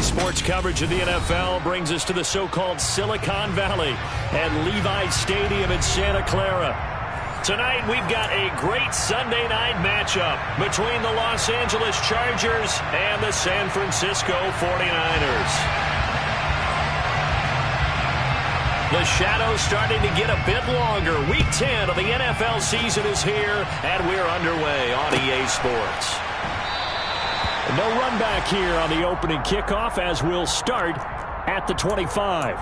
Sports coverage of the NFL brings us to the so-called Silicon Valley at Levi's Stadium in Santa Clara. Tonight, we've got a great Sunday night matchup between the Los Angeles Chargers and the San Francisco 49ers. The shadow's starting to get a bit longer. Week 10 of the NFL season is here, and we're underway on EA Sports. No run back here on the opening kickoff as we'll start at the 25.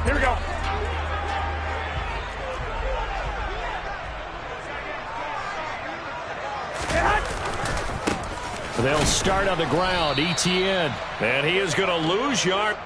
Here we go. They'll start on the ground. ETN. And he is going to lose yard.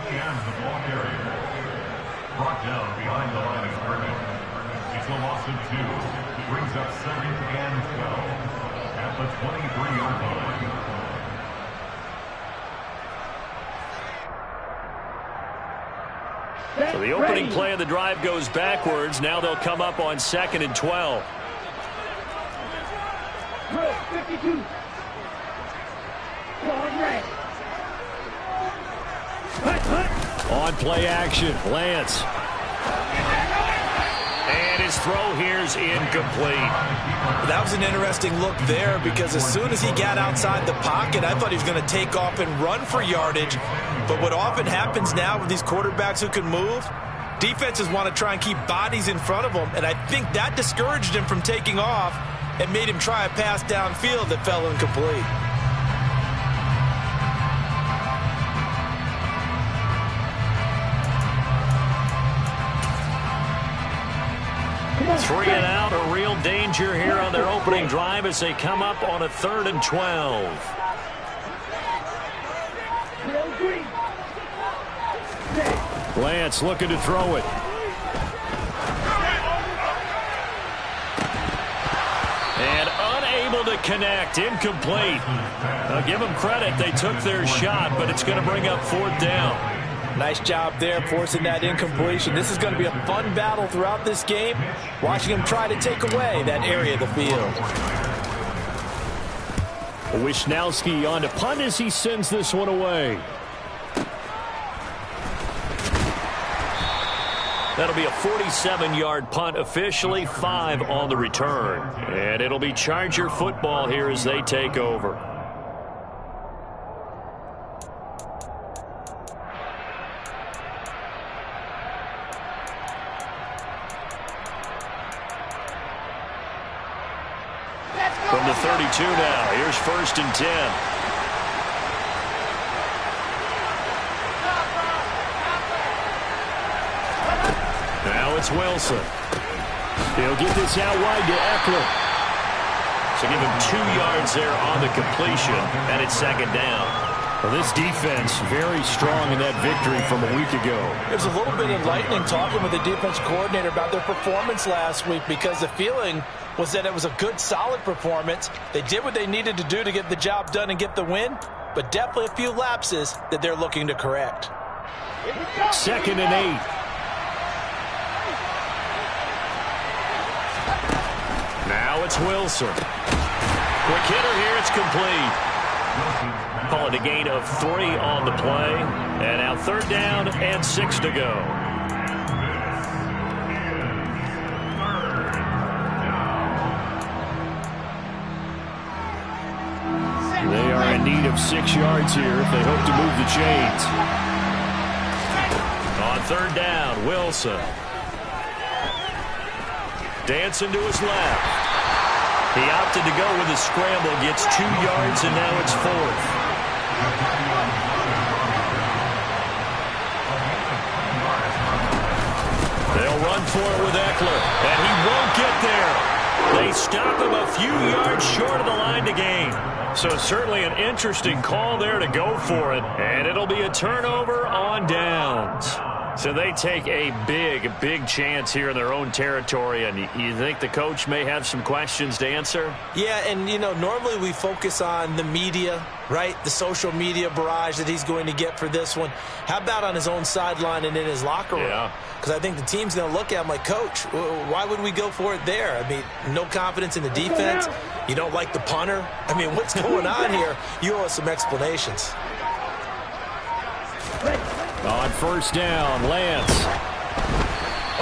And the ball carrier brought down behind the line of scrimmage. It's a loss of 2. Brings up 2nd and 12 at the 23-yard line. So the opening play of the drive goes backwards. Now they'll come up on 2nd and 12. 52. On play action, Lance. And his throw here's incomplete. That was an interesting look there because as soon as he got outside the pocket, I thought he was going to take off and run for yardage. But what often happens now with these quarterbacks who can move, defenses want to try and keep bodies in front of them. And I think that discouraged him from taking off and made him try a pass downfield that fell incomplete. Three and out, a real danger here on their opening drive as they come up on a 3rd and 12. Lance looking to throw it. And unable to connect, incomplete. I'll give them credit, they took their shot, but it's going to bring up 4th down. Nice job there forcing that incompletion. This is going to be a fun battle throughout this game, watching him try to take away that area of the field. Wisnowski on to punt as he sends this one away. That'll be a 47-yard punt, officially 5 on the return. And it'll be Charger football here as they take over. From the 32 now, here's 1st and 10. Now it's Wilson. He'll get this out wide to Eckler. So give him 2 yards there on the completion, and it's 2nd down. Well, this defense very strong in that victory from a week ago. It was a little bit enlightening talking with the defense coordinator about their performance last week, because the feeling was that it was a good, solid performance. They did what they needed to do to get the job done and get the win, but definitely a few lapses that they're looking to correct. 2nd and 8. Now it's Wilson. Quick hitter here, it's complete. Call it a gain of 3 on the play. And now 3rd down and 6 to go. They are in need of 6 yards here if they hope to move the chains. On 3rd down, Wilson. Dancing to his left. He opted to go with a scramble, gets 2 yards, and now it's 4th. They'll run for it with Eckler, and he won't get there. They stop him a few yards short of the line to gain. So certainly an interesting call there to go for it, and it'll be a turnover on downs. So they take a big chance here in their own territory, and you think the coach may have some questions to answer? Yeah, and, you know, normally we focus on the media, right? The social media barrage that he's going to get for this one. How about on his own sideline and in his locker room? Yeah. Because I think the team's going to look at him like, Coach, why would we go for it there? I mean, no confidence in the defense. You don't like the punter. I mean, what's going on here? You owe us some explanations. On 1st down, Lance.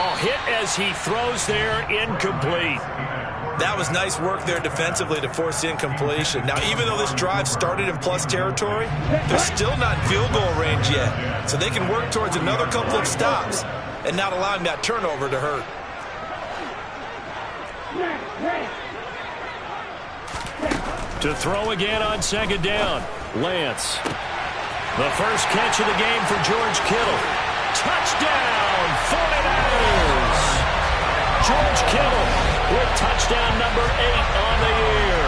Oh, hit as he throws there, incomplete. That was nice work there defensively to force incompletion. Now, even though this drive started in plus territory, they're still not in field goal range yet. So they can work towards another couple of stops and not allowing that turnover to hurt. To throw again on 2nd down, Lance. The first catch of the game for George Kittle. Touchdown, 49ers! George Kittle with touchdown number 8 on the year.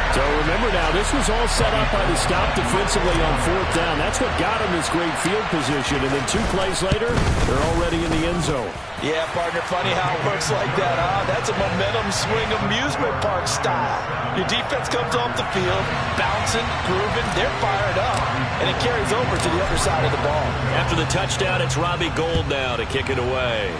So remember now, this was all set up by the stop defensively on 4th down. That's what got him this great field position. And then 2 plays later, they're already in the end zone. Yeah, partner, funny how it works like that, huh? That's a momentum swing amusement park style. Your defense comes off the field, bouncing, grooving, they're fired up, and it carries over to the other side of the ball. After the touchdown, it's Robbie Gould now to kick it away.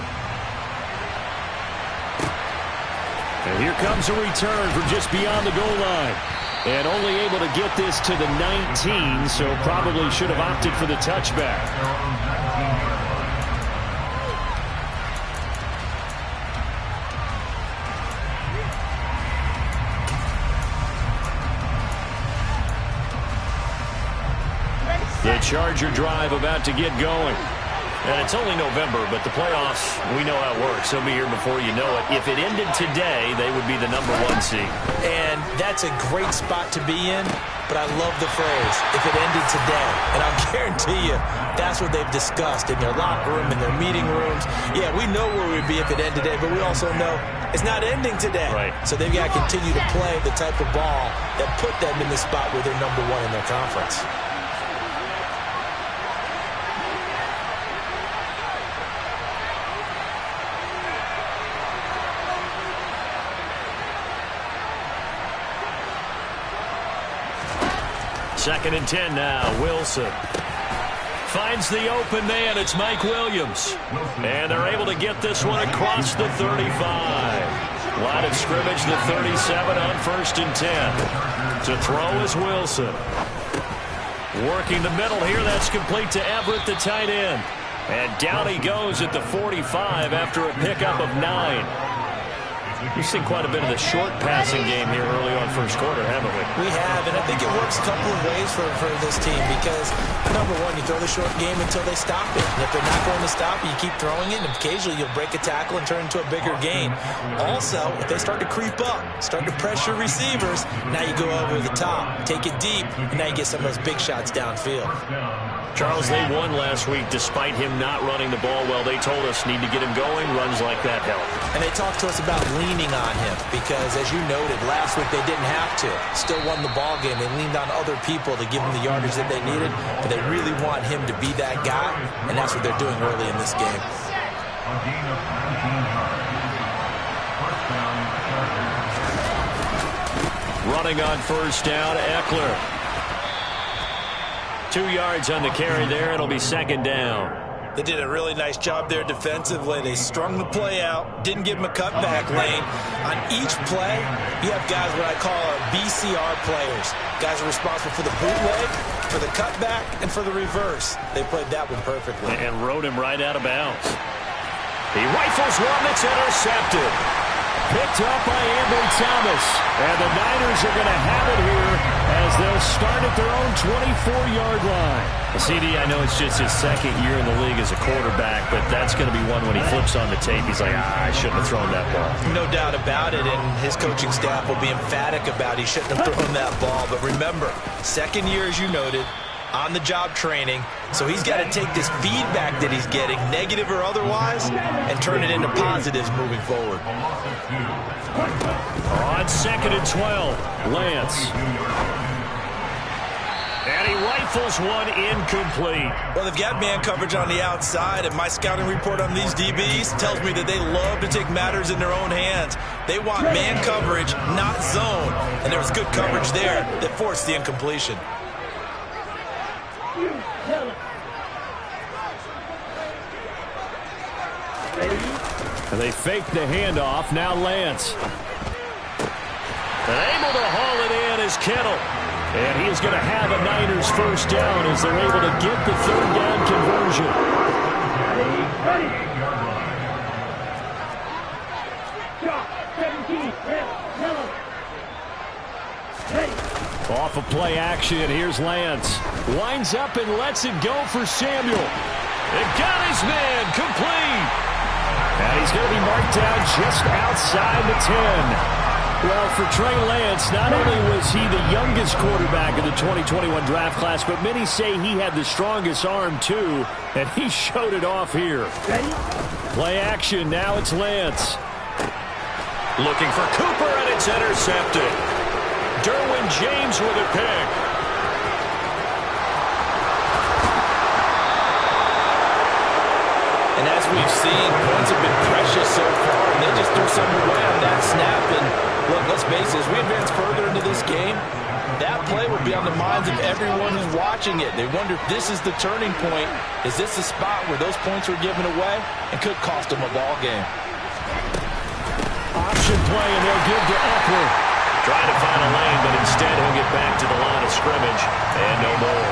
And here comes a return from just beyond the goal line. And only able to get this to the 19, so probably should have opted for the touchback. The Charger drive about to get going. And it's only November, but the playoffs, we know how it works. They'll be here before you know it. If it ended today, they would be the number 1 seed. And that's a great spot to be in, but I love the phrase, if it ended today. And I'll guarantee you, that's what they've discussed in their locker room, in their meeting rooms. Yeah, we know where we'd be if it ended today, but we also know it's not ending today. Right. So they've got to continue to play the type of ball that put them in the spot where they're number 1 in their conference. Second and 10 now. Wilson finds the open man. It's Mike Williams. And they're able to get this one across the 35. Line of scrimmage, the 37 on 1st and 10. To throw is Wilson. Working the middle here. That's complete to Everett, the tight end. And down he goes at the 45 after a pickup of 9. We've seen quite a bit of the short passing game here early on first quarter, haven't we? We have, and I think it works a couple of ways for this team because, number one, you throw the short game until they stop it. And if they're not going to stop it, you keep throwing it, and occasionally you'll break a tackle and turn into a bigger gain. Also, if they start to creep up, start to pressure receivers, now you go over the top, take it deep, and now you get some of those big shots downfield. Charles, they won last week despite him not running the ball well. They told us need to get him going. Runs like that help. And they talked to us about leaning on him because, as you noted, last week they didn't have to. Still won the ball game. They leaned on other people to give them the yardage that they needed, but they really want him to be that guy, and that's what they're doing early in this game. A gain of 19 yards. First down, Chargers. Running on first down, Eckler. 2 yards on the carry there. It'll be second down. They did a really nice job there defensively. They strung the play out, didn't give him a cutback lane. On each play, you have guys what I call BCR players. Guys are responsible for the bootleg, for the cutback, and for the reverse. They played that one perfectly. And rode him right out of bounds. He rifles one that's intercepted. Picked up by Ambry Thomas. And the Niners are going to have it here as they'll start at their own 24-yard line. CD, I know it's just his second year in the league as a quarterback, but that's going to be one when he flips on the tape. He's like, I shouldn't have thrown that ball. No doubt about it, and his coaching staff will be emphatic about he shouldn't have thrown that ball. But remember, second year, as you noted, on-the-job training, so he's got to take this feedback that he's getting, negative or otherwise, and turn it into positives moving forward. On second and 12, Lance. And he rifles one incomplete. Well, they've got man coverage on the outside, and my scouting report on these DBs tells me that they love to take matters in their own hands. They want man coverage, not zone, and there was good coverage there that forced the incompletion. And they fake the handoff. Now Lance. And able to haul it in is Kittle. And he is going to have a Niners first down as they're able to get the third down conversion. Off of play action, here's Lance. Winds up and lets it go for Samuel. It got his man complete. And he's going to be marked down just outside the 10. Well, for Trey Lance, not only was he the youngest quarterback in the 2021 draft class, but many say he had the strongest arm, too, and he showed it off here. Play action, now it's Lance. Looking for Cooper, and it's intercepted. Derwin James with a pick. And as we've seen, points have been precious so far, and they just threw something away on that snap. And look, let's face it, as we advance further into this game, that play will be on the minds of everyone who's watching it. They wonder if this is the turning point. Is this the spot where those points were given away and could cost them a ball game? Option play, and they'll give to Eckler. Trying to find a lane, but instead he'll get back to the line of scrimmage. And no more.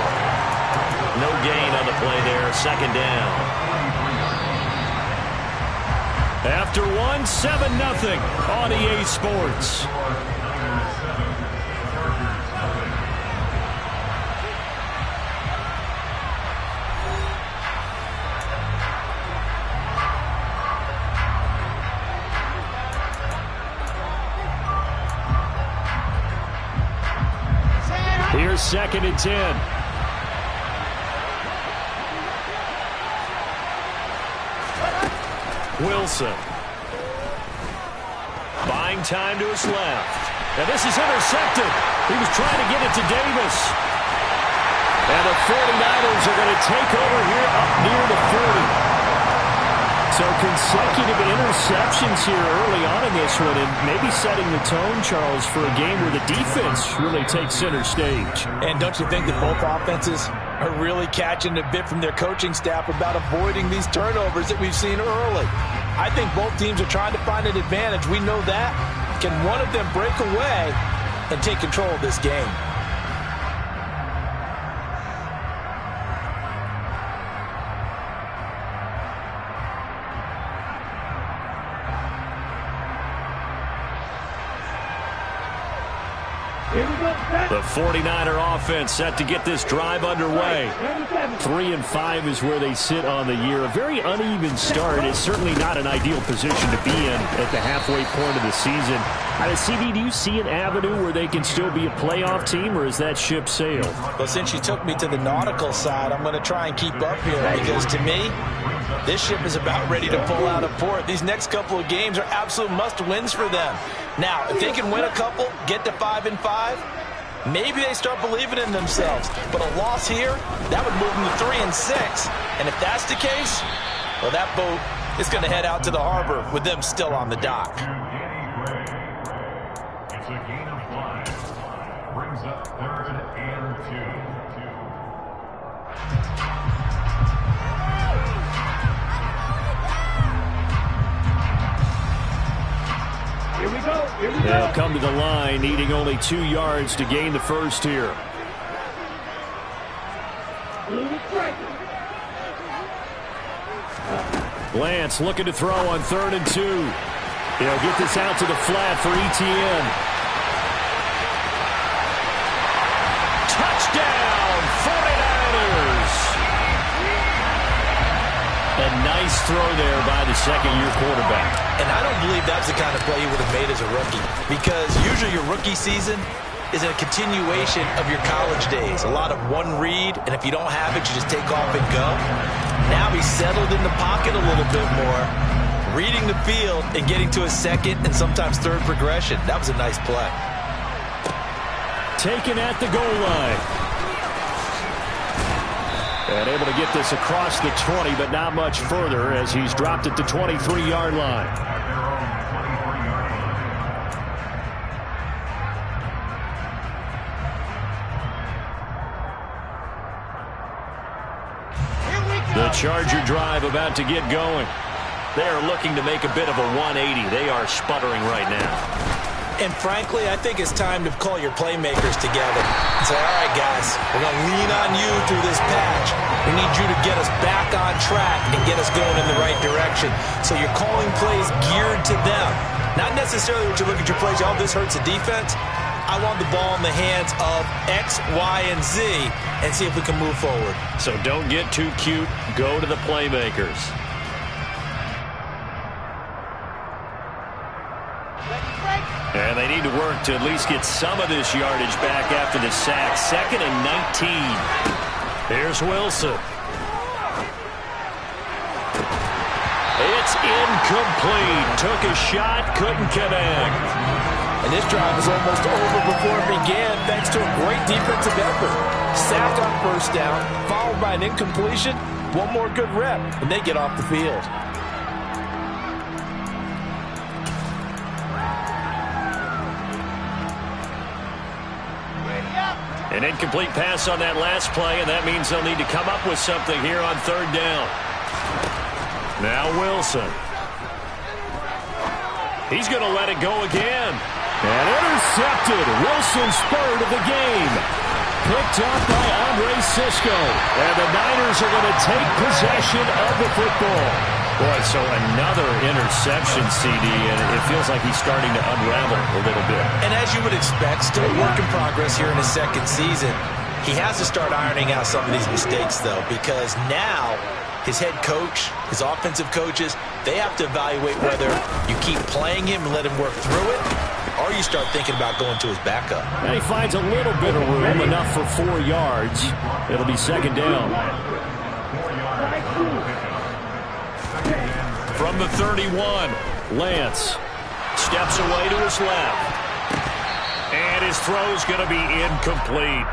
No gain on the play there. Second down. After one, 7-0 on EA Sports. Here's second and 10. Wilson. Buying time to his left. And this is intercepted. He was trying to get it to Davis. And the 49ers are going to take over here up near the 40. So consecutive interceptions here early on in this one, and maybe setting the tone, Charles, for a game where the defense really takes center stage. And don't you think that both offenses are really catching a bit from their coaching staff about avoiding these turnovers that we've seen early? I think both teams are trying to find an advantage. We know that. Can one of them break away and take control of this game? The 49er offense set to get this drive underway. 3-5 is where they sit on the year. A very uneven start. It's certainly not an ideal position to be in at the halfway point of the season. CD, do you see an avenue where they can still be a playoff team, or is that ship sailed? Well, since you took me to the nautical side, I'm going to try and keep up here because, to me, this ship is about ready to pull out of port. These next couple of games are absolute must-wins for them. Now, if they can win a couple, get to 5-5, maybe they start believing in themselves. But a loss here, that would move them to 3-6. And if that's the case, well, that boat is going to head out to the harbor with them still on the dock. It's a gain of 5. Brings up 3rd and 2. Here we go. They'll come to the line, needing only 2 yards to gain the first here. Lance looking to throw on 3rd and 2. He'll get this out to the flat for Etienne. Touchdown, 49ers! A nice throw there by the second-year quarterback. And I don't believe that's the kind of play he would have made as a rookie, because usually your rookie season is a continuation of your college days. A lot of one read, and if you don't have it, you just take off and go. Now he's settled in the pocket a little bit more, reading the field and getting to a second and sometimes third progression. That was a nice play. Taken at the goal line. And able to get this across the 20, but not much further as he's dropped at the 23-yard line. The Charger drive about to get going. They are looking to make a bit of a 180. They are sputtering right now. And frankly, I think it's time to call your playmakers together and say, all right, guys, we're going to lean on you through this patch. We need you to get us back on track and get us going in the right direction. So you're calling plays geared to them. Not necessarily when you look at your plays, oh, this hurts the defense. I want the ball in the hands of X, Y, and Z and see if we can move forward. So don't get too cute. Go to the playmakers. And they need to work to at least get some of this yardage back after the sack. 2nd and 19. Here's Wilson. It's incomplete. Took a shot, couldn't connect. And this drive was almost over before it began thanks to a great defensive effort. Sack on 1st down, followed by an incompletion. One more good rep, and they get off the field. An incomplete pass on that last play, and that means they'll need to come up with something here on 3rd down. Now Wilson. He's going to let it go again. And intercepted. Wilson's 3rd of the game. Picked up by Andre Sisco. And the Niners are going to take possession of the football. Boy, so another interception, CD, and it feels like he's starting to unravel a little bit. And as you would expect, still a work in progress here in his 2nd season. He has to start ironing out some of these mistakes, though, because now his head coach, his offensive coaches, they have to evaluate whether you keep playing him and let him work through it, or you start thinking about going to his backup. And he finds a little bit of room, enough for 4 yards. It'll be 2nd down. From the 31, Lance steps away to his left. And his throw's going to be incomplete.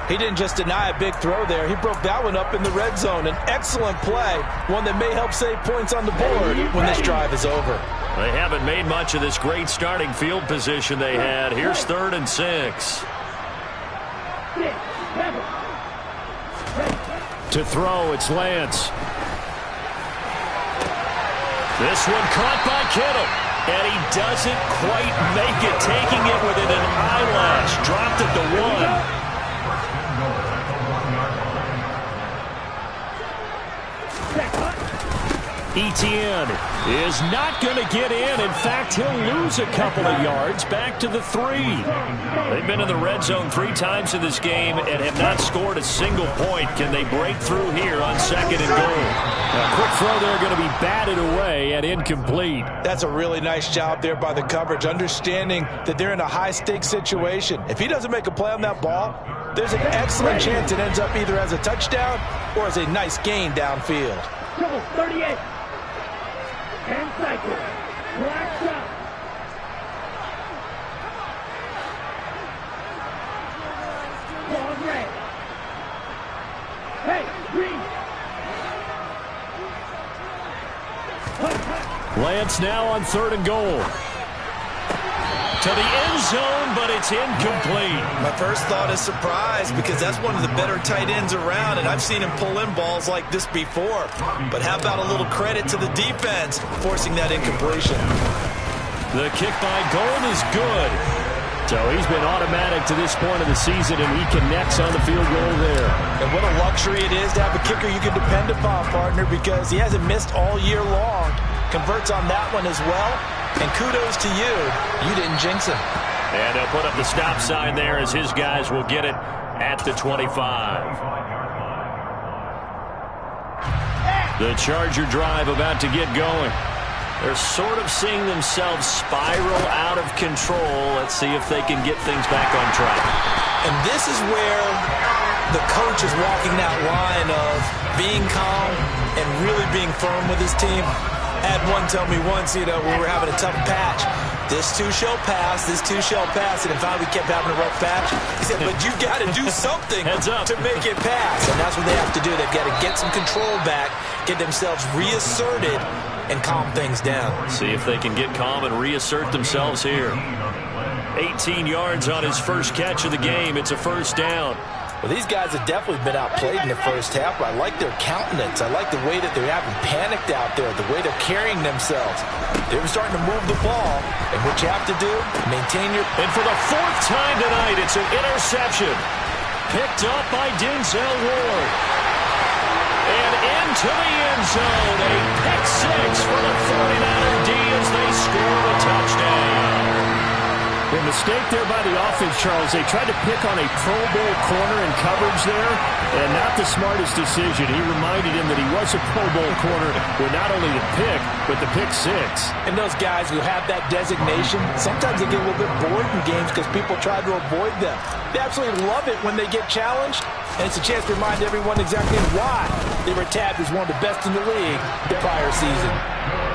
He didn't just deny a big throw there. He broke that one up in the red zone. An excellent play, one that may help save points on the board when this drive is over. They haven't made much of this great starting field position they had. Here's 3rd and 6. to throw. It's Lance. This one caught by Kittle. And he doesn't quite make it, taking it within an eyelash. Dropped at the 1. Etienne is not going to get in. In fact, he'll lose a couple of yards back to the 3. They've been in the red zone 3 times in this game and have not scored a single point. Can they break through here on 2nd and goal? A quick throw there going to be batted away and incomplete. That's a really nice job there by the coverage, understanding that they're in a high-stakes situation. If he doesn't make a play on that ball, there's an excellent chance it ends up either as a touchdown or as a nice gain downfield. 38. 10 seconds. Black shot. Ball red. Hey, green. Lance now on 3rd and goal. To the end zone, but it's incomplete. My first thought is surprise, because that's one of the better tight ends around, and I've seen him pull in balls like this before. But how about a little credit to the defense forcing that incompletion? The kick by Gold is good. So he's been automatic to this point of the season, and he connects on the field goal there. And what a luxury it is to have a kicker you can depend upon, partner, because he hasn't missed all year long. Converts on that one as well. And kudos to you. You didn't jinx him. And he'll put up the stop sign there as his guys will get it at the 25. The Charger drive about to get going. They're sort of seeing themselves spiral out of control. Let's see if they can get things back on track. And this is where the coach is walking that line of being calm and really being firm with his team. I had one tell me once, when we were having a tough patch, this too shall pass, this too shall pass, and finally we kept having a rough patch. He said, but you got to do something to make it pass, and that's what they have to do. They've got to get some control back, get themselves reasserted, and calm things down. See if they can get calm and reassert themselves here. 18 yards on his first catch of the game. It's a first down. Well, these guys have definitely been outplayed in the first half, but I like their countenance. I like the way that they're having panicked out there, the way they're carrying themselves. They're starting to move the ball, and what you have to do, maintain your... And for the 4th time tonight, it's an interception. Picked up by Denzel Ward. And into the end zone, a pick 6 for the 49er D as they score a touchdown. The mistake there by the offense, Charles, they tried to pick on a Pro Bowl corner in coverage there, and not the smartest decision. He reminded him that he was a Pro Bowl corner with not only the pick, but the pick 6. And those guys who have that designation, sometimes they get a little bit bored in games because people try to avoid them. They absolutely love it when they get challenged, and it's a chance to remind everyone exactly why they were tabbed as one of the best in the league the prior season.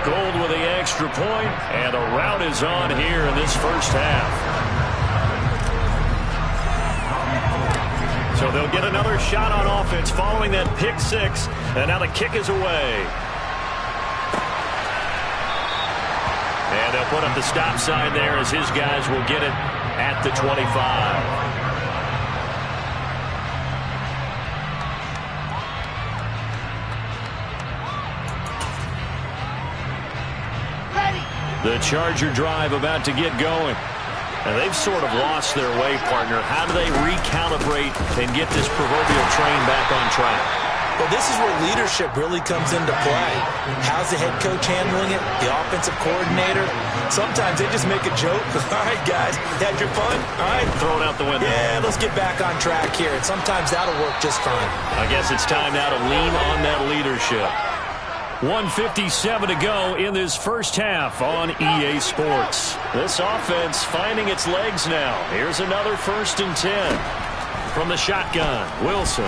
Gold with the extra point, and a rout is on here in this first half. So they'll get another shot on offense following that pick 6, and now the kick is away. And they'll put up the stop sign there as his guys will get it at the 25. The Charger drive about to get going. And they've sort of lost their way, partner. How do they recalibrate and get this proverbial train back on track? Well, this is where leadership really comes into play. How's the head coach handling it? The offensive coordinator? Sometimes they just make a joke. All right, guys, had your fun? All right. Throw it out the window. Yeah, let's get back on track here. And sometimes that'll work just fine. I guess it's time now to lean on that leadership. 1:57 to go in this first half on EA Sports. This offense finding its legs now. Here's another 1st and 10 from the shotgun. Wilson.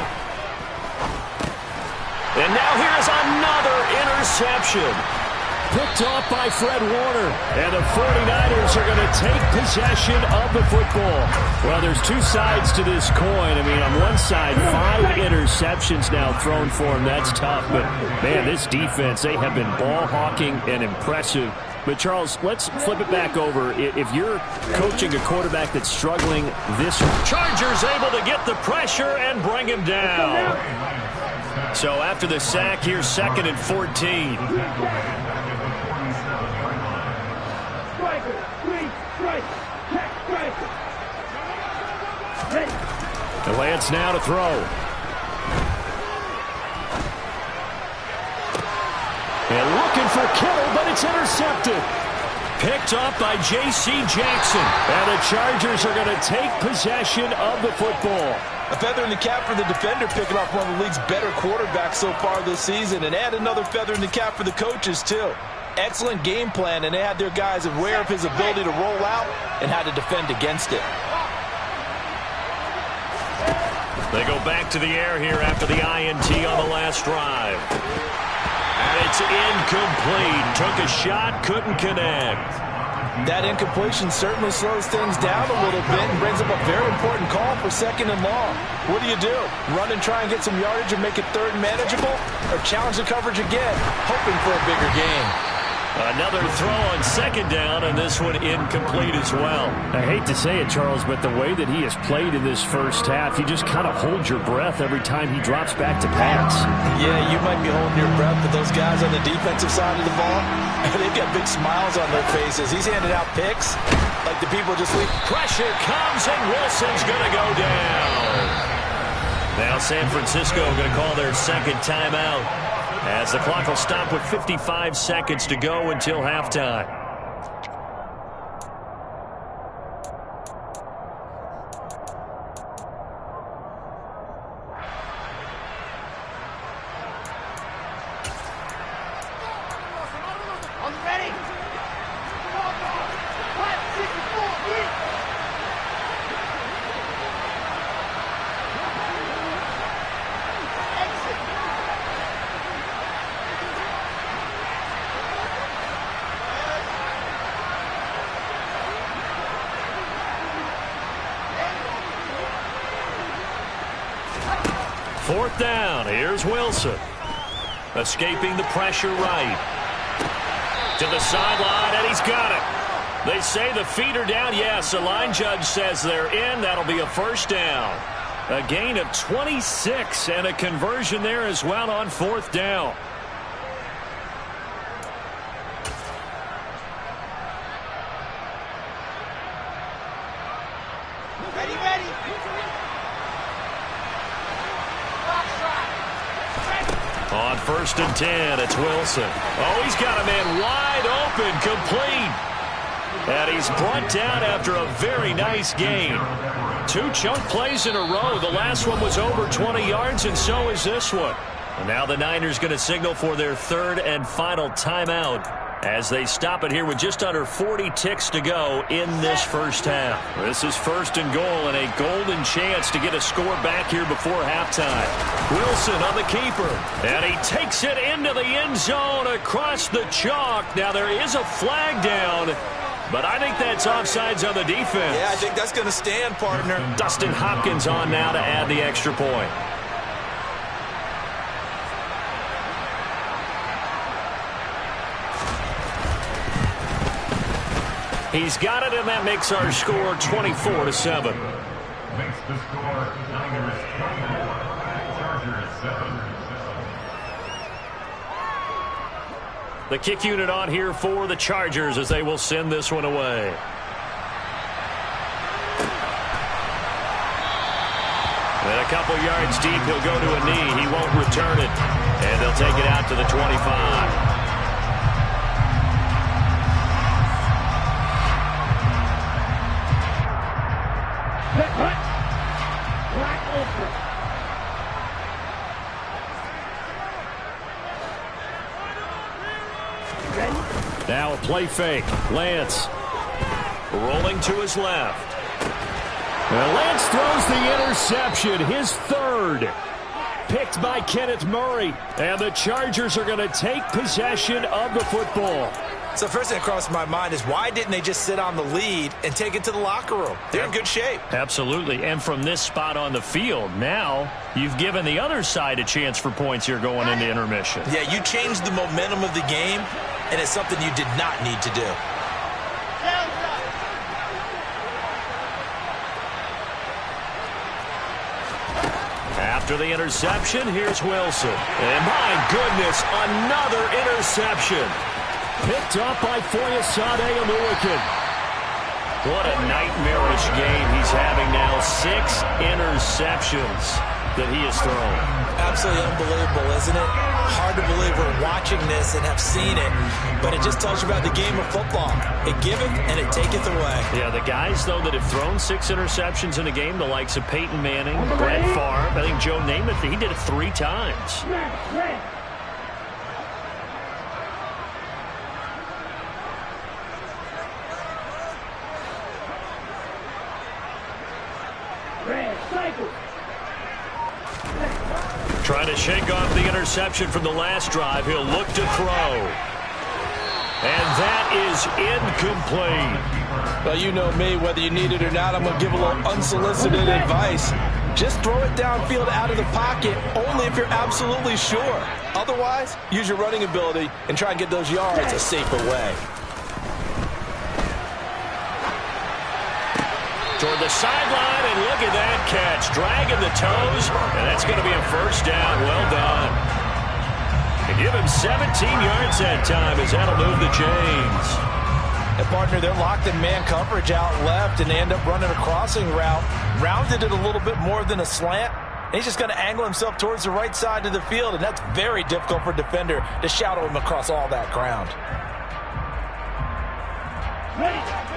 And now here's another interception. Picked off by Fred Warner. And the 49ers are going to take possession of the football. Well, there's two sides to this coin. I mean, on one side, 5 interceptions now thrown for him. That's tough. But, man, this defense, they have been ball hawking and impressive. But, Charles, let's flip it back over. If you're coaching a quarterback that's struggling this... Chargers able to get the pressure and bring him down. So after the sack, here's 2nd and 14. And Lance now to throw. And look for Kittle, but it's intercepted. Picked up by J.C. Jackson. And the Chargers are going to take possession of the football. A feather in the cap for the defender, picking off one of the league's better quarterbacks so far this season, and add another feather in the cap for the coaches, too. Excellent game plan, and they had their guys aware of his ability to roll out and how to defend against it. They go back to the air here after the INT on the last drive. And it's incomplete. Took a shot, couldn't connect. That incompletion certainly slows things down a little bit and brings up a very important call for 2nd and long. What do? Run and try and get some yardage and make it 3rd manageable? Or challenge the coverage again, hoping for a bigger gain? Another throw on 2nd down, and this one incomplete as well. I hate to say it, Charles, but the way that he has played in this first half, you just kind of hold your breath every time he drops back to pass. Yeah, you might be holding your breath, but those guys on the defensive side of the ball, they've got big smiles on their faces. He's handed out picks like the people just leave. Pressure comes, and Wilson's going to go down. Now San Francisco going to call their 2nd timeout, as the clock will stop with 55 seconds to go until halftime. Fourth down. Here's Wilson. Escaping the pressure right. To the sideline, and he's got it. They say the feet are down. Yes, the line judge says they're in. That'll be a 1st down. A gain of 26 and a conversion there as well on 4th down. On 1st and 10, it's Wilson. Oh, he's got a man wide open, complete. And he's brought down after a very nice game. 2 chunk plays in a row. The last one was over 20 yards, and so is this one. And now the Niners going to signal for their 3rd and final timeout as they stop it here with just under 40 ticks to go in this first half. This is 1st and goal and a golden chance to get a score back here before halftime. Wilson on the keeper, and he takes it into the end zone across the chalk. Now there is a flag down, but I think that's offsides on the defense. Yeah, I think that's going to stand, partner. Dustin Hopkins on now to add the extra point. He's got it, and that makes our score 24-7. Makes the score Niners 24, Chargers 7. The kick unit on here for the Chargers as they will send this one away. And a couple yards deep, he'll go to a knee. He won't return it, and they'll take it out to the 25. Now a play fake. Lance rolling to his left. Well, Lance throws the interception, his 3rd. Picked by Kenneth Murray. And the Chargers are going to take possession of the football. So first thing that crossed my mind is why didn't they just sit on the lead and take it to the locker room? They're in good shape. Absolutely. And from this spot on the field, now you've given the other side a chance for points here going into intermission. Yeah, you changed the momentum of the game, and it's something you did not need to do. After the interception, here's Wilson. And my goodness, another interception. Picked up by Foyesade Oluwakin. What a nightmarish game he's having now. 6 interceptions. that he has thrown. Absolutely unbelievable, isn't it? Hard to believe we're watching this and have seen it, but it just tells you about the game of football. It giveth and it taketh away. Yeah, the guys, though, that have thrown 6 interceptions in a game, the likes of Peyton Manning, Brett Favre, I think Joe Namath, he did it 3 times. Red. Cycle. Trying to shake off the interception from the last drive. He'll look to throw. And that is incomplete. Well, you know me, whether you need it or not, I'm going to give a little unsolicited advice. Just throw it downfield out of the pocket, only if you're absolutely sure. Otherwise, use your running ability and try and get those yards a safer way. Toward the sideline, and look at that catch. Dragging the toes, and that's going to be a first down. Well done. And give him 17 yards that time as that'll move the chains. And, partner, they're locked in man coverage out left, and they end up running a crossing route. Rounded it a little bit more than a slant. And he's just going to angle himself towards the right side of the field, and that's very difficult for a defender to shadow him across all that ground.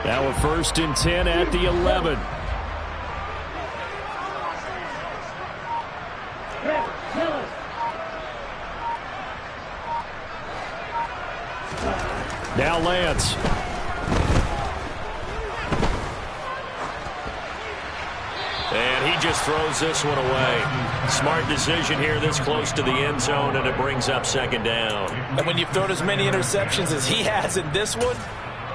Now a 1st and 10 at the 11. Now Lance. And he just throws this one away. Smart decision here this close to the end zone, and it brings up 2nd down. And when you've thrown as many interceptions as he has in this one,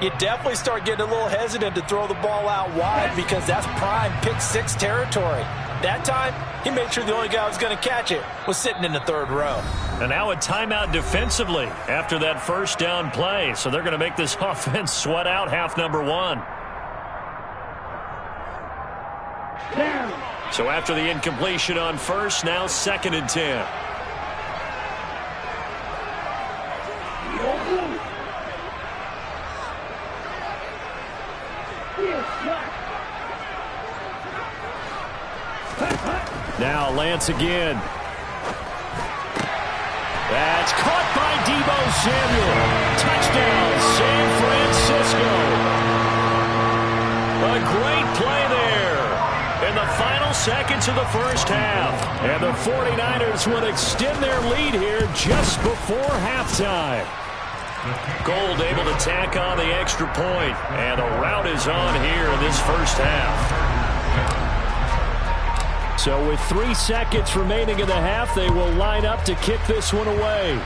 you definitely start getting a little hesitant to throw the ball out wide because that's prime pick 6 territory. That time, he made sure the only guy who was going to catch it was sitting in the 3rd row. And now a timeout defensively after that first down play. So they're going to make this offense sweat out half number 1. So after the incompletion on first, now 2nd and 10. Now Lance again. That's caught by Deebo Samuel. Touchdown, San Francisco. A great play there in the final seconds of the first half. And the 49ers will extend their lead here just before halftime. Gold able to tack on the extra point, and the rout is on here in this first half. So with 3 seconds remaining in the half, they will line up to kick this one away.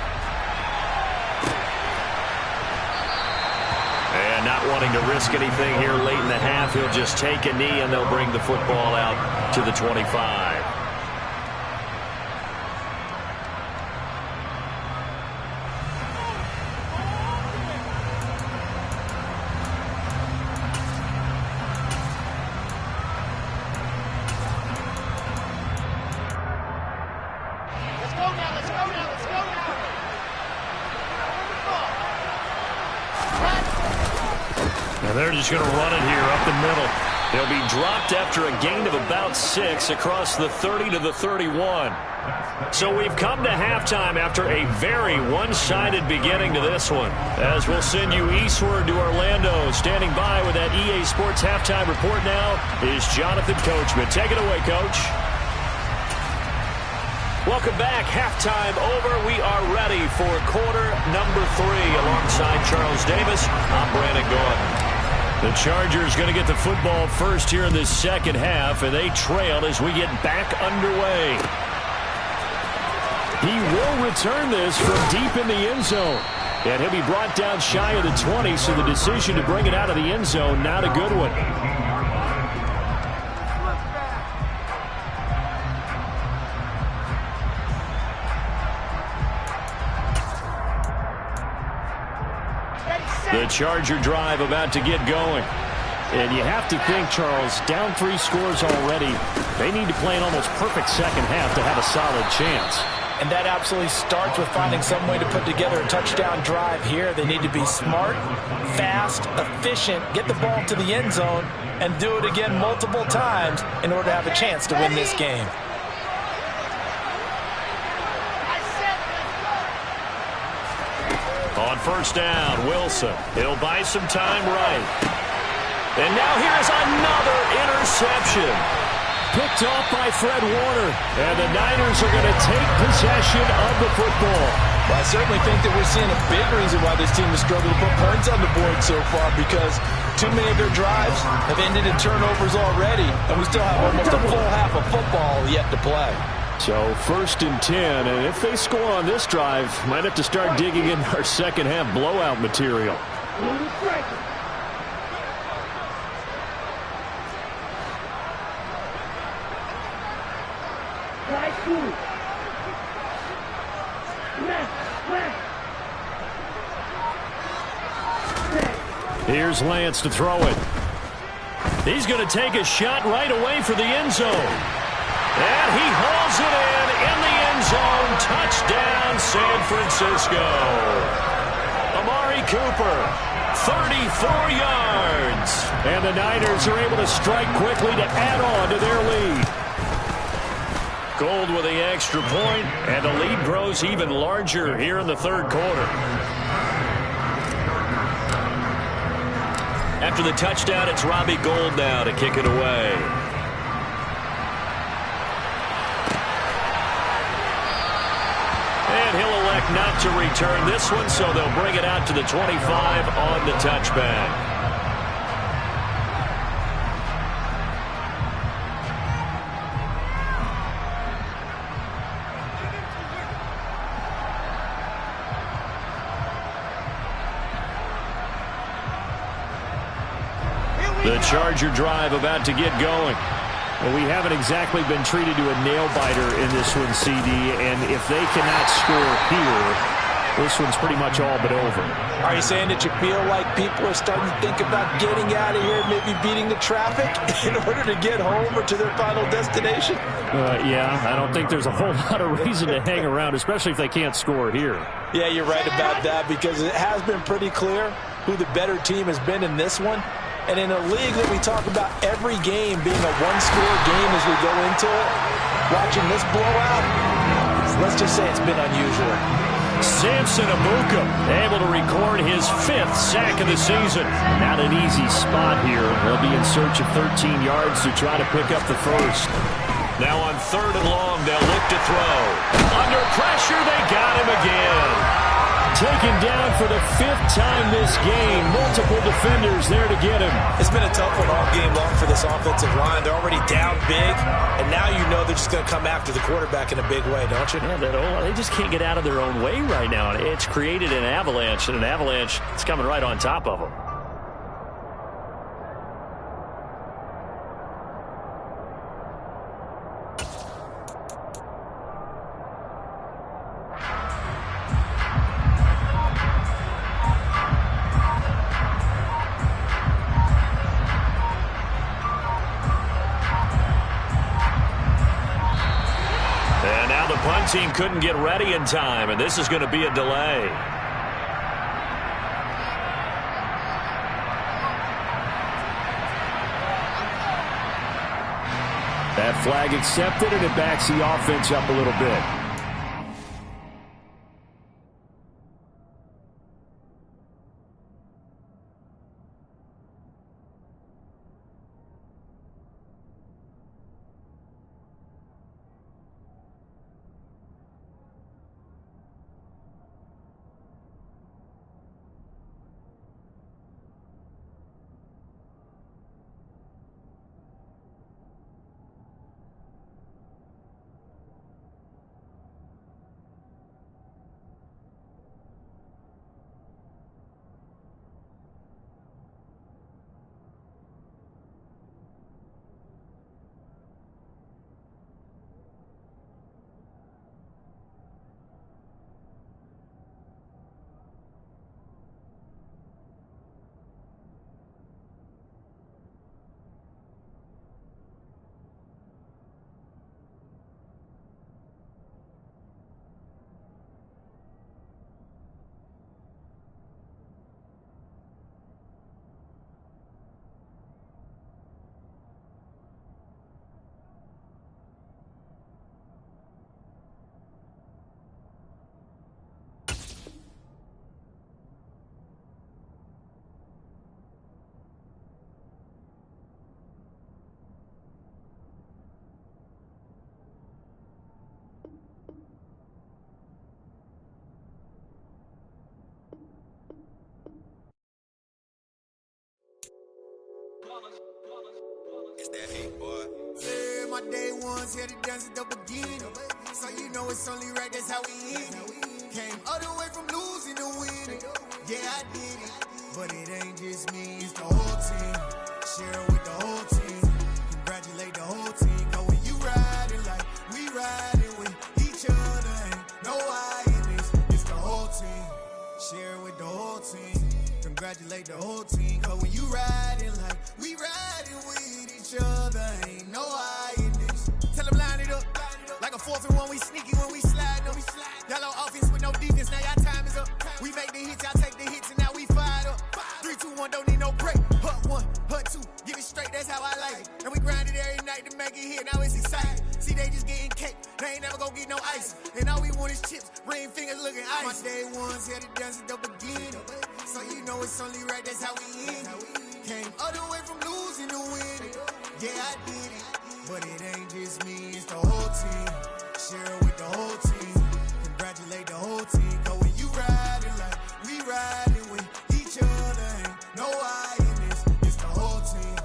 And not wanting to risk anything here late in the half, he'll just take a knee, and they'll bring the football out to the 25. They're just going to run it here up the middle. They'll be dropped after a gain of about 6 across the 30 to the 31. So we've come to halftime after a very one-sided beginning to this one. As we'll send you eastward to Orlando. Standing by with that EA Sports halftime report now is Jonathan Coachman. Take it away, Coach. Welcome back. Halftime over. We are ready for quarter number 3. Alongside Charles Davis, I'm Brandon Gordon. The Chargers going to get the football first here in this second half, and they trail as we get back underway. He will return this from deep in the end zone. And he'll be brought down shy of the 20, so the decision to bring it out of the end zone, not a good one. The Charger drive about to get going. And you have to think, Charles, down 3 scores already. They need to play an almost perfect second half to have a solid chance. And that absolutely starts with finding some way to put together a touchdown drive here. They need to be smart, fast, efficient, get the ball to the end zone, and do it again multiple times in order to have a chance to win this game. on first down. Wilson, he'll buy some time right. And now here's another interception. Picked off by Fred Warner. And the Niners are going to take possession of the football. Well, I certainly think that we're seeing a big reason why this team has struggled to put points on the board so far, because too many of their drives have ended in turnovers already, and we still have almost a full half of football yet to play. So 1st and 10, and if they score on this drive, might have to start digging in our second half blowout material. Here's Lance to throw it. He's going to take a shot right away for the end zone. And he hauls it in the end zone. Touchdown, San Francisco. Amari Cooper, 34 yards. And the Niners are able to strike quickly to add on to their lead. Gold with the extra point, and the lead grows even larger here in the third quarter. After the touchdown, it's Robbie Gould now to kick it away. And he'll elect not to return this one, so they'll bring it out to the 25 on the touchback. The Charger drive about to get going. Well, we haven't exactly been treated to a nail-biter in this one, CD, and if they cannot score here, this one's pretty much all but over. Are you saying that you feel like people are starting to think about getting out of here, maybe beating the traffic in order to get home or to their final destination? Yeah, I don't think there's a whole lot of reason to hang around, especially if they can't score here. Yeah, you're right about that, because it has been pretty clear who the better team has been in this one. And in a league that we talk about every game being a one-score game as we go into it, watching this blowout, let's just say it's been unusual. Samson Abuka able to record his 5th sack of the season. Not an easy spot here. They'll be in search of 13 yards to try to pick up the first. Now on 3rd and long, they'll look to throw. Under pressure, they got him again. Taken down for the 5th time this game. Multiple defenders there to get him. It's been a tough one all game long for this offensive line. They're already down big, and now you know they're just going to come after the quarterback in a big way, don't you? Yeah, they just can't get out of their own way right now. It's created an avalanche, and an avalanche is coming right on top of them. Team couldn't get ready in time, and this is going to be a delay. That flag accepted, and it backs the offense up a little bit. It's that hate, boy. Yeah, my day ones here to dance at the beginning. So you know it's only right, that's how we end it. Came all the way from losing to winning. Yeah, I did it. But it ain't just me, it's the whole team. Share it with the whole team. Congratulate the whole team. Cause when you riding like we riding with each other, ain't no I in this. It's the whole team. Share it with the whole team. Congratulate the whole team. Cause when you riding like we riding with each other, ain't no I in this. Tell them line it up. Like a 4th and 1, we sneaky when we slide them. Y'all on offense with no defense, now y'all time is up. We make the hits, y'all take the hits, and now we fired up. 3, 2, 1, don't need no break. Hut 1, hut 2, get it straight, that's how I like it. And we grind it every night to make it hit, now it's exciting. See, they just getting cake, they ain't never gonna get no ice. And all we want is chips, ring fingers looking ice. My day ones here to dance at the beginning. So you know it's only right, that's how we end it. Came all the way from losing to winning. Yeah, I did it. But it ain't just me, it's the whole team. Share it with the whole team. Congratulate the whole team. Cause when you riding like we riding with each other, ain't no I in this. It's the whole team.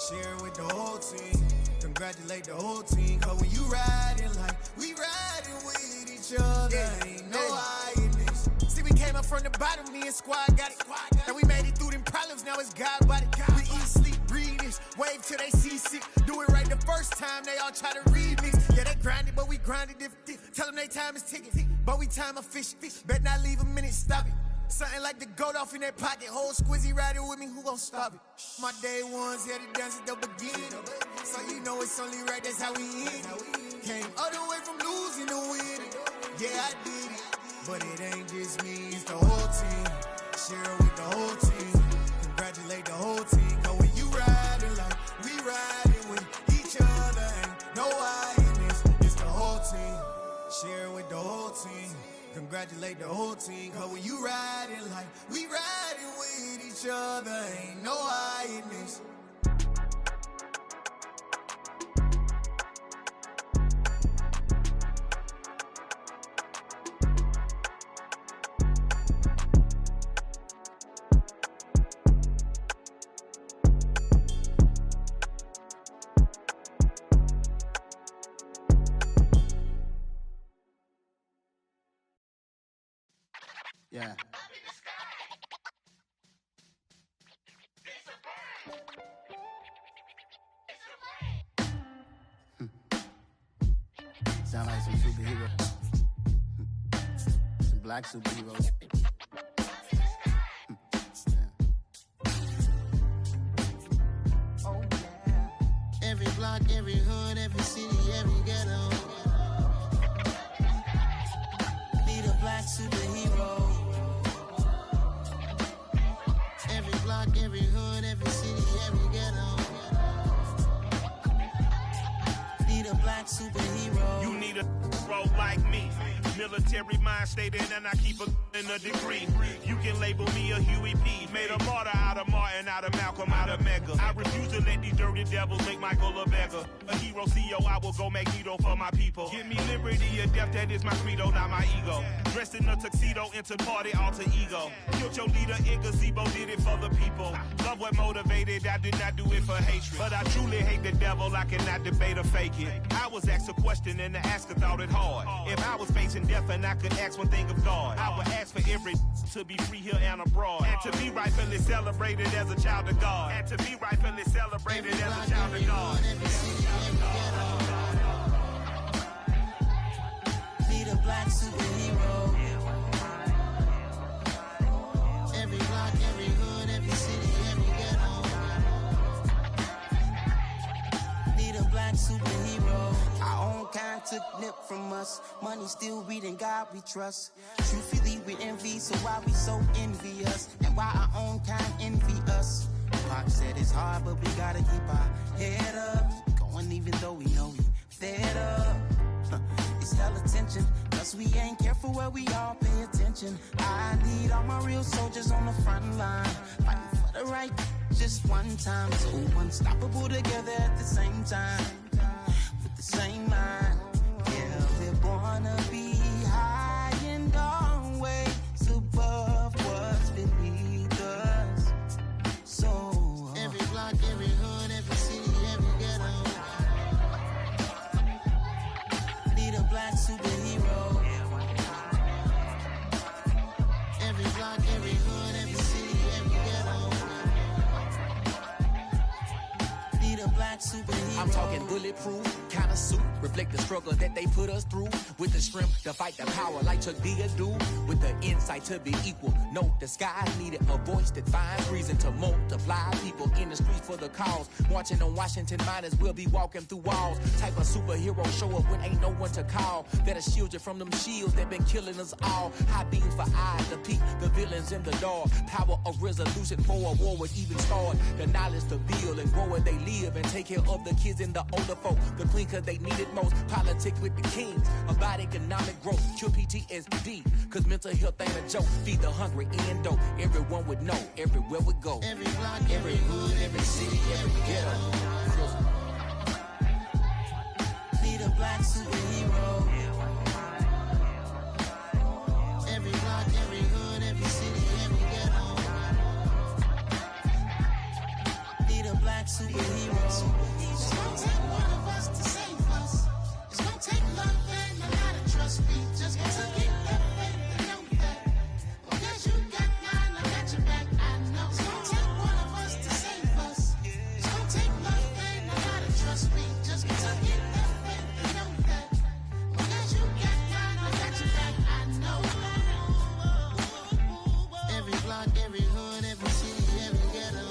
Share it with the whole team. Congratulate the whole team. Cause when you riding like we riding with each other, ain't no I in this. See, we came up from the bottom, me and squad got it. And we made it through them problems, now it's God body. We eat, sleep, breathe this. Wave till they see sick. Do it right the first time, they all try to remix. Yeah, they grinded, but we grinded different. Tell them they time is ticking, but we time a fish. Bet not leave a minute, stop it. Something like the goat off in their pocket. Whole squizzy riding with me, who gon' stop it? My day ones here to dance at the beginning. So you know it's only right, that's how we end it. Came all the way from losing to winning. Yeah, I did it. But it ain't just me, it's the whole team. Share it with the whole team. Congratulate the whole team. Cause when you riding like we riding with each other, ain't no I in this. It's the whole team. Share it with the whole team. Congratulate the whole team. Cause when you riding like we riding with each other, ain't no I in this. Yeah. Sound like some superheroes. Some black superheroes. Oh yeah. Every block, every hood, every city, every ghetto. Need a black superhero. Every block, every hood, every city, every ghetto. Need a black superhero. You need a role like me. Military mind stated, and I keep in a degree. You can label me a Huey P. Made a martyr out of Martin, out of Malcolm, out of Mega. I refuse to let these dirty devils make Michael a beggar. A hero CEO, I will go Magneto for my people. Give me liberty or death, that is my credo, not my ego. Dressed in a tuxedo, into party, alter ego. Killed your leader in gazebo, did it for the people. Love what motivated, I did not do it for hatred. But I truly hate the devil, I cannot debate or fake it. I was asked a question and the asker thought it hard. If I was facing death and I could ask one thing of God, I would ask for every to be free here and abroad, and to be rightfully celebrated as a child of God, and to be rightfully celebrated as a child of God. Need a black superhero. Every block, every hood, every city, every ghetto. Need a black superhero. Our own kind took nip from us. Money still reading God we trust. Truthfully we envy, so why we so envious? And why our own kind envy us? Pac said it's hard, but we gotta keep our head up. Going even though we know we fed up. It's hell attention, cause we ain't careful where we all pay attention. I need all my real soldiers on the front line, fighting for the right just one time. So unstoppable together at the same time, with the same mind. Yeah, we're gonna be high and always above what's beneath us. So every block, every hood, black superhero. I'm talking bulletproof, kind of suit, reflect the struggle that they put us through. With the strength to fight the power like Chuck D do. With the insight to be equal, no disguise needed. A voice that finds reason to multiply. People in the streets for the cause. Marching on Washington, might as well be walking through walls. Type of superhero show up when ain't no one to call. That'll shield you from them shields that been killing us all. High beams for eyes to peek the villains in the dark. Power of resolution for a war would even start. The knowledge to build and grow where they live and take care of the kids and the older folk. The clean cause they need it most. Politics with the kings about economic growth. Cure PTSD cause mental health ain't a joke. Feed the hungry and dope. Everyone would know everywhere we go. Every block, every hood, every city, every ghetto. Need a black superhero. Every block, every hood, every city, every ghetto. Need a black superhero. It's gonna take one of us to save us. It's gonna take love and a lot of trust. We just gotta get that faith and know that. Well, guess you got mine, I got your back, I know. It's gonna take one of us to save us. It's gonna take love and a lot of trust. We just gotta get that faith and know that. Well, guess you got mine, I got your back, I know. Every block, every hood, every city, every ghetto.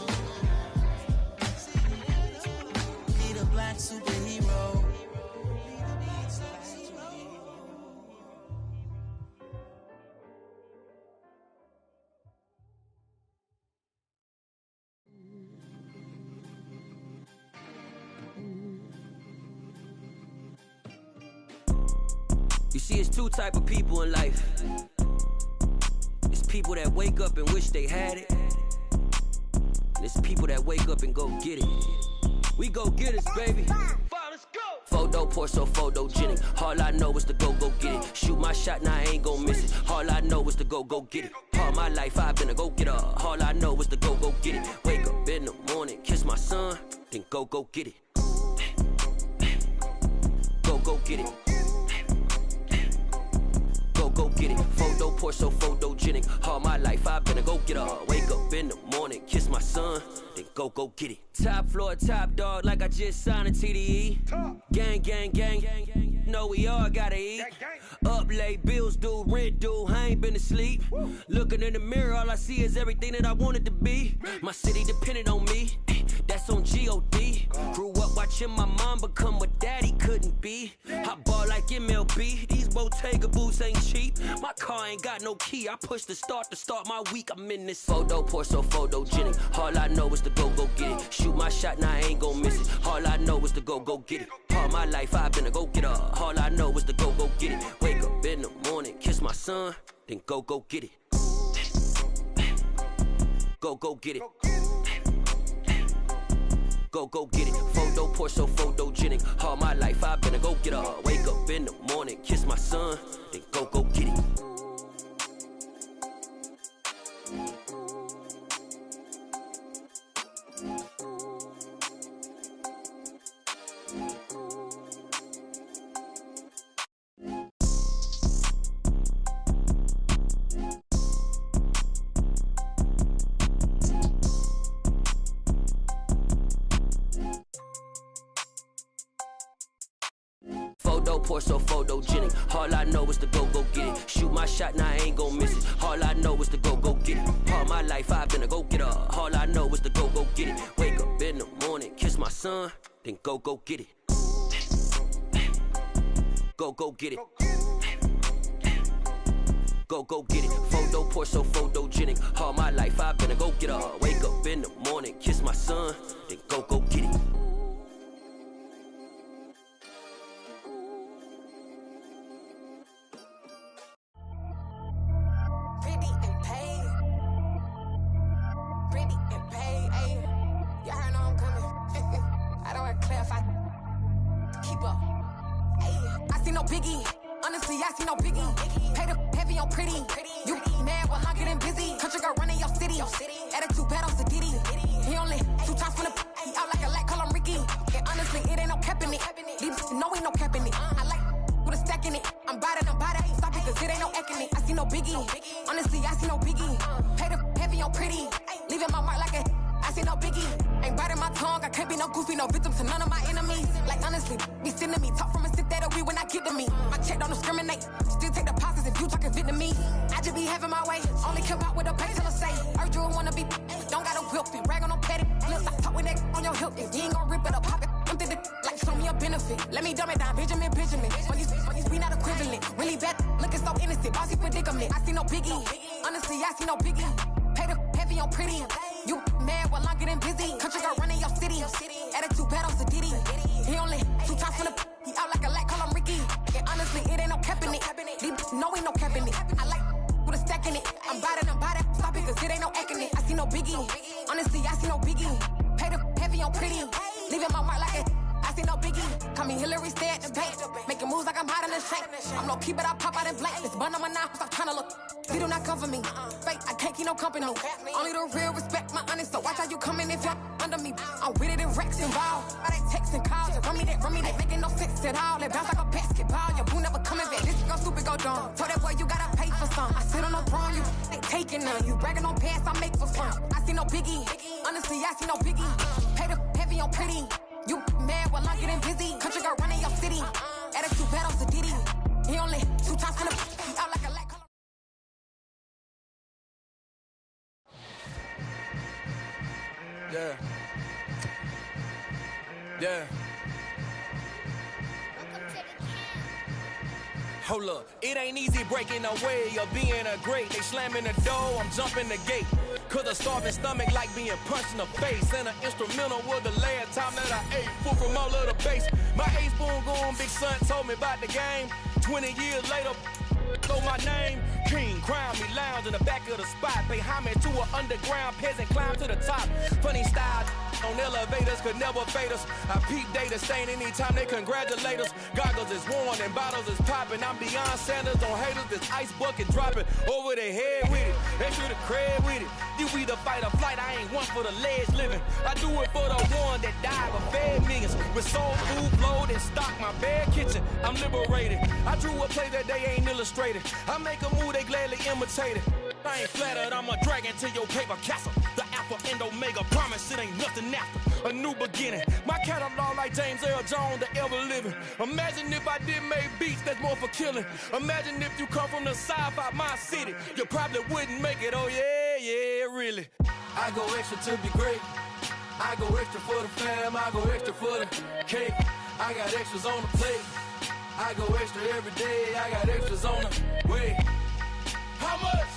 Need a black superhero. You see, it's two type of people in life. It's people that wake up and wish they had it. And it's people that wake up and go get it. We go get it, baby. Photo poor, so photogenic. All I know is to go get it. Shoot my shot, now I ain't gon' miss it. All I know is to go get it. All my life I've been a go-getter. All I know is to go get it. Wake up in the morning, kiss my son, then go get it. Go get it. Go get it. Photo poor, so photogenic. All my life I've been a go-getter. Wake up in the morning, kiss my son, then go get it. Top floor, top dog, like I just signed a TDE. Gang, gang, gang. Know we all gotta eat. Up late, bills due, rent due, I ain't been asleep. Looking in the mirror, all I see is everything that I wanted to be. My city depended on me, that's on G.O.D. Grew up watching my mom become what daddy couldn't be. I ball like MLB, these Bottega boots ain't cheap. My car ain't got no key, I push the start to start my week. I'm in this photo poor, so photogenic. All I know is to go get it. Shoot my shot, now I ain't gon' miss it. All I know is to go get it. All my life I've been a go-getter. All I know is to go get it. Wake up in the morning, kiss my son, then go get it. Go get it. Go get it. Photo poor, so photogenic. All my life I've been a go-getter. Wake up in the morning, kiss my son, then go get it. Photo poor, so photogenic. All I know is to go get it. Shoot my shot, now I ain't gon' miss it. All I know is to go get it. All my life I've been a go-getter. All I know is to go get it. Wake up in the morning, kiss my son, then go get it. Go get it. Go get it. Photo poor, so photogenic. All my life I've been a go-getter. Wake up in the morning, kiss my son, then go get it. Honestly, I see no biggie. Pay the heavy on pretty. You mad, well, I'm getting busy. Country girl running your city. Attitude bad on Sadiddy. He only 2 times from the he out like a light, call him Ricky. And honestly, it ain't no cap in it. These know ain't no cap in it. I like with a stack in it. I'm by that, stop it, cause it ain't no acting it. I see no biggie. Honestly, I see no biggie. Pay the heavy on pretty. Leaving my mark like a I see no biggie. Ain't biting my tongue, I can't be no goofy, no victim to none of my enemies. Like honestly, be sending me talk from a stick that'll be when I get to me. My check don't discriminate, still take deposits if you talking Vietnamese. I just be having my way, only come out with a pay till I say. Urge you wanna be, don't gotta whip it, brag on no petty. Look, I talk with that on your hip, if you ain't gon' rip it up, pop it. I'm the like show me a benefit. Let me dumb it down, Benjamin. When these be not equivalent, really bad, looking so innocent, bossy predicament. I see no biggie, honestly, I see no biggie. Pay the heavy on pretty. You mad while I'm getting busy. Country girl running your city. Attitude bad on Diddy. He only 2 times from the he out like a lack, call him Ricky. And honestly, it ain't no cap in it. These no ain't no cap in it. I like with a stack in it. I'm bad at stop it, cause it ain't no acting it. I see no biggie. Honestly, I see no biggie. Pay the heavy on pretty. Leaving my mark like it. I see no biggie. Call me Hillary, stay at the bank. Making moves like I'm hiding the shank. I'm no keep it, I pop out in blank. This bun on my knife, stop trying to look. He do not come for me. Fake, I can't keep no company. Only the real respect my honest. So watch how you coming if you're under me. I'm with it in Rex involved. All they text and calls. Run me that making no sense at all. They bounce like a basketball. Your boo never coming back. This go stupid, go dumb. Told that boy you gotta pay for some. I sit on the throne, you they taking none. You bragging on pants, I make for fun. I see no biggie. Honestly, I see no biggie. Pay the heavy on pretty. You mad while I'm getting busy. Country girl running your city. Attitude bad on Diddy. He only 2 times from the he out like a lack. Yeah. Yeah. Hold up, it ain't easy breaking away or being a great. They slamming the door, I'm jumping the gate. Cause a starving stomach like being punched in the face. And an instrumental was the last time that I ate food from all of the base. My ace boom goon, big son told me about the game. 20 years later, know my name. King, crown me, lounge in the back of the spot. Pay homage to an underground peasant, climb to the top. Funny style on elevators could never fade us. I peep data stain anytime they congratulate us. Goggles is worn and bottles is popping. I'm beyond Sanders on haters, this ice bucket dropping over their head with it. They should have cred with it. You either fight or flight, I ain't one for the ledge living. I do it for the one that died but fed millions. With soul food, flowed and stock my bare kitchen. I'm liberated. I drew a play that they ain't illustrated. I make a move, they gladly imitate it. I ain't flattered, I'm a dragon to your paper castle. The alpha and omega, promise it ain't nothing after. A new beginning. My catalog like James Earl Jones, the ever living. Imagine if I did make beats that's more for killing. Imagine if you come from the sci-fi, my city. You probably wouldn't make it, oh yeah, really. I go extra to be great. I go extra for the fam, I go extra for the cake. I got extras on the plate. I go extra every day, I got extras on the way. How much?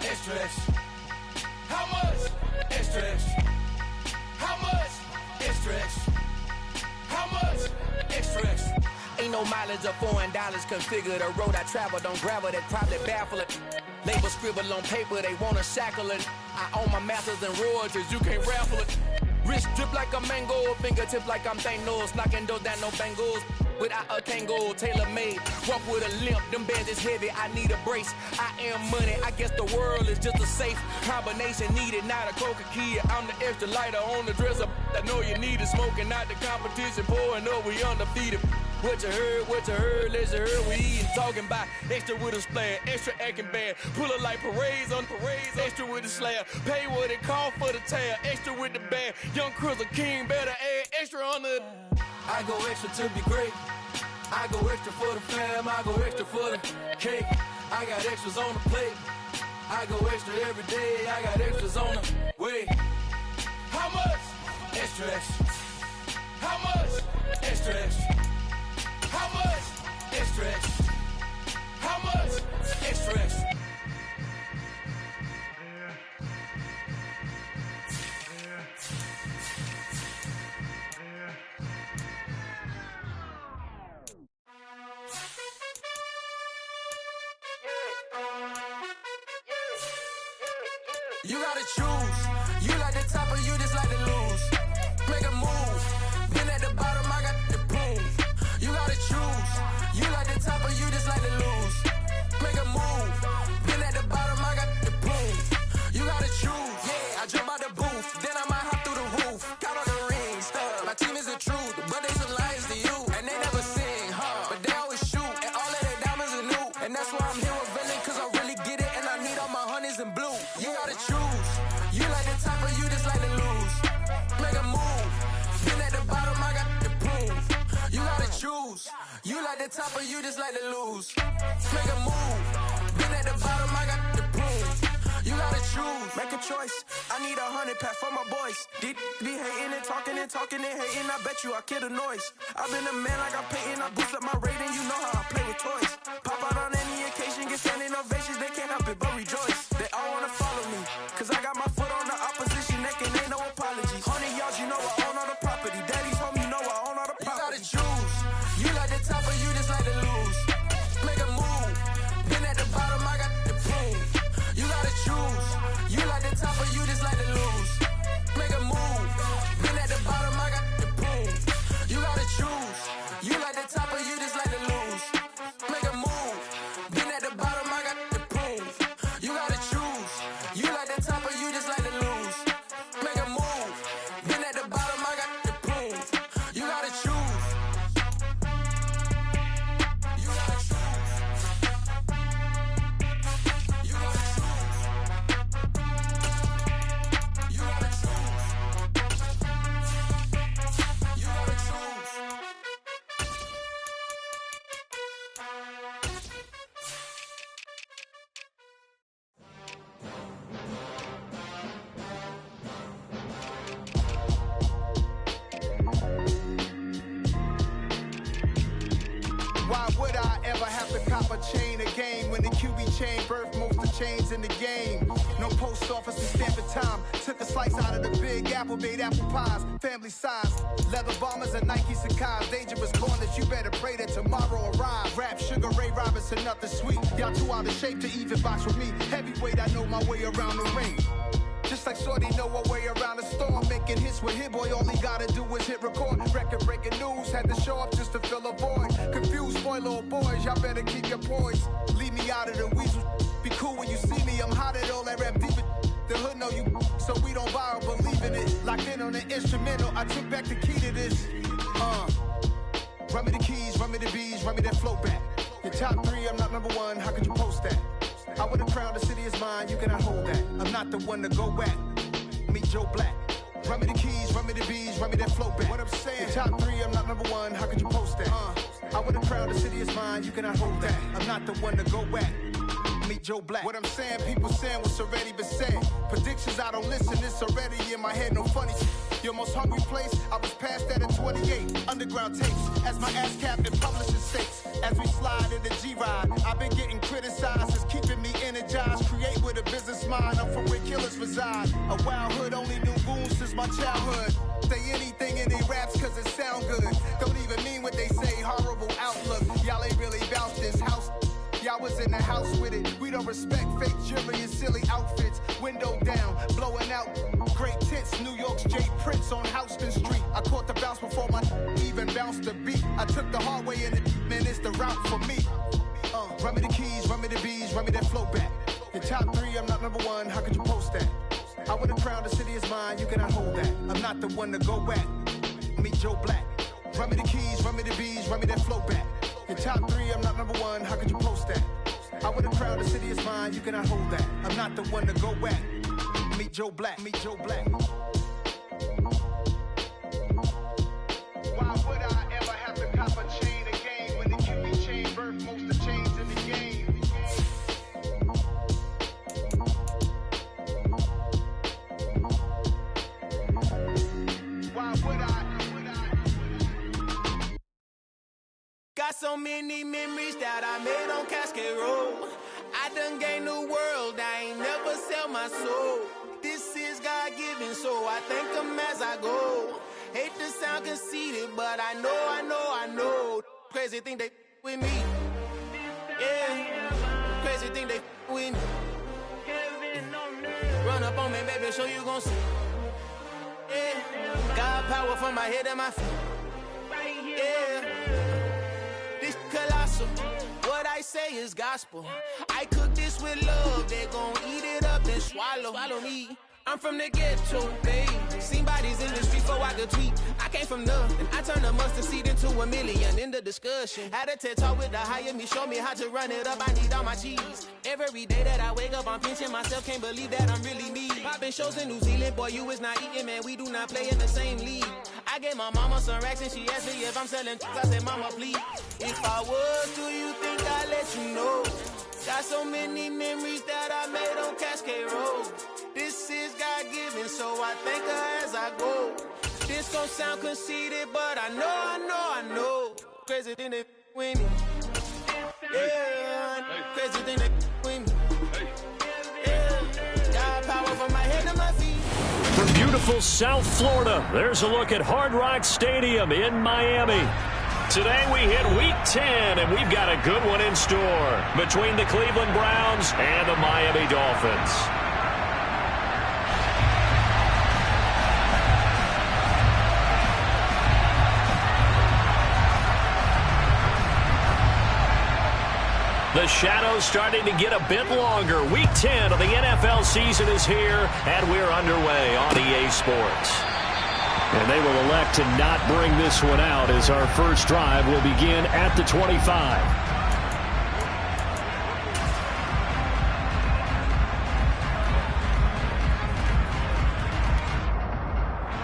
Extra, extra. How much? Extra, extra. How much? Extra, extra. How much? Extra, extra. Ain't no mileage of $4 configure the road I travel. Don't gravel that probably baffle it. Label scribble on paper, they wanna shackle it. I own my masters and royalties, you can't raffle it. Wrist drip like a mango, fingertips like I'm Thanos. Knocking those down, no bangles. Without a tango, tailor-made. Walk with a limp, them bands is heavy, I need a brace. I am money, I guess the world is just a safe combination needed, not a coca key. I'm the extra lighter on the dresser. I know you need it, smoking out the competition, pouring up, we undefeated. What you heard, let's heard, we eatin', talking about extra with a splash, extra acting bad. Pull it like parades on parades, extra with the slab. Pay what it cost for the tab, extra with the bag. Young Crizzle King, better add extra on the. I go extra to be great. I go extra for the fam, I go extra for the cake. I got extras on the plate. I go extra every day, I got extras on the way. How much? Extra, extra. How much? Extra, extra. How much? Extra, extra. How much? Extra, extra. You gotta choose. You like the top or you just like to lose. Make a move. Been at the bottom, I got the boom. You gotta choose. You like the top or you just like to lose. Make a move. Been at the bottom, I got the boom. You gotta choose. Yeah, I jump out the booth. Then I might hop through the roof. Count on the rings. My team is the truth, but they some liars to you. And they never sing, but they always shoot. And all of their diamonds are new. And that's why I'm here with villain, cause I really get it. And I need all my honeys in blue. You gotta choose. You like the top or you just like to lose. You like the top or you just like to lose? Make a move. Been at the bottom, I got the proof. You gotta choose. Make a choice. I need 100 pack for my boys. Be hating and talking and hating. I bet you I kill the noise. I've been a man like I'm Peyton. I boost up my rating. You know how I play with toys. Pop out on any occasion, get standing ovations. They can't help it but rejoice. They all wanna follow me, cause I got my foot on the opposition neck and ain't no apology. 100 yards, you know I own all the property. Daddy's home, you know I own all the property. You gotta choose. You like the top or you just like to lose? Make a move. Been at the bottom, I got the proof. You gotta choose. You like the top or you just like to lose? Make a move. Been at the bottom, I got the proof. You gotta choose. You like the top or you just like to lose? Make a move. Been at the bottom, I got the proof. You gotta choose. You like the top or you just like to lose? Make a move. Been at the bottom, I got the proof. You gotta choose. You gotta choose. You gotta choose. You gotta choose. You gotta choose. Why would I ever have to cop a chain a game when the QB chain birthed most of the chains in the game? No post office to stamp in time. Took a slice out of the big apple, made apple pies, family size. Leather bombers and Nike Sacai's. Dangerous corners, you better pray that tomorrow arrive. Rap, Sugar Ray Robinson, nothing sweet. Y'all too out of shape to even box with me. Heavyweight, I know my way around the ring. Just like Shorty know her way around the storm. Making hits with Hit Boy, all he gotta do is hit record. Record breaking news, had to show up just to fill a void. Confused boy, little boys, y'all better keep your poise. Leave me out of the weasel. Be cool when you see me, I'm hot at all that rap deep. The hood know you, so we don't borrow, believe in it. Locked in on the instrumental, I took back the key to this. Run me the keys, run me the bees, run me that flow back. Your top 3, I'm not number 1, how could you post that? I would've crowned the city is mine, you cannot hold that. I'm not the one to go back. Meet Joe Black. Run me the keys, run me the bees, run me that flow back. What I'm saying, your top 3, I'm not number 1, how could you post that? I would've crowned the city is mine, you cannot hold that. I'm not the one to go back. Meet Joe Black. What I'm saying, people saying what's already been said. Predictions, I don't listen, it's already in my head, no funny. Your most hungry place, I was past that at 28. Underground tapes, as my ass cap in publishing states. As we slide in the G-Ride, I've been getting criticized, it's keeping me energized. Create with a business mind, I'm from where killers reside. A wild hood, only knew goons since my childhood. Say anything in their raps cause it sound good. Don't even mean what they say, horrible outlook. Y'all ain't really about this house. Y'all was in the house with it. We don't respect fake jewelry and silly outfits. Window down, blowing out great tits. New York's J. Prince on Houston Street. I caught the bounce before my even bounced the beat. I took the hard way in it, man, it's the route for me. Run me the keys, run me the bees, run me that flow back. Your top 3, I'm not number 1, how could you post that? I would've crowned the city is mine, you cannot hold that. I'm not the one to go back. Meet Joe Black. Run me the keys, run me the bees, run me that flow back. Your top 3, I'm not number 1, how could you post that? I would've crowned the city is mine, you cannot hold that. I'm not the one to go back. Meet Joe Black, meet Joe Black. Why would I ever have to cop a chain a game when the QB chain birthed most of the chains in the game? Why would I? Got so many memories that I made on Cascade Road. I done gained the world, I ain't never sell my soul. This is God-given, so I thank him as I go. Hate to sound conceited, but I know. Crazy thing they with me. Yeah, crazy thing they with me. Run up on me, baby, show you gon' see. Yeah, God power from my head and my feet. Yeah. This colossal, what I say is gospel. I cook this with love, they gon' eat it up and swallow me. I'm from the ghetto, babe. Seen bodies in the street before I could tweet. I came from nothing. I turned a mustard seed into $1 million in the discussion. Had a TED talk with the hire me, show me how to run it up. I need all my cheese. Every day that I wake up, I'm pinching myself. Can't believe that I'm really me. Popping shows in New Zealand, boy, you is not eating, man. We do not play in the same league. I gave my mama some racks and she asked me if I'm selling. I said, mama, please. If I was, do you think I'd let you know? Got so many memories that I made on Cascade Road. This is God-given, so I thank her as I go. This gon' sound conceited, but I know. Crazy than they with me. Yeah, crazy than they with me. Yeah, got power from my head to my feet. From beautiful South Florida, there's a look at Hard Rock Stadium in Miami. Today we hit Week 10, and we've got a good one in store between the Cleveland Browns and the Miami Dolphins. The shadow's starting to get a bit longer. Week 10 of the NFL season is here, and we're underway on EA Sports. And they will elect to not bring this one out as our first drive will begin at the 25.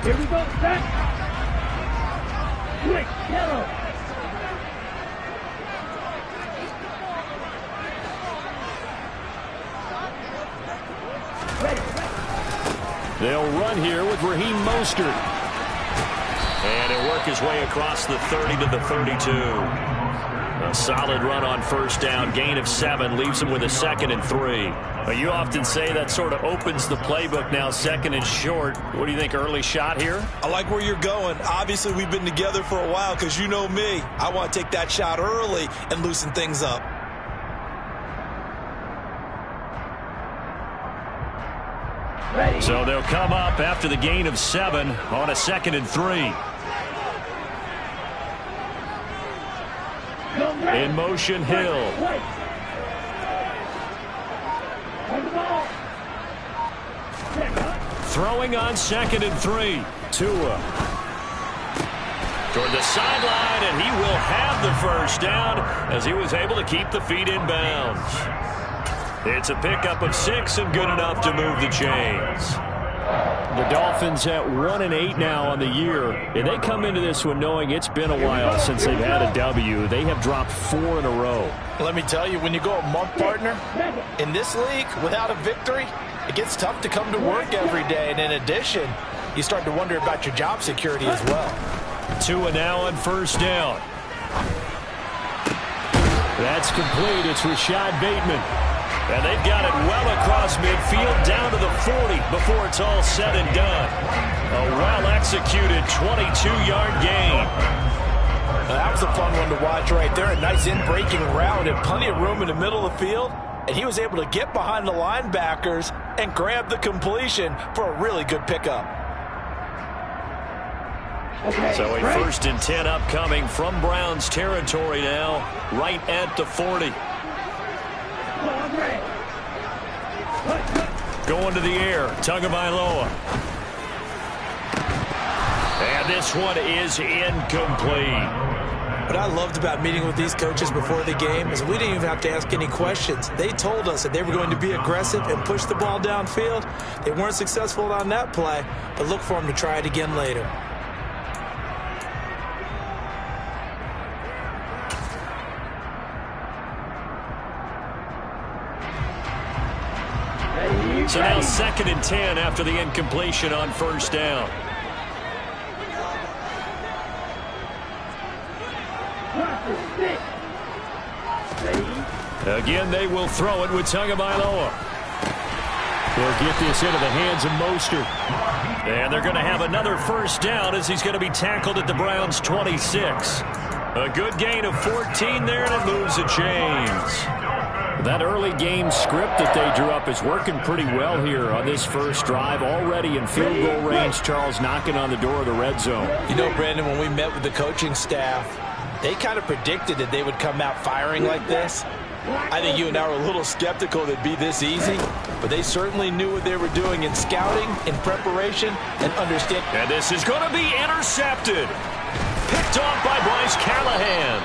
Here we go, set. Quick, yellow. They'll run here with Raheem Mostert. And he'll work his way across the 30 to the 32. A solid run on first down. Gain of 7 leaves him with a 2nd and 3. Well, you often say that sort of opens the playbook now, 2nd and short. What do you think, early shot here? I like where you're going. Obviously, we've been together for a while because you know me. I want to take that shot early and loosen things up. So they'll come up after the gain of 7 on a 2nd and 3. In motion, Hill. Throwing on 2nd and 3. Tua. Toward the sideline, and he will have the first down as he was able to keep the feet in bounds. It's a pickup of 6 and good enough to move the chains. The Dolphins at 1-8 now on the year, and they come into this one knowing it's been a while since they've had a W. They have dropped 4 in a row. Let me tell you, when you go a month, partner, in this league without a victory, it gets tough to come to work every day. And in addition, you start to wonder about your job security as well. Tua now on first down. That's complete. It's Rashad Bateman. And they've got it well across midfield down to the 40 before it's all said and done. A well-executed 22-yard gain. That was a fun one to watch right there. A nice in-breaking route and plenty of room in the middle of the field. And he was able to get behind the linebackers and grab the completion for a really good pickup. So a 1st and 10 upcoming from Browns territory now, right at the 40. Going to the air, Tagovailoa. And this one is incomplete. What I loved about meeting with these coaches before the game is we didn't even have to ask any questions. They told us that they were going to be aggressive and push the ball downfield. They weren't successful on that play, but look for them to try it again later. So now 2nd and 10 after the incompletion on first down. Again, they will throw it with Tagovailoa. They'll get this into the hands of Mostert. And they're going to have another first down as he's going to be tackled at the Browns' 26. A good gain of 14 there, and it moves the chains. That early game script that they drew up is working pretty well here on this first drive. Already in field goal range, Charles, knocking on the door of the red zone. You know, Brandon, when we met with the coaching staff, they kind of predicted that they would come out firing like this. I think you and I were a little skeptical that it'd be this easy, but they certainly knew what they were doing in scouting, in preparation, and understanding. And this is going to be intercepted. Picked off by Bryce Callahan.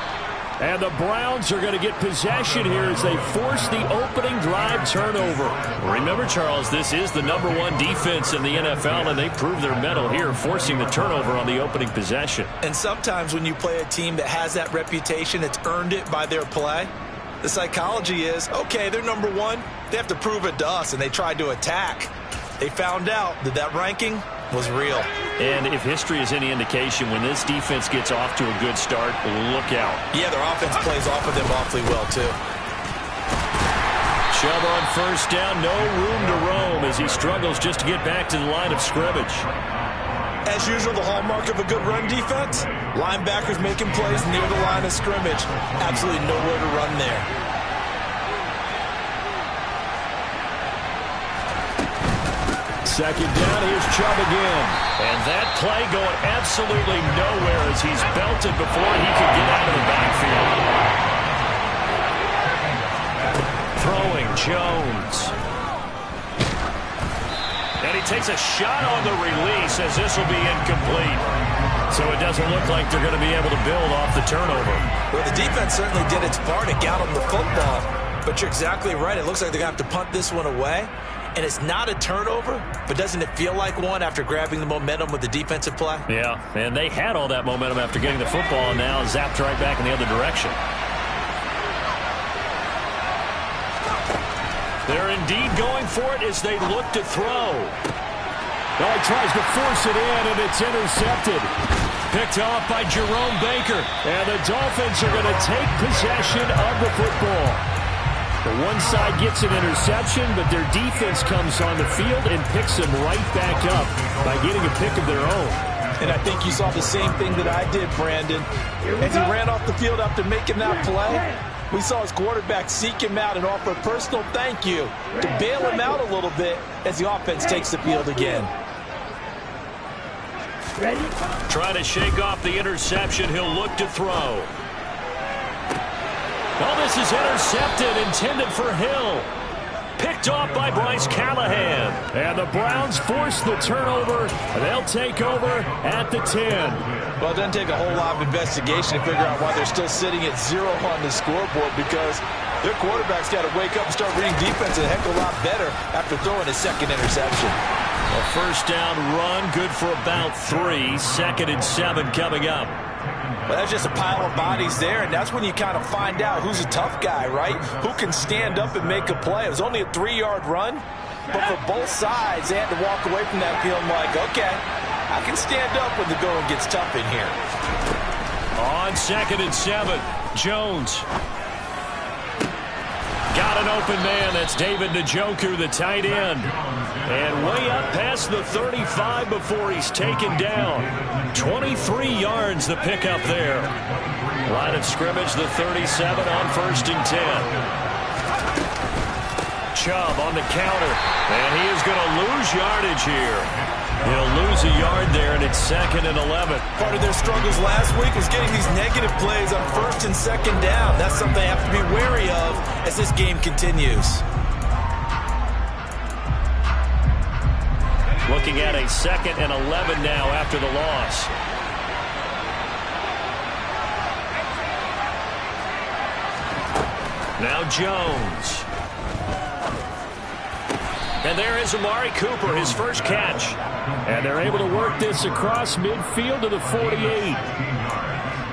And the Browns are going to get possession here as they force the opening drive turnover. Remember, Charles, this is the #1 defense in the NFL, and they prove their mettle here, forcing the turnover on the opening possession. And sometimes when you play a team that has that reputation, it's earned it by their play. The psychology is, okay, they're #1. They have to prove it to us, and they tried to attack. They found out that that ranking was real. And if history is any indication, when this defense gets off to a good start, look out. Yeah, their offense plays off of them awfully well, too. Chubb on first down, no room to roam as he struggles just to get back to the line of scrimmage. As usual, the hallmark of a good run defense, linebackers making plays near the line of scrimmage. Absolutely nowhere to run there. Second down, here's Chubb again. And that play going absolutely nowhere as he's belted before he could get out of the backfield. Throwing Jones. And he takes a shot on the release as this will be incomplete. So it doesn't look like they're going to be able to build off the turnover. Well, the defense certainly did its part to get them the football. But you're exactly right. It looks like they're going to have to punt this one away. And it's not a turnover, but doesn't it feel like one after grabbing the momentum with the defensive play? Yeah, and they had all that momentum after getting the football and now zapped right back in the other direction. They're indeed going for it as they look to throw. Well, he tries to force it in, and it's intercepted. Picked off by Jerome Baker. And the Dolphins are going to take possession of the football. The one side gets an interception, but their defense comes on the field and picks them right back up by getting a pick of their own. And I think you saw the same thing that I did, Brandon. As he ran off the field after making that play, we saw his quarterback seek him out and offer a personal thank you to bail him out a little bit as the offense takes the field again. Trying to shake off the interception. He'll look to throw. Oh, this is intercepted, intended for Hill. Picked off by Bryce Callahan. And the Browns force the turnover. They'll take over at the 10. Well, it doesn't take a whole lot of investigation to figure out why they're still sitting at 0 on the scoreboard, because their quarterback's got to wake up and start reading defense a heck of a lot better after throwing his second interception. A first down run, good for about 3. 2nd and 7 coming up. Well, that's just a pile of bodies there, and that's when you kind of find out who's a tough guy, right? Who can stand up and make a play. It was only a 3-yard run, but for both sides, they had to walk away from that field like, okay, I can stand up when the going gets tough in here. On 2nd and 7, Jones. Got an open man. That's David Njoku, the tight end. And way up past the 35 before he's taken down. 23 yards the pickup there. Line of scrimmage, the 37 on 1st and 10. Chubb on the counter. And he is going to lose yardage here. He'll lose a yard there, and it's 2nd and 11. Part of their struggles last week was getting these negative plays on 1st and 2nd down. That's something they have to be wary of as this game continues. Looking at a 2nd and 11 now after the loss. Now Jones. And there is Amari Cooper, his first catch. And they're able to work this across midfield to the 48.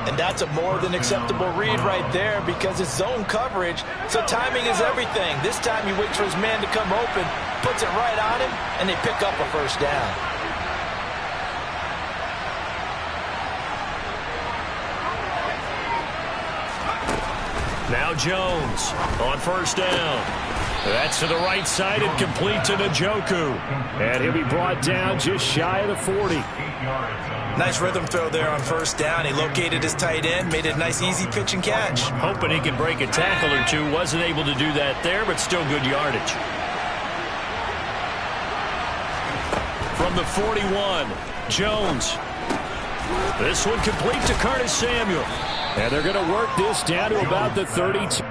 And that's a more than acceptable read right there because it's zone coverage, so timing is everything. This time he waits for his man to come open, puts it right on him, and they pick up a first down. Now Jones on 1st down. That's to the right side and complete to Njoku. And he'll be brought down just shy of the 40. Nice rhythm throw there on 1st down. He located his tight end, made a nice easy pitch and catch. Hoping he could break a tackle or two. Wasn't able to do that there, but still good yardage. From the 41, Jones. This one complete to Curtis Samuel. And they're going to work this down to about the 32.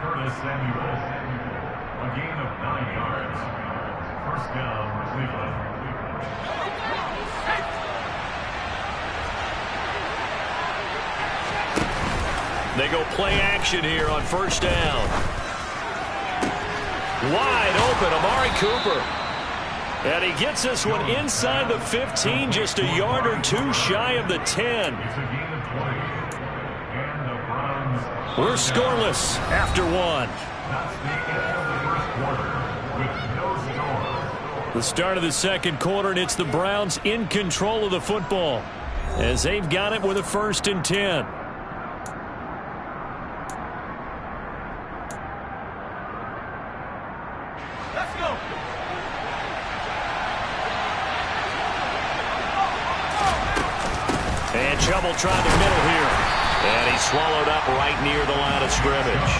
Curtis Samuel. A gain of 9 yards. First down, Cleveland. They go play action here on first down. Wide open, Amari Cooper. And he gets this one inside the 15, just a yard or two shy of the 10. We're scoreless after one. That's the end of the first quarter with no score. The start of the second quarter, and it's the Browns in control of the football as they've got it with a 1st and 10. Let's go. And trouble trying the middle here. And he's swallowed up right near the line of scrimmage.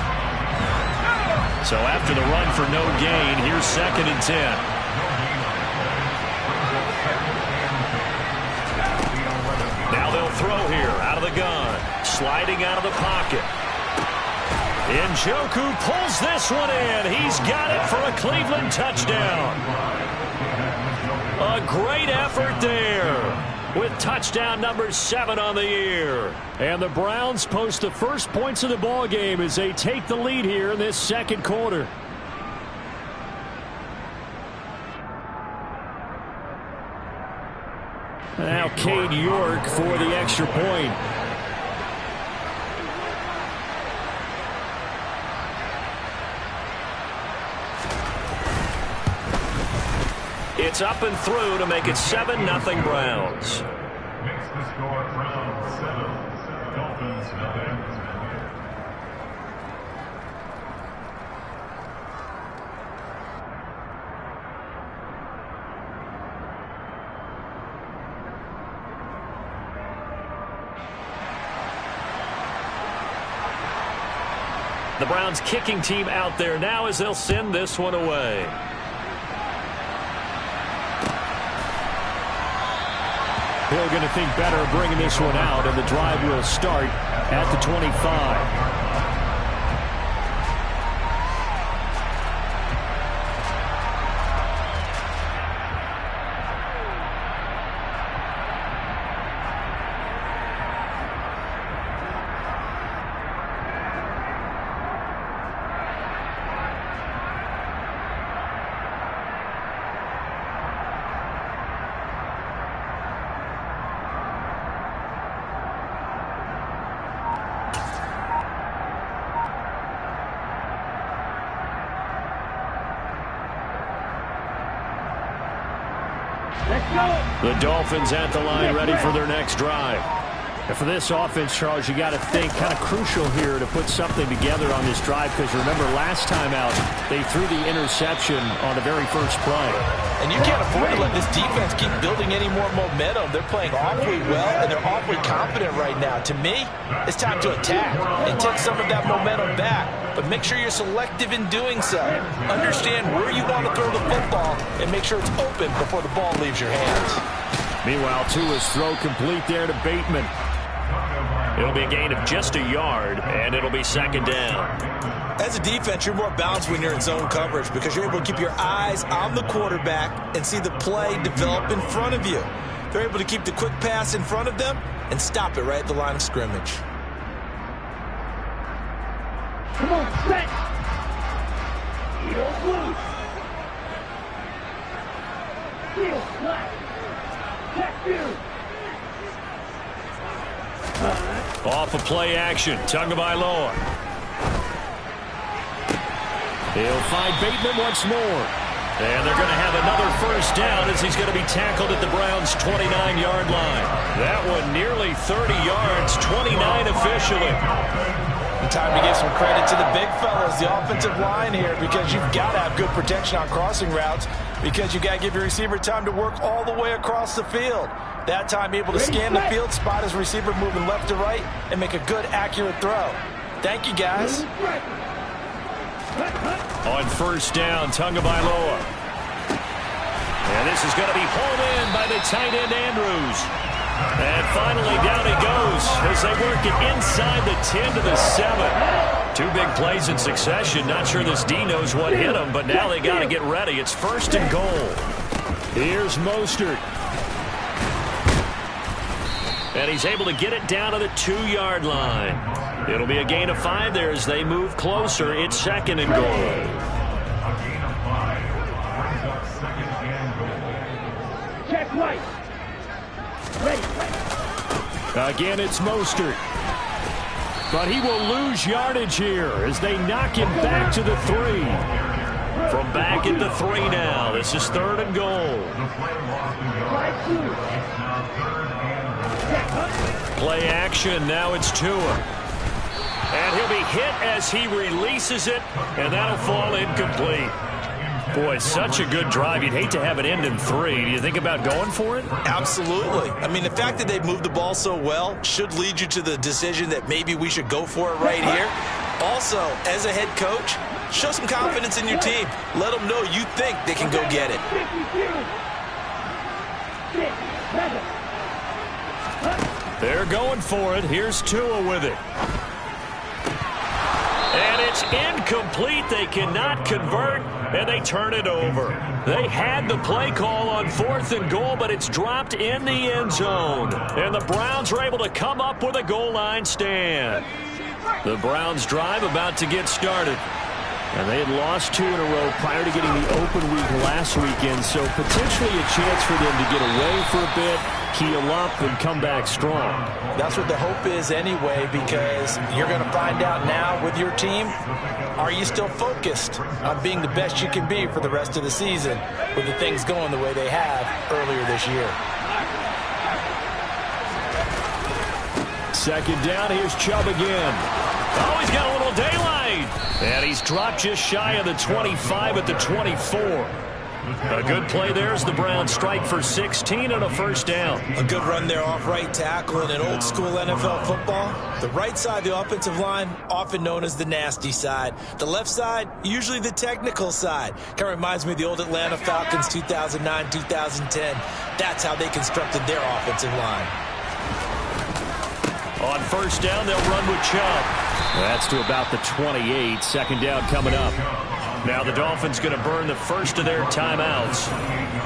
So after the run for no gain, here's 2nd and 10. Now they'll throw here out of the gun. Sliding out of the pocket. Njoku pulls this one in. He's got it for a Cleveland touchdown. A great effort there, with touchdown number 7 on the year. And the Browns post the first points of the ball game as they take the lead here in this second quarter. Now Cade York for the extra point. It's up and through to make it 7-0 Browns. Makes the score Browns 7, Dolphins 9. The Browns kicking team out there now as they'll send this one away. Hill going to think better of bringing this one out, and the drive will start at the 25. The Dolphins at the line ready for their next drive. And for this offense, Charles, you got to think kind of crucial here to put something together on this drive, because remember last time out they threw the interception on the very first play. And you can't afford to let this defense keep building any more momentum. They're playing awfully well, and they're awfully confident right now. To me, it's time to attack and take some of that momentum back. But make sure you're selective in doing so. Understand where you want to throw the football and make sure it's open before the ball leaves your hands. Meanwhile, Tua's throw complete there to Bateman. It'll be a gain of just a yard, and it'll be 2nd down. As a defense, you're more balanced when you're in zone coverage because you're able to keep your eyes on the quarterback and see the play develop in front of you. They're able to keep the quick pass in front of them and stop it right at the line of scrimmage. Come on, set. Heel loose. Heel flat. Check you. Off of play action, Tagovailoa. He'll find Bateman once more. And they're going to have another first down as he's going to be tackled at the Browns' 29-yard line. That one nearly 30 yards, 29 officially. Time to give some credit to the big fellas, the offensive line here, because you've got to have good protection on crossing routes, because you've got to give your receiver time to work all the way across the field. That time able to scan the field, spot his receiver moving left to right, and make a good, accurate throw. Thank you, guys. On first down, Tagovailoa. And this is going to be hauled in by the tight end, Andrews. And finally, down he goes as they work it inside the 10 to the 7. Two big plays in succession. Not sure this D knows what hit him, but now they got to get ready. It's 1st and goal. Here's Mostert. And he's able to get it down to the 2-yard line. It'll be a gain of 5 there as they move closer. It's 2nd and goal. A gain of 5 brings up 2nd and goal. Check right. Ready. Again, it's Mostert. But he will lose yardage here as they knock him back to the 3. From back at the 3 now. This is 3rd and goal. Play action. Now it's Tua. And he'll be hit as he releases it, and that'll fall incomplete. Boy, such a good drive. You'd hate to have it end in 3. Do you think about going for it? Absolutely. I mean, the fact that they've moved the ball so well should lead you to the decision that maybe we should go for it right here. Also, as a head coach, show some confidence in your team. Let them know you think they can go get it. They're going for it. Here's Tua with it. And it's incomplete. They cannot convert, and they turn it over. They had the play call on 4th and goal, but it's dropped in the end zone. And the Browns are able to come up with a goal line stand. The Browns drive about to get started. And they had lost 2 in a row prior to getting the open week last weekend, so potentially a chance for them to get away for a bit, heal up, and come back strong. That's what the hope is anyway, because you're going to find out now with your team, are you still focused on being the best you can be for the rest of the season with the things going the way they have earlier this year. 2nd down, here's Chubb again. Oh, he's got a little daylight. And he's dropped just shy of the 25 at the 24. A good play there as the Browns strike for 16 and a 1st down. A good run there off right tackle in an old school NFL football. The right side of the offensive line, often known as the nasty side. The left side, usually the technical side. Kind of reminds me of the old Atlanta Falcons 2009-2010. That's how they constructed their offensive line. On 1st down, they'll run with Chubb. That's to about the 28. 2nd down coming up. Now the Dolphins going to burn the first of their timeouts.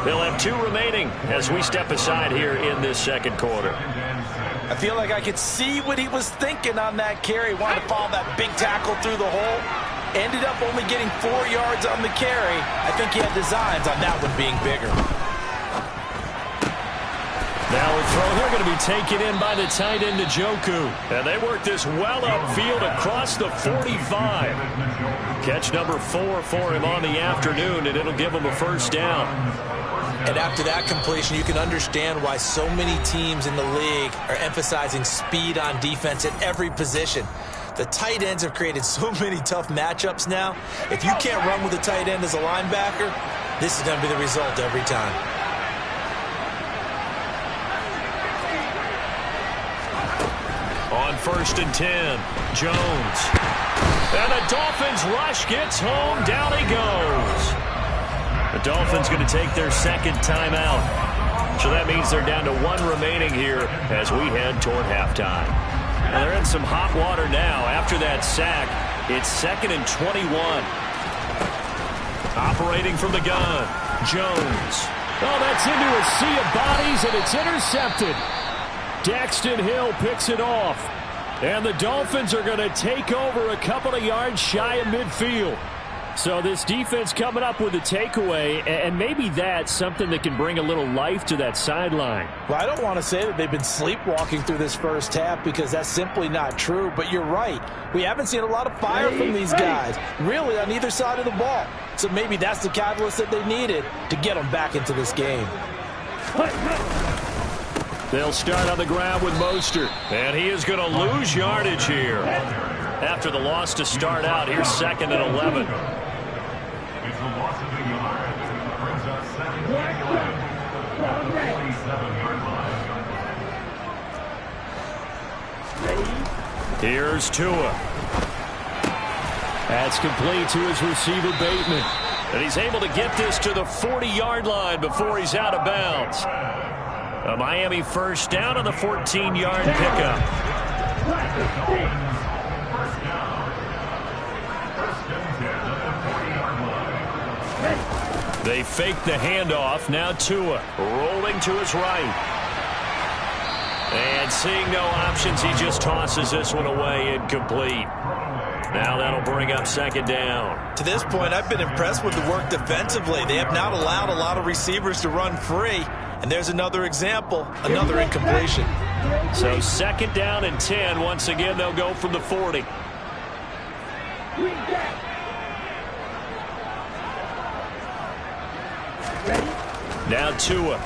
They'll have 2 remaining as we step aside here in this 2nd quarter. I feel like I could see what he was thinking on that carry. Wanted to follow that big tackle through the hole. Ended up only getting 4 yards on the carry. I think he had designs on that one being bigger. Now a throw here going to be taken in by the tight end Njoku. And they work this well upfield across the 45. Catch number 4 for him on the afternoon, and it'll give him a 1st down. And after that completion, you can understand why so many teams in the league are emphasizing speed on defense at every position. The tight ends have created so many tough matchups now. If you can't run with a tight end as a linebacker, this is going to be the result every time. On 1st and 10, Jones. And the Dolphins rush gets home. Down he goes. The Dolphins going to take their 2nd timeout. So that means they're down to 1 remaining here as we head toward halftime. And they're in some hot water now. After that sack, it's 2nd and 21. Operating from the gun, Jones. Oh, that's into a sea of bodies, and it's intercepted. Daxton Hill picks it off. And the Dolphins are going to take over a couple of yards shy of midfield. So this defense coming up with a takeaway, and maybe that's something that can bring a little life to that sideline. Well, I don't want to say that they've been sleepwalking through this first half because that's simply not true, but you're right. We haven't seen a lot of fire from these guys, really, on either side of the ball. So maybe that's the catalyst that they needed to get them back into this game. They'll start on the ground with Mostert. And he is going to lose yardage here. After the loss to start out, here's 2nd and 11. It's a loss of a yard. Brings up 2nd and 11. 27-yard line. Here's Tua. That's complete to his receiver, Bateman. And he's able to get this to the 40-yard line before he's out of bounds. A Miami 1st down on the 14-yard pickup. They fake the handoff. Now Tua rolling to his right. And seeing no options, he just tosses this one away, incomplete. Now that'll bring up second down. To this point, I've been impressed with the work defensively. They have not allowed a lot of receivers to run free. And there's another example, another incompletion. So second down and 10. Once again, they'll go from the 40. Now Tua.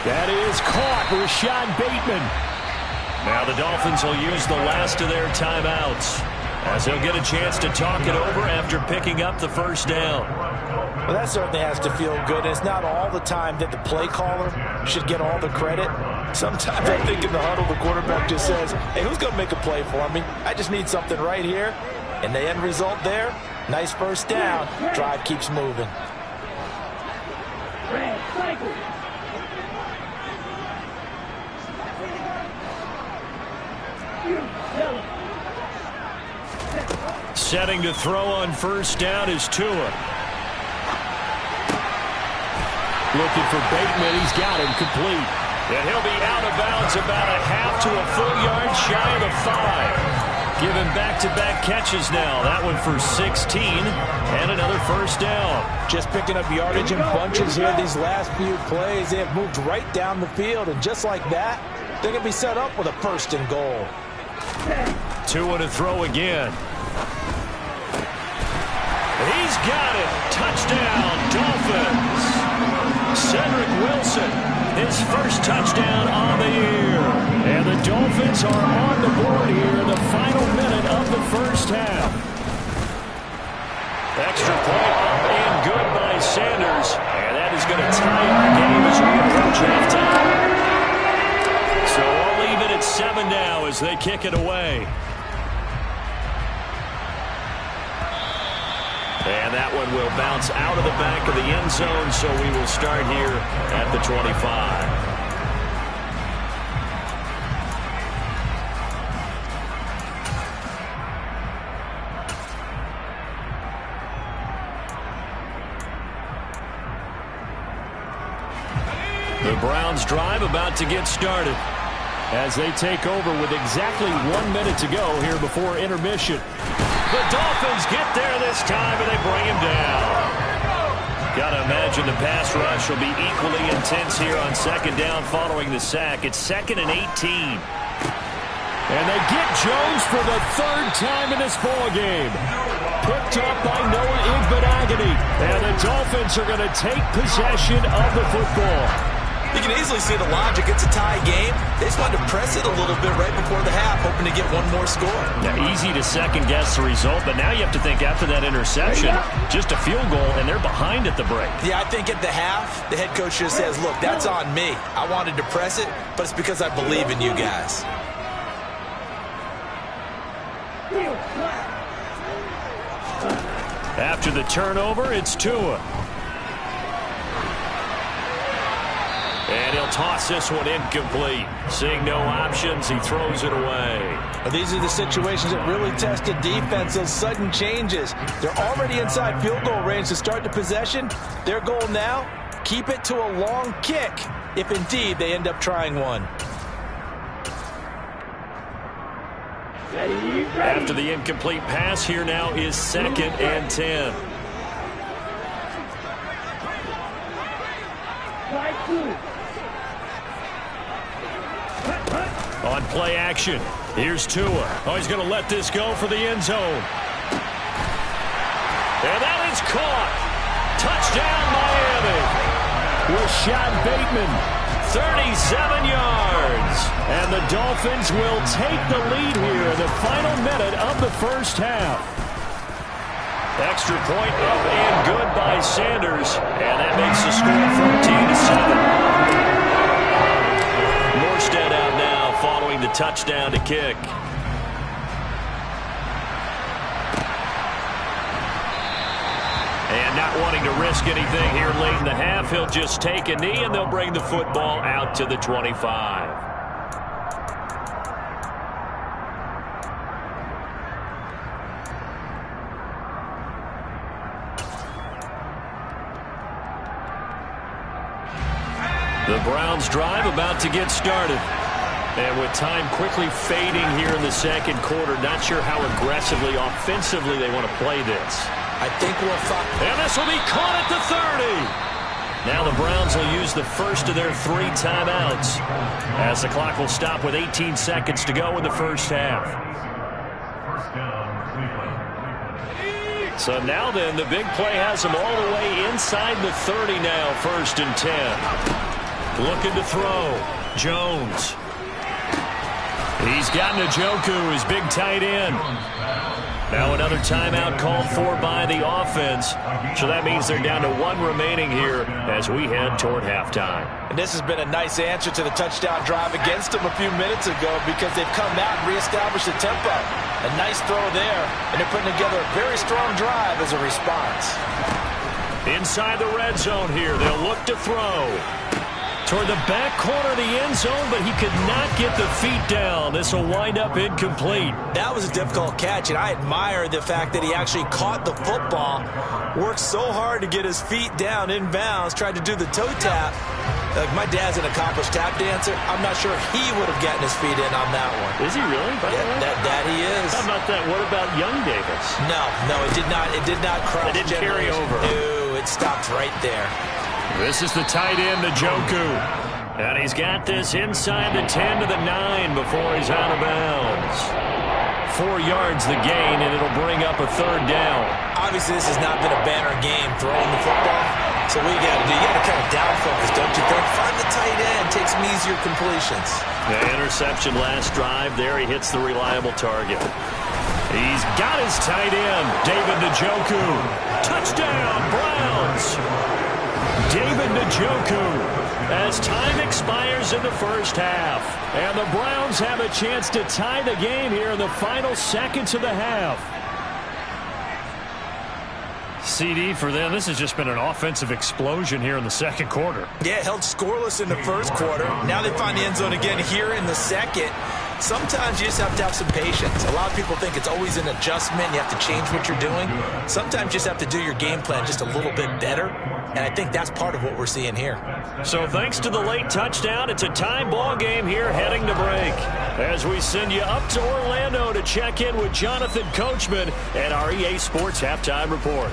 That is caught. Rashad Bateman. Now the Dolphins will use the last of their timeouts as they'll get a chance to talk it over after picking up the first down. Well, that certainly has to feel good. It's not all the time that the play caller should get all the credit. Sometimes I think in the huddle, the quarterback just says, hey, who's going to make a play for me? I just need something right here. And the end result there, nice first down. Drive keeps moving. Setting to throw on first down is Tua. Looking for Bateman. He's got him complete. And he'll be out of bounds about a half to a full yard shy of the 5. Given back-to-back catches now. That one for 16 and another first down. Just picking up yardage in bunches here these last few plays. They have moved right down the field, and just like that, they're going to be set up with a first and goal. Tua to throw again. He's got it. Touchdown, Dolphins. Cedric Wilson, his first touchdown on the year. And the Dolphins are on the board here in the final minute of the first half. Extra point up and good by Sanders. And that is going to tie our game as we approach halftime. So I'll leave it at 7 now as they kick it away. And that one will bounce out of the back of the end zone, so we will start here at the 25. The Browns drive about to get started as they take over with exactly 1 minute to go here before intermission. The Dolphins get there this time, and they bring him down. Got to imagine the pass rush will be equally intense here on second down following the sack. It's 2nd and 18. And they get Jones for the 3rd time in this ballgame. Picked up by Noah Igbinoghene. And the Dolphins are going to take possession of the football. You can easily see the logic. It's a tie game. They just wanted to press it a little bit right before the half, hoping to get one more score. Yeah, easy to second-guess the result, but now you have to think after that interception, just a field goal, and they're behind at the break. Yeah, I think at the half, the head coach just says, look, that's on me. I wanted to press it, but it's because I believe in you guys. After the turnover, it's Tua. And he'll toss this one incomplete. Seeing no options, he throws it away. These are the situations that really test a defense, those sudden changes. They're already inside field goal range to start the possession. Their goal now, keep it to a long kick, if indeed they end up trying one. After the incomplete pass, here now is 2nd and 10. On play action, here's Tua. Oh, he's going to let this go for the end zone. And that is caught. Touchdown, Miami. Rashad Bateman, 37 yards. And the Dolphins will take the lead here in the final minute of the first half. Extra point up and good by Sanders. And that makes the score 14-7. Morstead out now following the touchdown to kick. And not wanting to risk anything here late in the half, he'll just take a knee and they'll bring the football out to the 25. The Browns drive about to get started. And with time quickly fading here in the second quarter, not sure how aggressively, offensively they want to play this. I think we'll find. And this will be caught at the 30. Now the Browns will use the first of their 3 timeouts, as the clock will stop with 18 seconds to go in the first half. So now then, the big play has them all the way inside the 30 now, 1st and 10. Looking to throw. Jones. He's got Njoku, his big tight end. Now another timeout called for by the offense. So that means they're down to 1 remaining here as we head toward halftime. And this has been a nice answer to the touchdown drive against them a few minutes ago, because they've come out and reestablished the tempo. A nice throw there, and they're putting together a very strong drive as a response. Inside the red zone here, they'll look to throw. Toward the back corner of the end zone, but he could not get the feet down. This will wind up incomplete. That was a difficult catch, and I admire the fact that he actually caught the football, worked so hard to get his feet down inbounds, tried to do the toe tap. Like, my dad's an accomplished tap dancer. I'm not sure he would have gotten his feet in on that one. Is he really? Yeah, that he is. How about that? What about young Davis? No, it did not. It did not cross. It didn't carry over. No, it stopped right there. This is the tight end, Njoku. And he's got this inside the 10 to the 9 before he's out of bounds. 4 yards the gain, and it'll bring up a 3rd down. Obviously, this has not been a banner game throwing the football. So what you got to do, you got to kind of down focus, don't you think? Find the tight end, take some easier completions. The interception last drive there. He hits the reliable target. He's got his tight end, David Njoku. Touchdown, Browns. David Njoku, as time expires in the first half. And the Browns have a chance to tie the game here in the final seconds of the half. CD for them, this has just been an offensive explosion here in the second quarter. Yeah, held scoreless in the first quarter. Now they find the end zone again here in the second. Sometimes you just have to have some patience. A lot of people think it's always an adjustment. You have to change what you're doing. Sometimes you just have to do your game plan just a little bit better. And I think that's part of what we're seeing here. So thanks to the late touchdown, it's a tie ball game here heading to break. As we send you up to Orlando to check in with Jonathan Coachman and our EA Sports Halftime Report.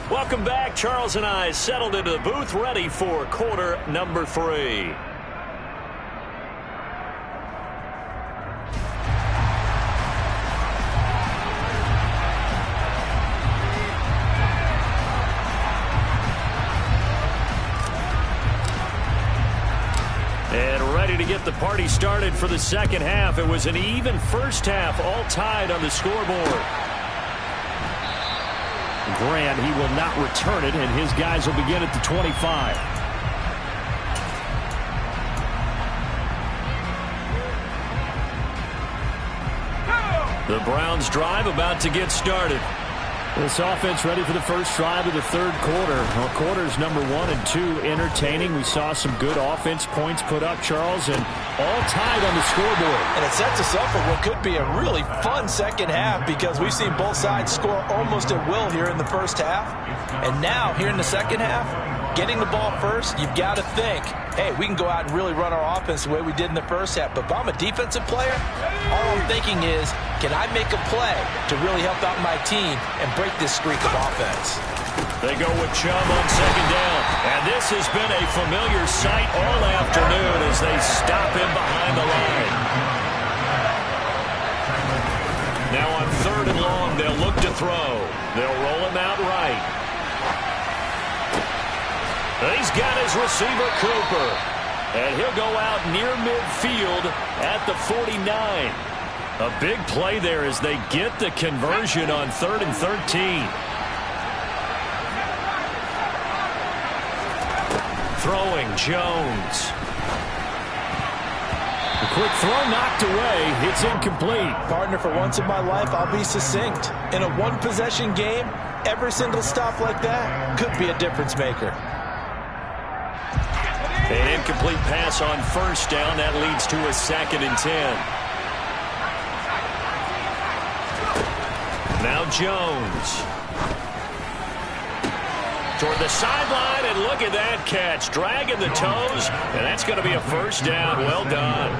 Welcome back. Charles and I settled into the booth, ready for quarter number 3. And ready to get the party started for the second half. It was an even first half, all tied on the scoreboard. Grant, he will not return it, and his guys will begin at the 25. The Browns drive about to get started. This offense ready for the first drive of the third quarter. Well, quarters number 1 and 2 entertaining. We saw some good offense points put up, Charles, and all tied on the scoreboard. And it sets us up for what could be a really fun second half, because we've seen both sides score almost at will here in the first half. And now, here in the second half, getting the ball first, you've got to think, hey, we can go out and really run our offense the way we did in the first half. But if I'm a defensive player, all I'm thinking is, can I make a play to really help out my team and break this streak of offense? They go with Chubb on second down. And this has been a familiar sight all afternoon as they stop him behind the line. Now on 3rd and long, they'll look to throw. They'll roll him out right. He's got his receiver, Cooper. And he'll go out near midfield at the 49. A big play there as they get the conversion on 3rd and 13. Throwing Jones. quick throw knocked away. It's incomplete. Partner, for once in my life, I'll be succinct. In a one-possession game, every single stop like that could be a difference maker. An incomplete pass on first down. That leads to a 2nd and 10. Now Jones. Toward the sideline, and look at that catch. Dragging the toes, and that's going to be a first down. Well done.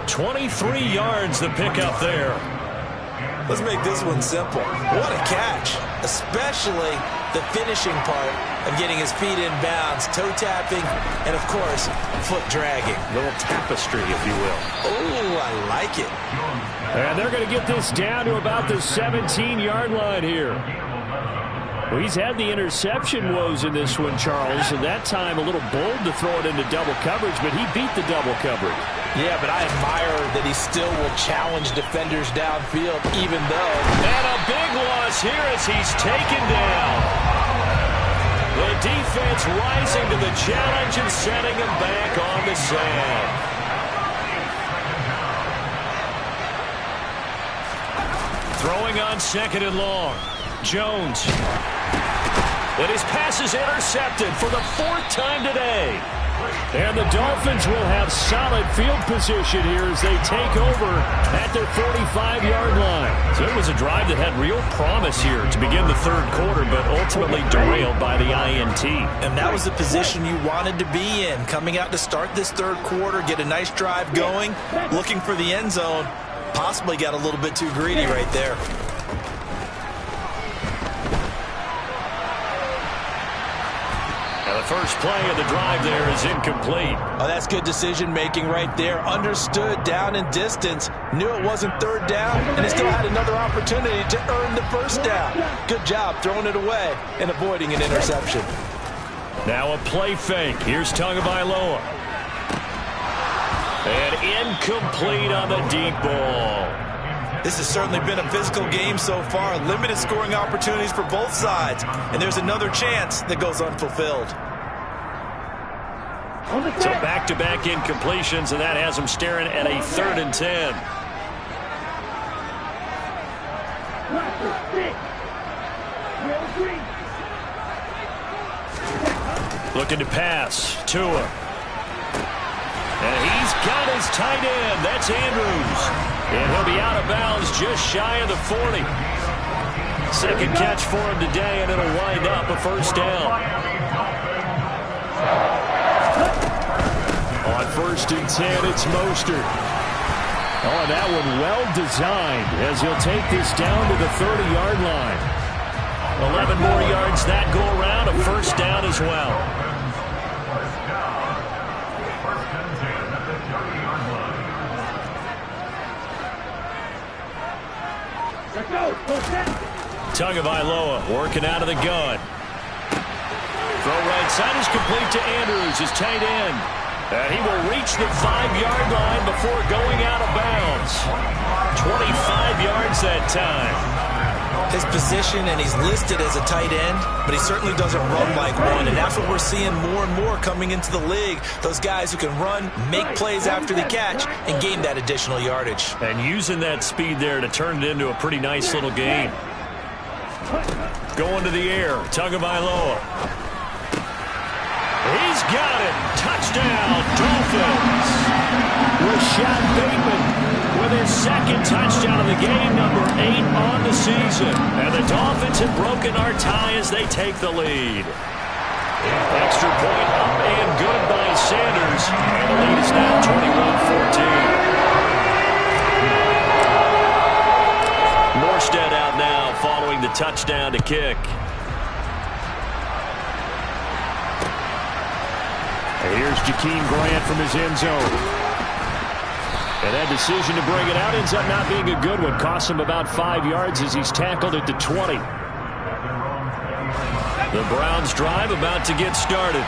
23 yards the pickup there. Let's make this one simple. What a catch, especially the finishing part of getting his feet in bounds, toe tapping, and of course, foot dragging. A little tapestry, if you will. Oh, I like it. And they're going to get this down to about the 17-yard line here. Well, he's had the interception woes in this one, Charles, and that time a little bold to throw it into double coverage, but he beat the double coverage. Yeah, but I admire that he still will challenge defenders downfield, even though... And a big loss here as he's taken down. The defense rising to the challenge and setting him back on the sand. Throwing on 2nd and long. Jones. And his pass is intercepted for the 4th time today. And the Dolphins will have solid field position here as they take over at their 45-yard line. So it was a drive that had real promise here to begin the 3rd quarter, but ultimately derailed by the INT. And that was the position you wanted to be in. Coming out to start this 3rd quarter, get a nice drive going, looking for the end zone. Possibly got a little bit too greedy right there. The first play of the drive there is incomplete. Oh, that's good decision-making right there. Understood down and distance. Knew it wasn't 3rd down, and he still had another opportunity to earn the 1st down. Good job throwing it away and avoiding an interception. Now a play fake. Here's Tagovailoa. And incomplete on the deep ball. This has certainly been a physical game so far. Limited scoring opportunities for both sides. And there's another chance that goes unfulfilled. So back-to-back incompletions, and that has him staring at a 3rd and 10. Looking to pass. Tua. And he's got his tight end. That's Andrews. And he'll be out of bounds just shy of the 40. 2nd catch for him today, and it'll wind up a 1st down. On 1st and 10, it's Mostert. Oh, that one well designed as he'll take this down to the 30-yard line. 11 more yards that go around, a 1st down as well. Tagovailoa working out of the gun. Throw right side is complete to Andrews, his tight end. And he will reach the 5-yard line before going out of bounds. 25 yards that time. His position, and he's listed as a tight end, but he certainly doesn't run like one, and that's what we're seeing more and more coming into the league. Those guys who can run, make plays after the catch, and gain that additional yardage. And using that speed there to turn it into a pretty nice little game. Going to the air, Tagovailoa. He's got it. Touchdown, Dolphins. Rashad Bateman with his 2nd touchdown of the game, number 8 on the season. And the Dolphins have broken our tie as they take the lead. Extra point up and good by Sanders. And the lead is now 21-14. Morstead out now following the touchdown to kick. Here's Jakeem Grant from his end zone. And that decision to bring it out ends up not being a good one. Costs him about 5 yards as he's tackled at the 20. The Browns drive about to get started.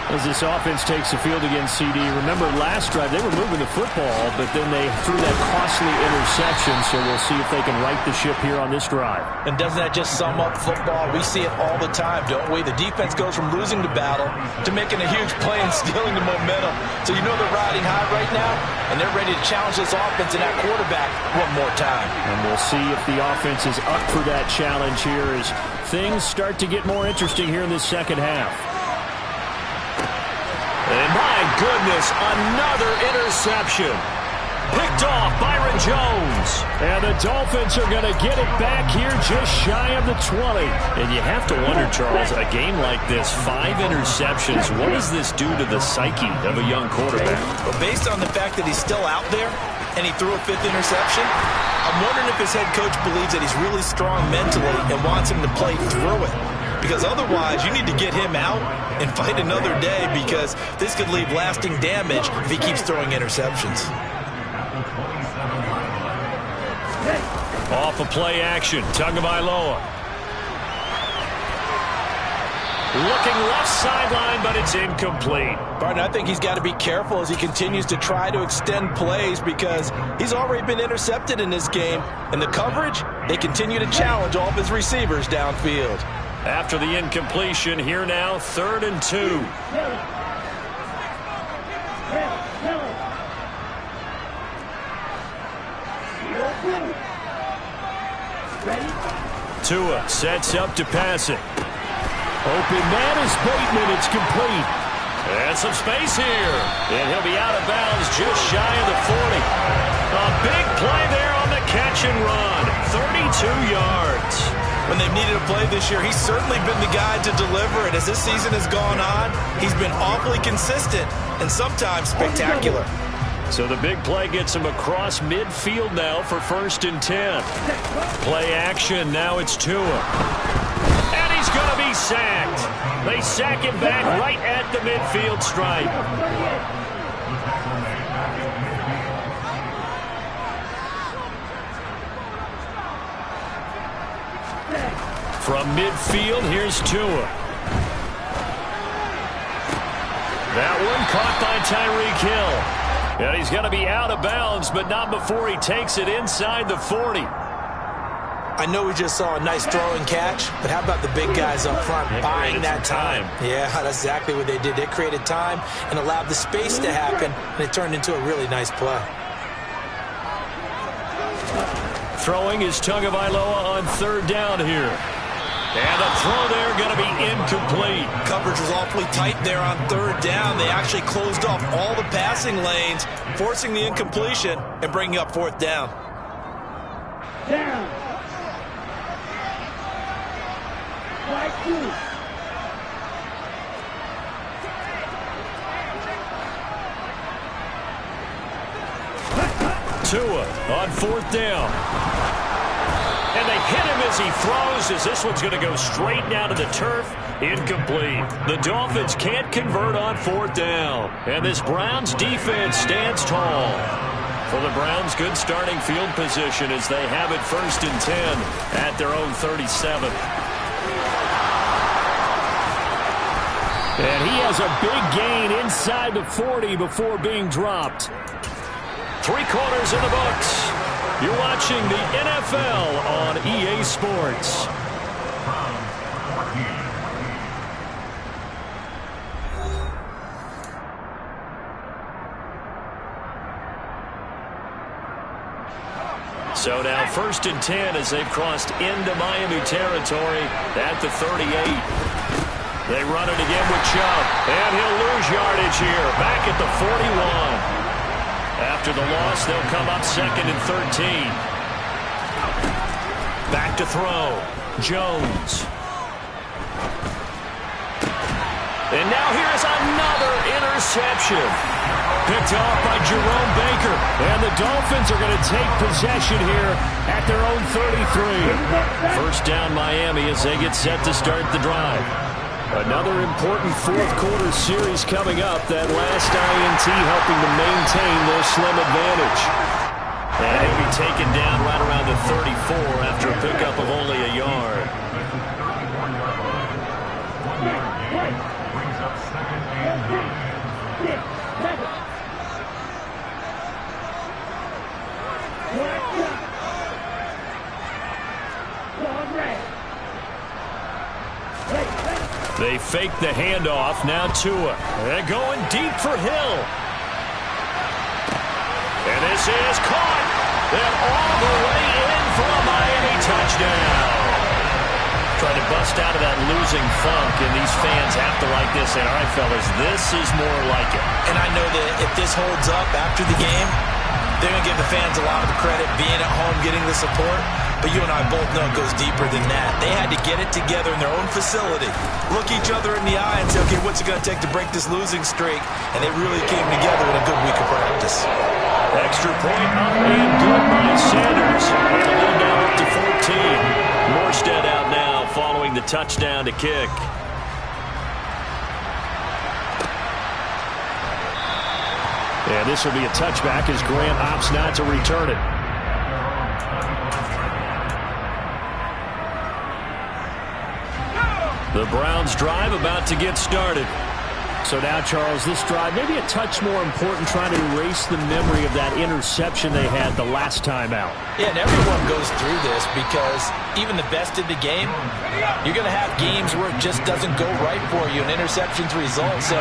As this offense takes the field against CD, remember last drive they were moving the football, but then they threw that costly interception, so we'll see if they can right the ship here on this drive. And doesn't that just sum up football? We see it all the time, don't we? The defense goes from losing the battle to making a huge play and stealing the momentum. So you know they're riding high right now, and they're ready to challenge this offense and that quarterback one more time. And we'll see if the offense is up for that challenge here as things start to get more interesting here in this second half. And my goodness, another interception. Picked off Byron Jones. And the Dolphins are going to get it back here just shy of the 20. And you have to wonder, Charles, a game like this, 5 interceptions, what does this do to the psyche of a young quarterback? Well, based on the fact that he's still out there and he threw a 5th interception, I'm wondering if his head coach believes that he's really strong mentally and wants him to play through it. Because otherwise, you need to get him out and fight another day because this could leave lasting damage if he keeps throwing interceptions. Off of play action, Tagovailoa. Looking left sideline, but it's incomplete. Barton, I think he's got to be careful as he continues to try to extend plays because he's already been intercepted in this game. And the coverage, they continue to challenge all of his receivers downfield. After the incompletion, here now, 3rd and 2. Tua sets up to pass it. Open man is Bateman. It's complete. And some space here. And he'll be out of bounds just shy of the 40. A big play there on the catch and run. 32 yards. When they've needed a play this year, he's certainly been the guy to deliver it. As this season has gone on, he's been awfully consistent and sometimes spectacular. So the big play gets him across midfield now for 1st and 10. Play action, now it's Tua. And he's going to be sacked. They sack him back right at the midfield stripe. From midfield, here's Tua. That one caught by Tyreek Hill. And he's going to be out of bounds, but not before he takes it inside the 40. I know we just saw a nice throw and catch, but how about the big guys up front buying that time? Yeah, that's exactly what they did. They created time and allowed the space to happen, and it turned into a really nice play. Throwing is Tagovailoa on 3rd down here. And the throw there going to be incomplete. Coverage was awfully tight there on 3rd down. They actually closed off all the passing lanes, forcing the incompletion and bringing up 4th down. Down. Tua on 4th down. And they hit him as he throws, as this one's going to go straight down to the turf. Incomplete. The Dolphins can't convert on 4th down. And this Browns defense stands tall. For the Browns, good starting field position as they have it 1st and 10 at their own 37. And he has a big gain inside the 40 before being dropped. 3 quarters in the books. You're watching the NFL on EA Sports. So now 1st and 10 as they've crossed into Miami territory at the 38. They run it again with Chubb. And he'll lose yardage here. Back at the 41. After the loss, they'll come up 2nd and 13. Back to throw. Jones. And now here's another interception. Picked off by Jerome Baker. And the Dolphins are going to take possession here at their own 33. 1st down Miami as they get set to start the drive. Another important 4th quarter series coming up. That last INT helping to maintain their slim advantage. And he'll be taken down right around the 34 after a pickup of only a yard. brings up 2nd and 9. 6, 7. They fake the handoff. Now Tua. They're going deep for Hill. And this is caught. And all the way in for a Miami touchdown. Trying to bust out of that losing funk, and these fans have to like this. And all right, fellas, this is more like it. And I know that if this holds up after the game, they're going to give the fans a lot of the credit, being at home, getting the support. But you and I both know it goes deeper than that. They had to get it together in their own facility, look each other in the eye and say, okay, what's it going to take to break this losing streak? And they really came together in a good week of practice. Extra point up and good by Sanders. And a lead now up to 14. Morstead out now following the touchdown to kick. And this will be a touchback as Grant opts not to return it. The Browns drive about to get started. So now, Charles, this drive maybe a touch more important, trying to erase the memory of that interception they had the last time out. Yeah, and everyone goes through this because even the best in the game, you're going to have games where it just doesn't go right for you and interceptions result. So,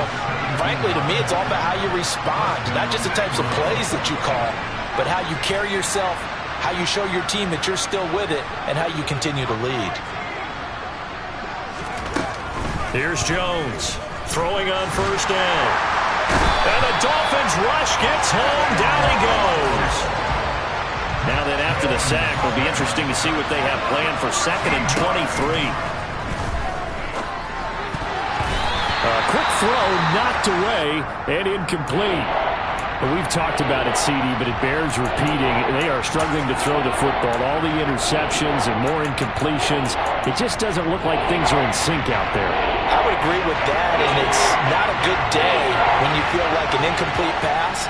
frankly, to me, it's all about how you respond, not just the types of plays that you call, but how you carry yourself, how you show your team that you're still with it, and how you continue to lead. Here's Jones. Throwing on first down. And the Dolphins rush gets home. Down he goes. Now then, after the sack, will be interesting to see what they have planned for 2nd and 23. A quick throw knocked away and incomplete. We've talked about it, CD, but it bears repeating. They are struggling to throw the football. All the interceptions and more incompletions. It just doesn't look like things are in sync out there. I would agree with that, and it's not a good day when you feel like an incomplete pass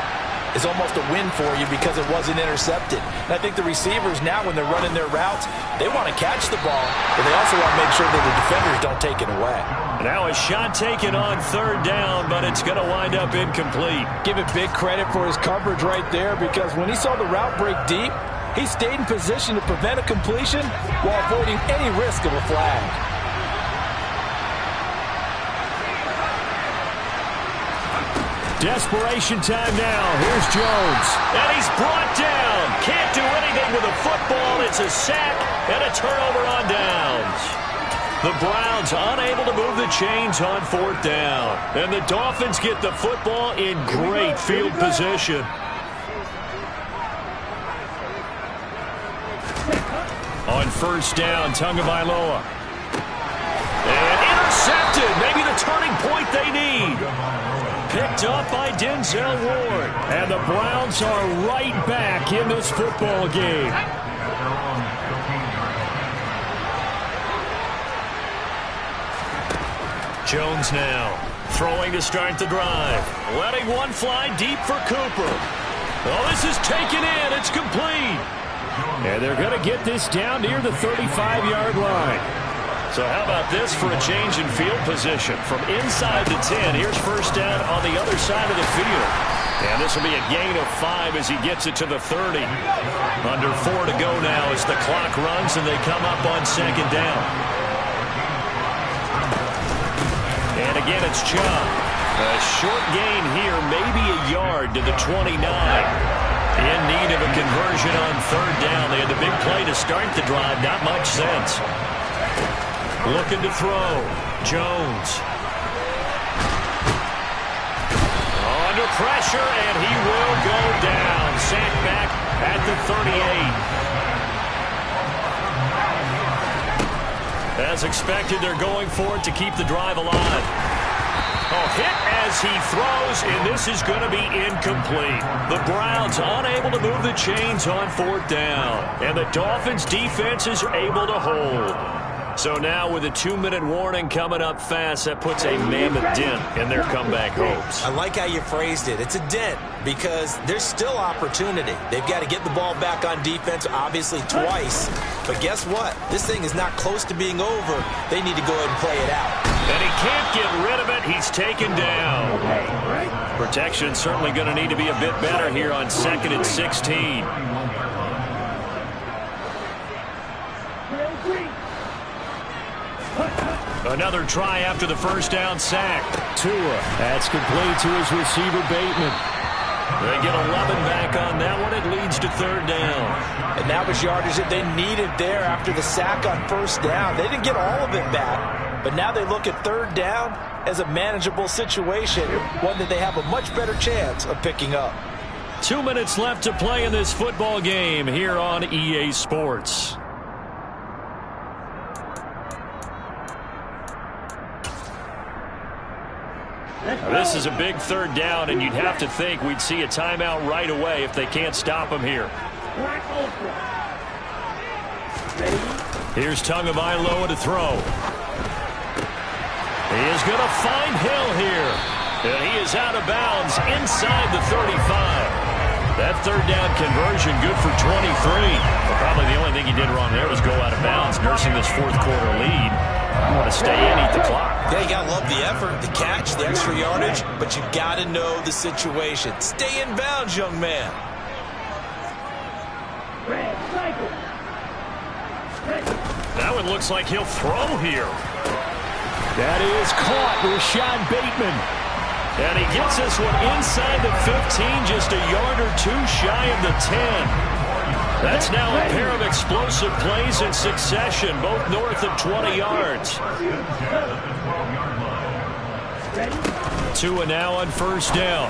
is almost a win for you because it wasn't intercepted. And I think the receivers now, when they're running their routes, they want to catch the ball, but they also want to make sure that the defenders don't take it away. Now a shot taken on 3rd down, but it's going to wind up incomplete. Give it big credit for his coverage right there, because when he saw the route break deep, he stayed in position to prevent a completion while avoiding any risk of a flag. Desperation time now. Here's Jones. And he's brought down. Can't do anything with a football. It's a sack and a turnover on downs. The Browns unable to move the chains on 4th down. And the Dolphins get the football in great field position. On first down, Tagovailoa. And intercepted. Maybe the turning point they need. Picked up by Denzel Ward. And the Browns are right back in this football game. Jones now throwing to start the drive. Letting one fly deep for Cooper. Oh, this is taken in. It's complete. And they're going to get this down near the 35-yard line. So how about this for a change in field position? From inside the 10, here's first down on the other side of the field. And this will be a gain of 5 as he gets it to the 30. Under 4 to go now as the clock runs and they come up on 2nd down. And again, it's Chubb. A short gain here, maybe a yard to the 29. In need of a conversion on 3rd down. They had the big play to start the drive. Not much sense. Looking to throw. Jones. Under pressure, and he will go down. Sacked back at the 38. As expected, they're going for it to keep the drive alive. Oh, hit as he throws, and this is going to be incomplete. The Browns unable to move the chains on 4th down, and the Dolphins' defense is able to hold. So now with a 2-minute warning coming up fast, that puts a mammoth dent in their comeback hopes. I like how you phrased it. It's a dent because there's still opportunity. They've got to get the ball back on defense, obviously twice. But guess what? This thing is not close to being over. They need to go ahead and play it out. And he can't get rid of it. He's taken down. Protection certainly going to need to be a bit better here on 2nd and 16. Another try after the first down sack. Tua, that's complete to his receiver, Bateman. They get 11 back on that one. It leads to 3rd down. And that was yardage that they needed there after the sack on 1st down. They didn't get all of it back, but now they look at 3rd down as a manageable situation, one that they have a much better chance of picking up. 2 minutes left to play in this football game here on EA Sports. This is a big 3rd down, and you'd have to think we'd see a timeout right away if they can't stop him here. Here's Tagovailoa to throw. He is going to find Hill here. And he is out of bounds inside the 35. That 3rd down conversion good for 23. But probably the only thing he did wrong there was go out of bounds, nursing this 4th quarter lead. You want to stay in, eat the clock. Yeah, you got to love the effort, the catch, the extra yardage, but you got to know the situation. Stay in bounds, young man. That one looks like he'll throw here. That is caught, Rashad Bateman. And he gets this one inside the 15, just a yard or two shy of the 10. That's now a pair of explosive plays in succession, both north of 20 yards. Tua now on 1st down.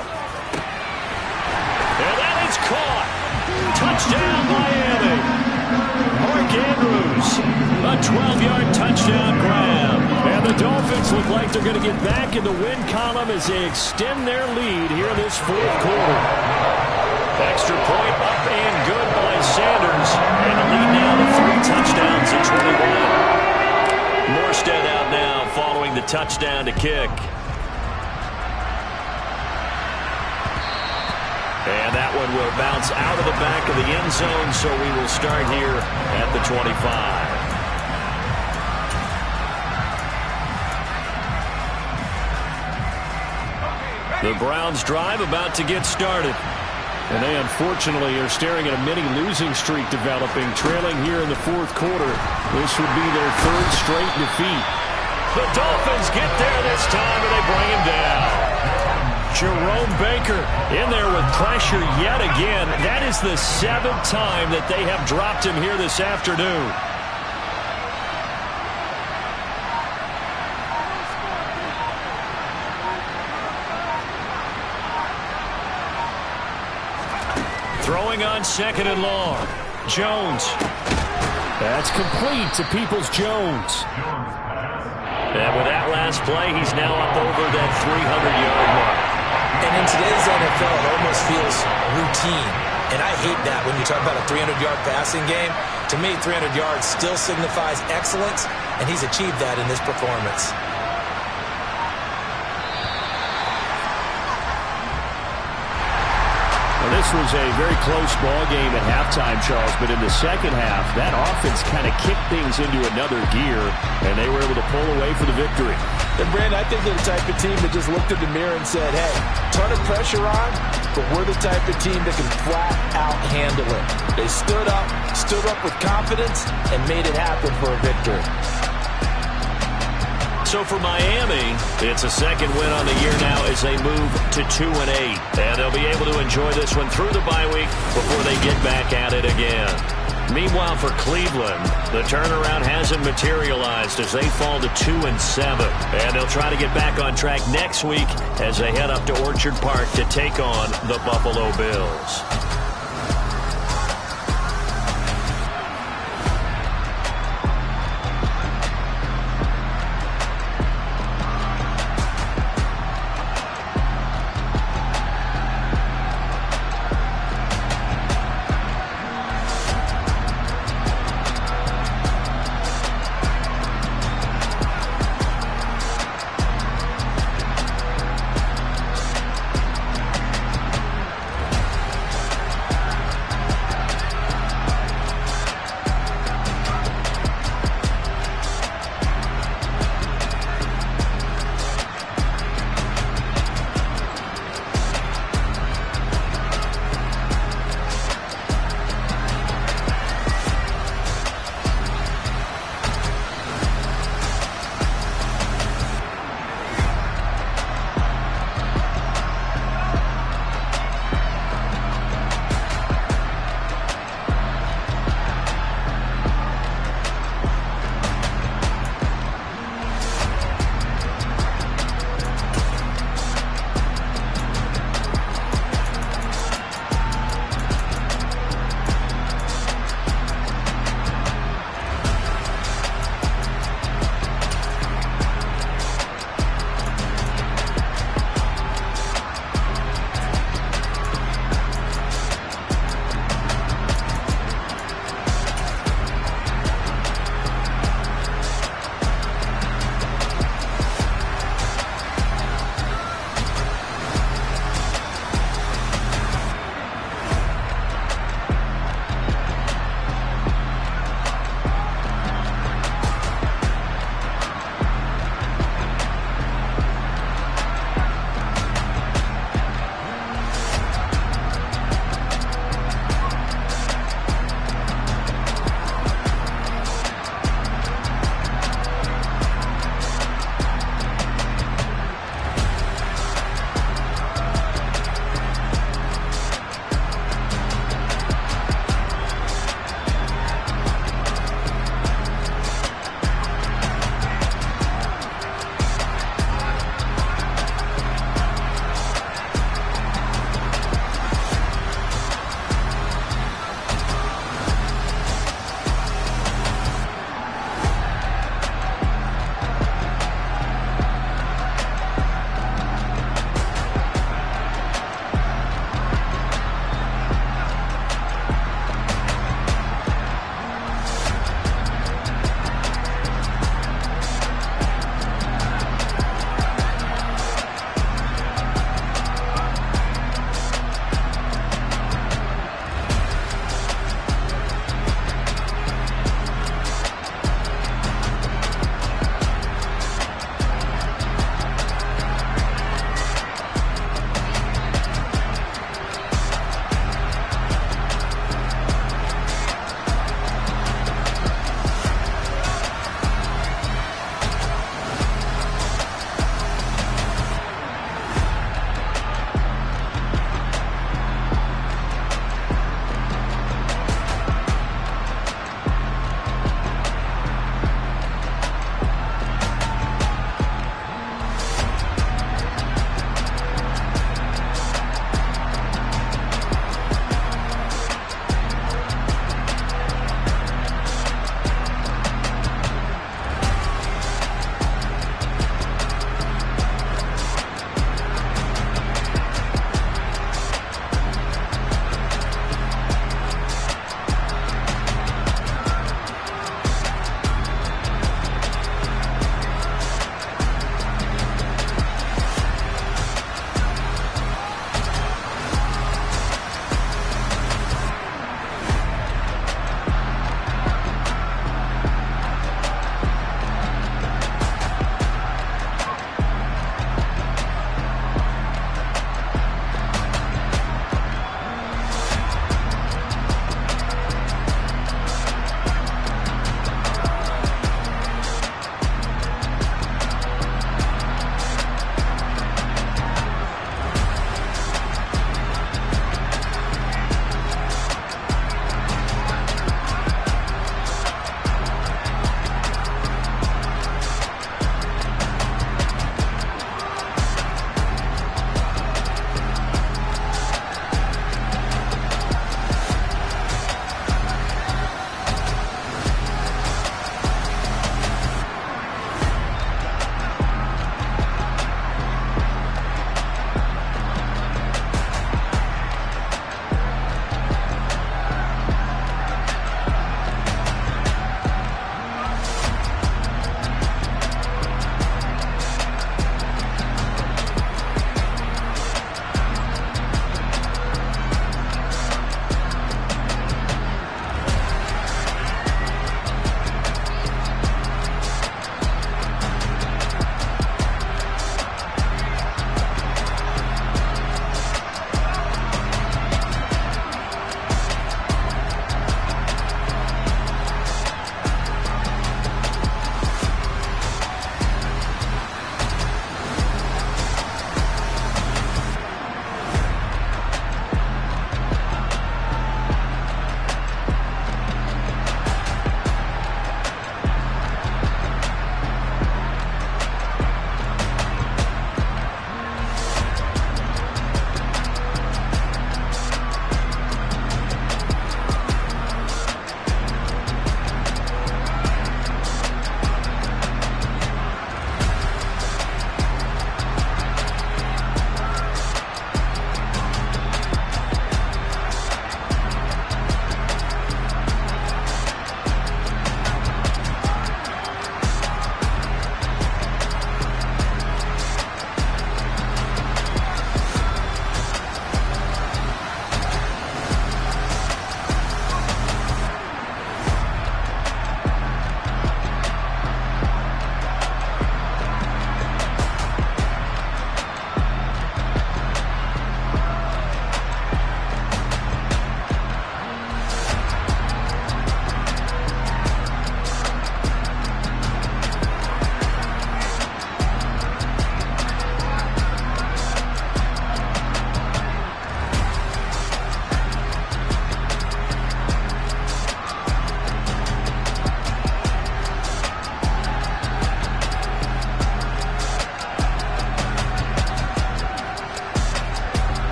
And that is caught. Touchdown, Miami. Mark Andrews, a 12-yard touchdown grab. And the Dolphins look like they're going to get back in the win column as they extend their lead here in this 4th quarter. Extra point up and good by Sanders. And the lead now to 3 touchdowns at 21. Morstead out now following the touchdown to kick. And that one will bounce out of the back of the end zone, so we will start here at the 25. The Browns drive about to get started. And they unfortunately are staring at a mini losing streak developing, trailing here in the 4th quarter. This would be their 3rd straight defeat. The Dolphins get there this time and they bring him down. Jerome Baker in there with pressure yet again. That is the 7th time that they have dropped him here this afternoon. Throwing on 2nd and long. Jones. That's complete to Peoples-Jones. And with that last play, he's now up over that 300-yard mark. And in today's NFL, it almost feels routine. And I hate that when you talk about a 300-yard passing game. To me, 300 yards still signifies excellence, and he's achieved that in this performance. This was a very close ball game at halftime, Charles, but in the second half, that offense kind of kicked things into another gear, and they were able to pull away for the victory. And, Brandon, I think they're the type of team that just looked in the mirror and said, hey, ton of pressure on, but we're the type of team that can flat out handle it. They stood up with confidence, and made it happen for a victory. So for Miami, it's a 2nd win on the year now as they move to 2-8. And they'll be able to enjoy this one through the bye week before they get back at it again. Meanwhile, for Cleveland, the turnaround hasn't materialized as they fall to 2-7. And they'll try to get back on track next week as they head up to Orchard Park to take on the Buffalo Bills.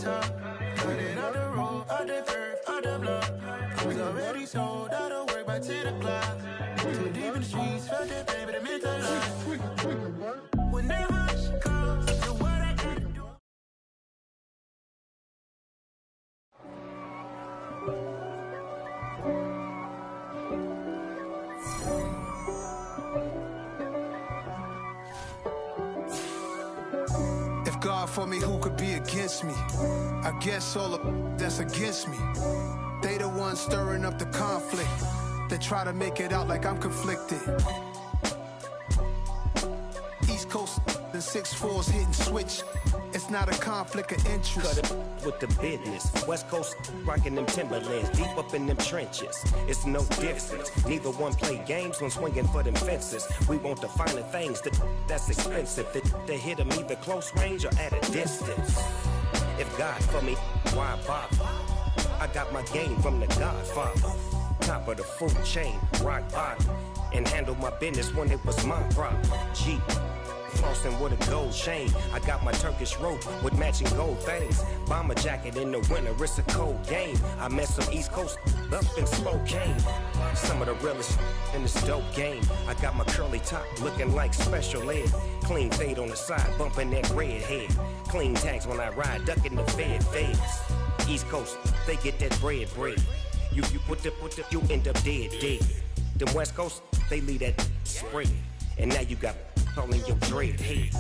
top. Cut it out the road, out the curve, out the block. I was already sold out of work by 10 o'clock. Too deep in the streets, felt that pain, but it meant a lot. Whenever she calls, do what I gotta do. If God for me, who could be against me? I guess all of that's against me. They the ones stirring up the conflict. They try to make it out like I'm conflicted. East Coast and 6'4's hitting switch. It's not a conflict of interest. Cut it with the business. West Coast rocking them Timberlands, deep up in them trenches. It's no difference. Neither one play games when swinging for them fences. We want the finer things that's expensive. They hit them either close range or at a distance. If God for me, why bother? I got my game from the Godfather. Top of the food chain, rock bottom. And handle my business when it was my problem. G. Flossing with a gold chain. I got my Turkish rope with matching gold things. Bomber jacket in the winter, it's a cold game. I met some East Coast up in Spokane. Some of the realest in this dope game. I got my curly top looking like special ed. Clean fade on the side, bumping that red head. Clean tags when I ride, ducking the feds. East Coast, they get that bread. You put the, you end up dead. Them West Coast, they leave that spread. And now you got all in your dread head.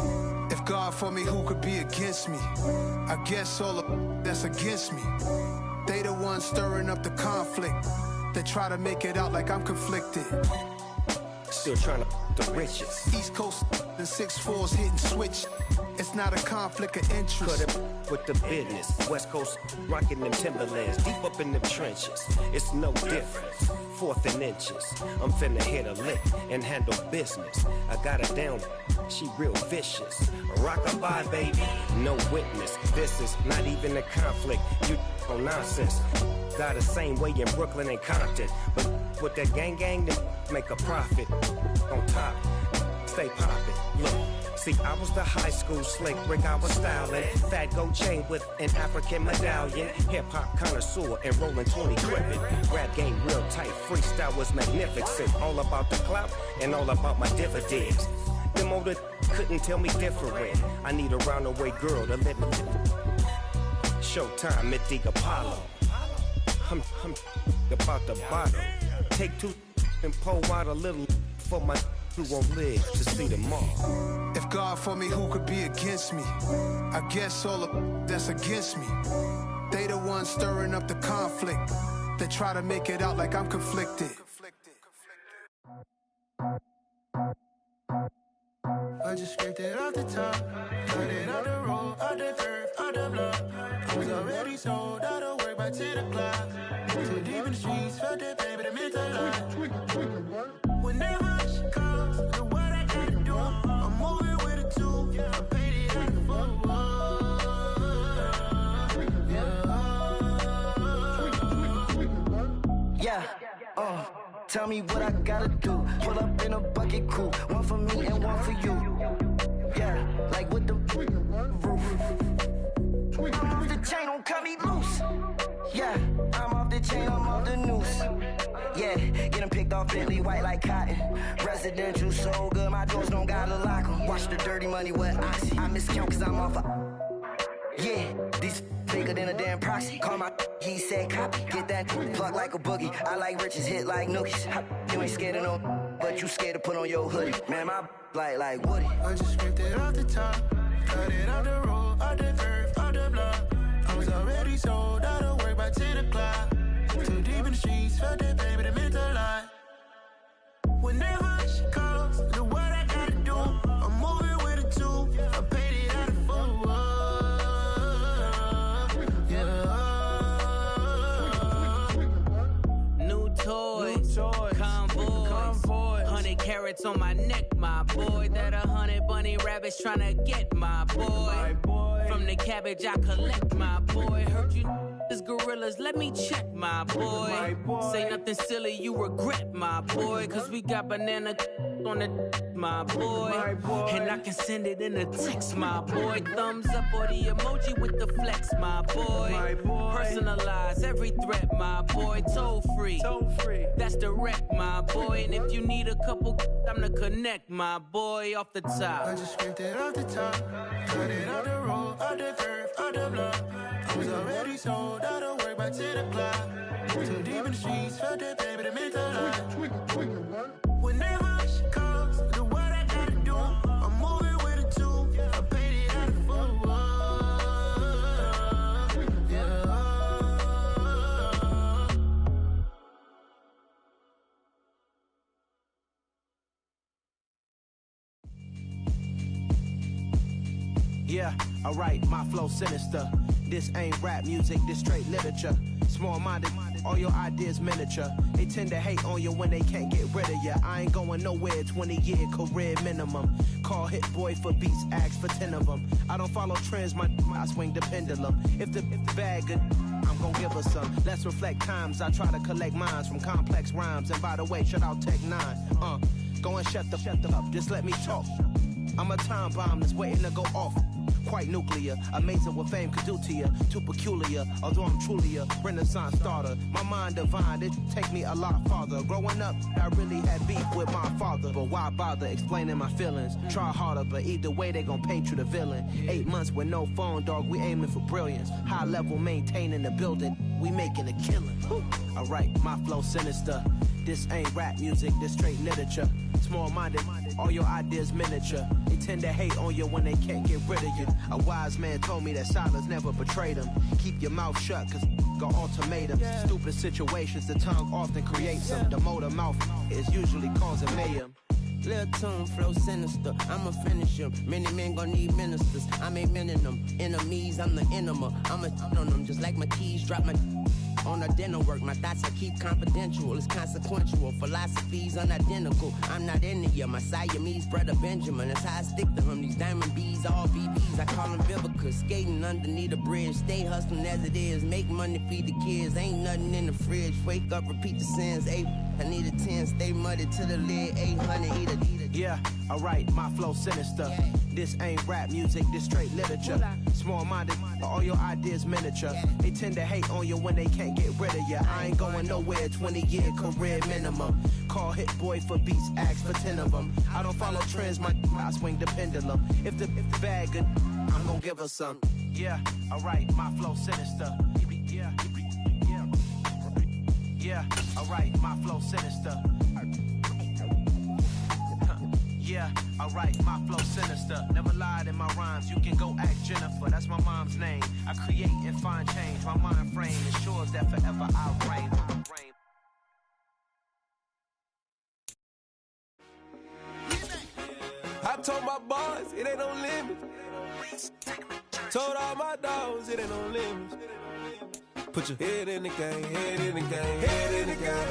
If God for me, who could be against me? I guess all of that's against me. They the ones stirring up the conflict. They try to make it out like I'm conflicted. Still trying to the riches. East Coast and 6'4's hitting switch. It's not a conflict of interest. Cut it with the business. West Coast rocking them Timberlands, deep up in them trenches. It's no difference. 4th and inches. I'm finna hit a lick and handle business. I got her down, she real vicious. Rock-a-bye, baby, no witness. This is not even a conflict. You on nonsense. Got the same way in Brooklyn and Compton. But with that gang, then make a profit. On top, stay poppin'. Look. See, I was the high school slick Rick, I was styling. Fat gold chain with an African medallion. Hip-hop connoisseur and rolling 20 crippin'. Rap game real tight, freestyle was magnificent. All about the clout and all about my dividends. Them older couldn't tell me different. I need a roundaway girl to let me. Showtime at the Apollo. I'm about the bottle. Take 2 and pour out a little for my who won't live to see them all. If God for me, who could be against me? I guess all of that's against me. They the ones stirring up the conflict. They try to make it out like I'm conflicted. I just scraped it off the top. Cut it out the road, out the curve, out the block. I was already sold out of work by 10 o'clock. Too deep in the streets, felt that pain, but it meant a lot. Whenever she calls, do what I gotta do. I'm moving with a 2. I paid it out the full. Yeah, tell me what I gotta do. Pull up in a bucket crew. One for me and one for you. Yeah, like with the roof. I'm off the chain, don't cut me loose. Yeah, I'm off the chain, I'm off the noose. Yeah, get them picked off Bentley, white like cotton. Residential so good, my doors don't gotta lock them. Watch the dirty money with oxy. I miscount cause I'm off a... Yeah, these bigger than a damn proxy. Call my he said copy. Get that plug like a boogie. I like riches, hit like nookies. You ain't scared of no, but you scared to put on your hoodie. Man, my like Woody. I just scraped it off the top. Cut it out the road, out the curve, out the block. I was already sold out of work by 10 o'clock. Too deep in the streets, felt that pain, but it meant a lot. Whenever she calls, do what I gotta do. I'm moving with a 2. I paid it out of full. Yeah. New toys, convoy. 100 carats on my neck, my boy. That 100 bunny rabbits tryna get my boy. From the cabbage I collect, my boy. Heard you is gorillas, let me check, my boy. Say nothing silly, you regret, my boy. Cause we got banana on the my boy. And I can send it in a text, my boy. Thumbs up or the emoji with the flex, my boy. Personalize every threat, my boy. Toll free. That's direct, my boy. And if you need a couple, I'm the connect, my boy. Off the top. I just scraped it off the top. Cut it on the road, on the curve, on the block. I was already sold, I don't work by 10 o'clock. Too deep in the streets, felt that baby, that meant a lot. Whenever she calls, do what I gotta do. I'm moving with a two, I paid it out of full. Yeah, alright, my flow sinister. This ain't rap music, this straight literature. Small-minded, all your ideas miniature. They tend to hate on you when they can't get rid of you. I ain't going nowhere, 20-year career minimum. Call Hit Boy for beats, ask for 10 of them. I don't follow trends, I swing the pendulum. If the bag good, I'm gon' give her some. Let's reflect times, I try to collect minds from complex rhymes. And by the way, shout out Tech 9. Go and shut the up, just let me talk. I'm a time bomb that's waiting to go off. Quite nuclear, amazing what fame could do to you. Too peculiar, although I'm truly a renaissance starter. My mind divine, it take me a lot farther. Growing up, I really had beef with my father. But why bother explaining my feelings? Try harder, but either way they gon' paint you the villain. 8 months with no phone, dog, we aiming for brilliance. High level maintaining the building, we making a killing. Alright, my flow sinister. This ain't rap music, this straight literature. Small-minded, all your ideas miniature. They tend to hate on you when they can't get rid of you. A wise man told me that silence never betrayed him. Keep your mouth shut, cause got ultimatums. Stupid situations, the tongue often creates them. The motor mouth is usually causing mayhem. Lil' tune, flow sinister, I'ma finish him. Many men gon' need ministers, I'm aiming them. Enemies, I'm the enema. I'ma on them, just like my keys, drop my on a dinner work. My thoughts I keep confidential, it's consequential. Philosophies unidentical, I'm not into you. My Siamese brother Benjamin, that's how I stick to him. These diamond bees, all BBs, I call them Vivica. Skating underneath a bridge, stay hustling as it is. Make money, feed the kids, ain't nothing in the fridge. Wake up, repeat the sins, I need a 10, stay muddy to the lid, 800, eat a. Yeah, alright, my flow sinister. This ain't rap music, this straight literature. Small-minded, all your ideas miniature. They tend to hate on you when they can't get rid of you. I ain't going nowhere, 20-year career minimum. Call Hit Boy for beats, ask for 10 of them. I don't follow trends, I swing the pendulum. If the bag good, I'm gon' give her some. Yeah, alright, my flow sinister. Yeah, alright, my flow sinister. Yeah, alright, my flow sinister. Never lied in my rhymes, you can go ask Jennifer. That's my mom's name. I create and find change. My mind frame ensures that forever I'll reign. I told my boys, it ain't no limit. Told all my dogs, it ain't no limit. Put your head in the game, head in the game, head in the game.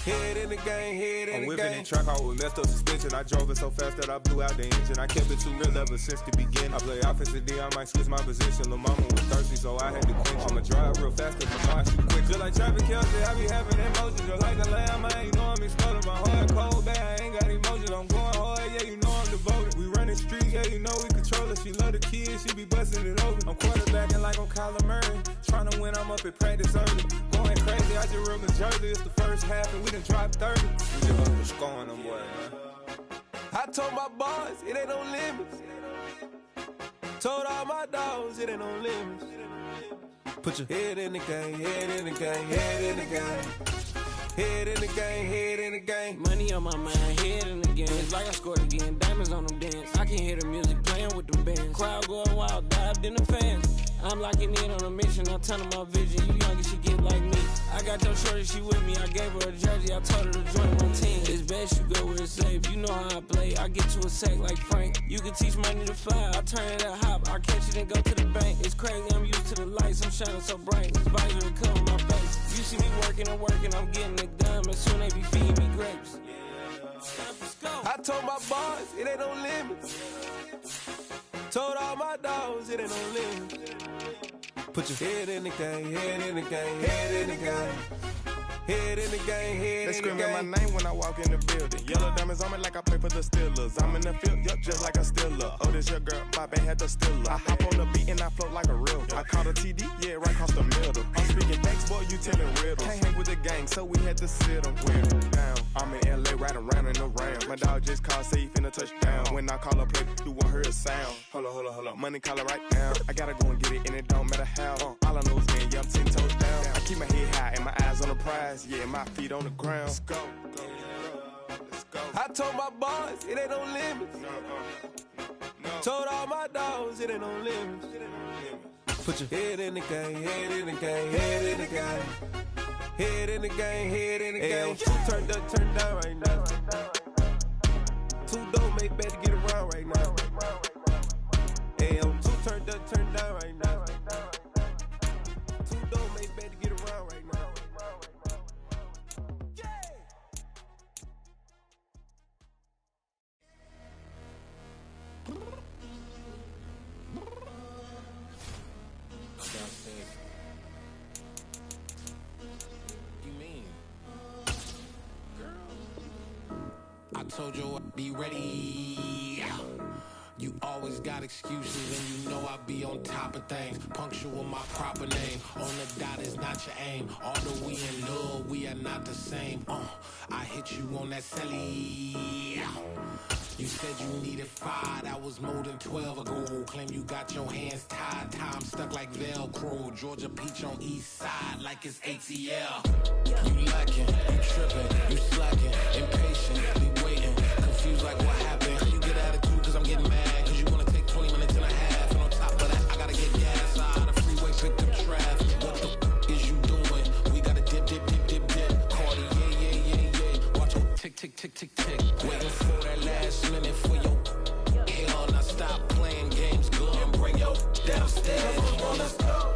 Head in the game, head in the game. I'm whipping and track out with messed up suspension. I drove it so fast that I blew out the engine. I kept it too real ever since the beginning. I play offensive D, I might switch my position. Lil' mama was thirsty, so I had to quench. I'ma drive real fast, cause I shoot quick. Just like traffic Kelsey, I be having emotions. Just like a lamb, I ain't know I'm exploding. My heart cold, bad, I ain't got emotions. I'm going hard, yeah, you know I'm devoted. We running streets, yeah, you know we control it. She love the kids, she be busting it open. I'm quarterbacking like I'm Kyler Murray. Trying to win, I'm up at practice early. Going crazy, I just rub in Jersey. It's the first half, and we done dropped 30. We just up for scoring them, boy, man. I told my boys, it ain't no limits. Told all my dogs, it ain't no limits. Put your head in the game, head in the game, head in the game. Head in the game, head in the game. Money on my mind, head in the game. It's like I scored again, diamonds on them dance. I can hear the music playing with them bands. Crowd going wild, dived in the fans. I'm locking in on a mission, I'm telling my vision. You young and she get like me. I got your shorty, she with me. I gave her a jersey, I told her to join my team. It's best you go where it's safe. You know how I play. I get to a sack like Frank. You can teach money to fly. I turn it up hop. I catch it and go to the bank. It's crazy, I'm used to the lights. I'm shining so bright. This visor will cover my face. You see me working and working, I'm getting it done. And soon they be feeding me grapes. I told my boys, it ain't no limits. Told all my dogs it ain't no limit. Put your head in the game, head in the game, head in the game. Head in the game, head they in the game. They screaming my name when I walk in the building. Yellow diamonds on me like I play for the Steelers. I'm in the field, yup, just like a Steeler. Oh, this your girl, my band had the Steeler. I hop on the beat and I float like a real. I caught a TD, yeah, right across the middle. I'm speaking facts, boy, you telling riddles. Can't hang with the gang, so we had to sit them down. I'm in LA, riding around and around. My dog just called, say he finna touch down. When I call a play, you won't hear a sound. Hold up, money call it right now. I gotta go and get it, and it don't matter how. All I know is me, yeah, I'm 10 toes down. I keep my head high and my eyes on the prize. Yeah, my feet on the ground. Let's go. Let's go. I told my boys it ain't no limits. No. Told all my dogs it ain't no limits. Put your head in the game, head in the game, head in the game. Head in the game, head in the game. Two turned up, turned down right now. Two dope make better get around right now. Hey, two turned up, turned down right now. Two dope make better get around right now. I told you I'd be ready. You always got excuses and you know I be on top of things. Punctual my proper name. On the dot is not your aim. Although we in love, we are not the same. I hit you on that celly. You said you needed 5, that was more than 12 ago. Claim you got your hands tied, time stuck like Velcro. Georgia Peach on east side like it's ATL. You lacking, you tripping, you slacking, impatient, waiting, confused like what happened. You get attitude cause I'm getting mad, cause you wanna take 20 minutes and a half. And on top of that, I gotta get gas out of the freeway, pick them traffic. What the f is you doing? We gotta dip. Cardi, yeah. Watch your tick. Waiting for that last minute for your hell. Now stop playing games, go and bring your downstairs. Come on, let's go.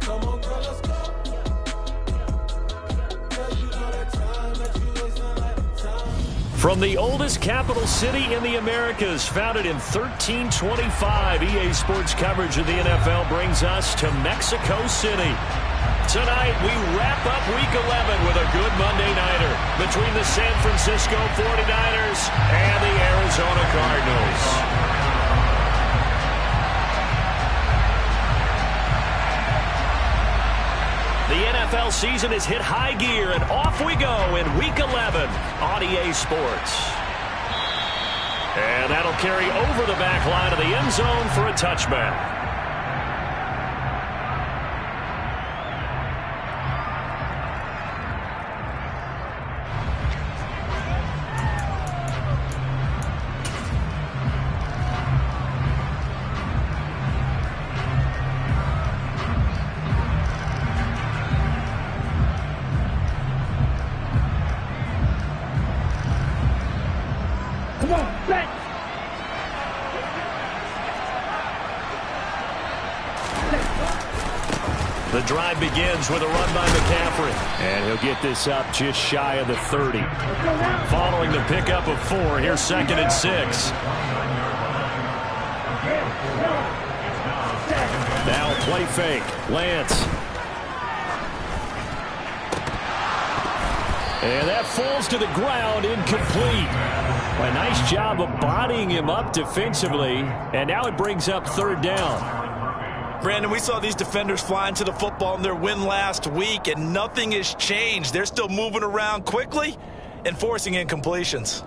Come on, girl, let's go. From the oldest capital city in the Americas, founded in 1325, EA Sports coverage of the NFL brings us to Mexico City. Tonight, we wrap up Week 11 with a good Monday nighter between the San Francisco 49ers and the Arizona Cardinals. The NFL season has hit high gear, and off we go in Week 11 on EA Sports. And that'll carry over the back line of the end zone for a touchback. The drive begins with a run by McCaffrey. And he'll get this up just shy of the 30. Following the pickup of 4, here's 2nd and 6. Now play fake. Lance. And that falls to the ground, incomplete. A nice job of bodying him up defensively. And now it brings up 3rd down. Brandon, we saw these defenders flying to the football in their win last week, and nothing has changed. They're still moving around quickly and forcing incompletions.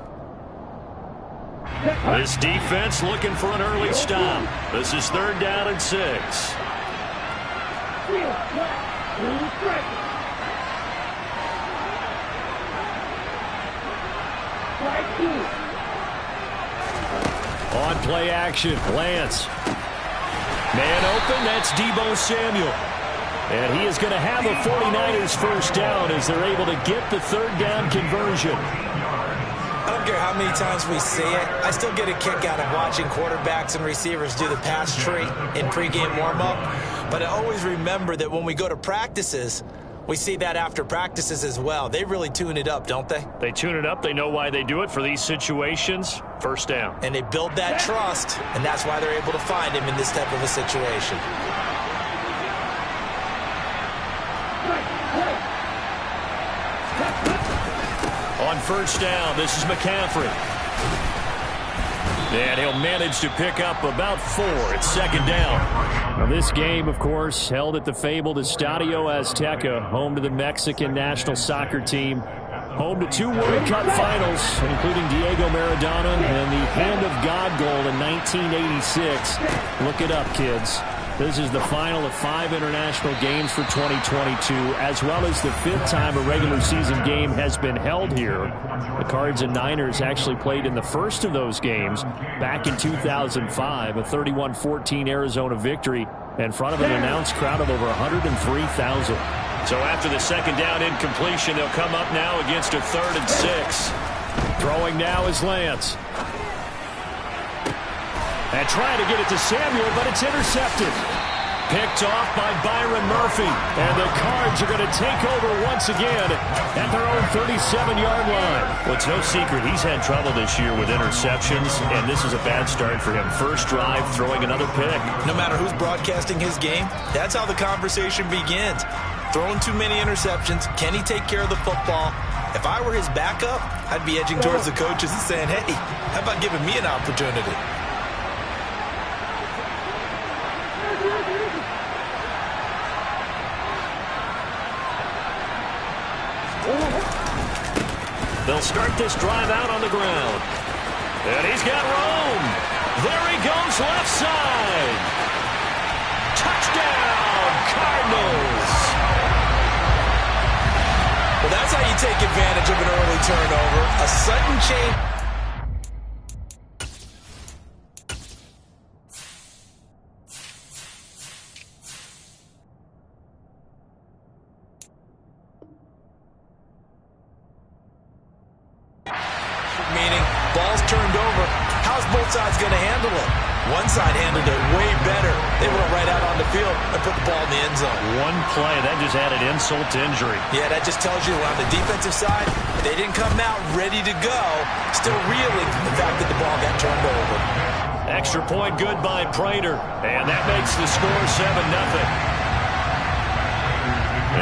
This defense looking for an early stop. This is 3rd down and 6. On play action, Lance. Man open, that's Deebo Samuel. And he is going to have a 49ers first down as they're able to get the 3rd down conversion. I don't care how many times we see it. I still get a kick out of watching quarterbacks and receivers do the pass tree in pregame warm-up. But I always remember that when we go to practices, We see that after practices as well. They really tune it up, don't they? They tune it up. They know why they do it for these situations. First down. And they build that trust, and that's why they're able to find him in this type of a situation. On first down, this is McCaffrey. And he'll manage to pick up about 4 at second down. Now this game, of course, held at the fabled Estadio Azteca, home to the Mexican national soccer team. Home to 2 World Cup finals, including Diego Maradona and the Hand of God goal in 1986. Look it up, kids. This is the final of 5 international games for 2022, as well as the 5th time a regular season game has been held here. The Cards and Niners actually played in the first of those games back in 2005, a 31-14 Arizona victory in front of an announced crowd of over 103,000. So after the second down incompletion, they'll come up now against a 3rd and 6. Throwing now is Lance. And trying to get it to Samuel, but it's intercepted. Picked off by Byron Murphy. And the Cards are going to take over once again at their own 37-yard line. Well, it's no secret he's had trouble this year with interceptions, and this is a bad start for him. First drive, throwing another pick. No matter who's broadcasting his game, that's how the conversation begins. Throwing too many interceptions. Can he take care of the football? If I were his backup, I'd be edging towards the coaches and saying, hey, how about giving me an opportunity? They'll start this drive out on the ground. And he's got room. There he goes, left side. Touchdown, Cardinals. Well, that's how you take advantage of an early turnover. A sudden change. Meaning, ball's turned over. How's both sides going to handle it? One side handled it way better. They went right out on the field and put the ball in the end zone. One play, that just added insult to injury. Yeah, that just tells you on the defensive side, they didn't come out ready to go. Still reeling the fact that the ball got turned over. Extra point good by Prater. And that makes the score 7-0.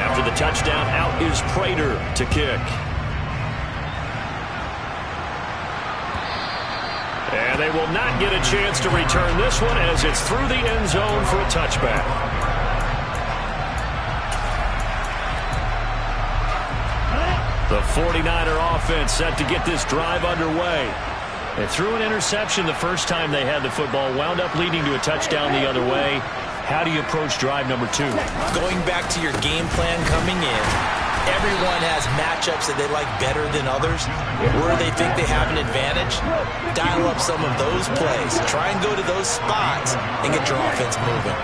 After the touchdown, out is Prater to kick. And they will not get a chance to return this one as it's through the end zone for a touchback. The 49er offense set to get this drive underway. They threw an interception the first time they had the football, wound up leading to a touchdown the other way. How do you approach drive number 2? Going back to your game plan coming in, everyone has matchups that they like better than others, where they think they have an advantage. Dial up some of those plays. Try and go to those spots and get your offense moving.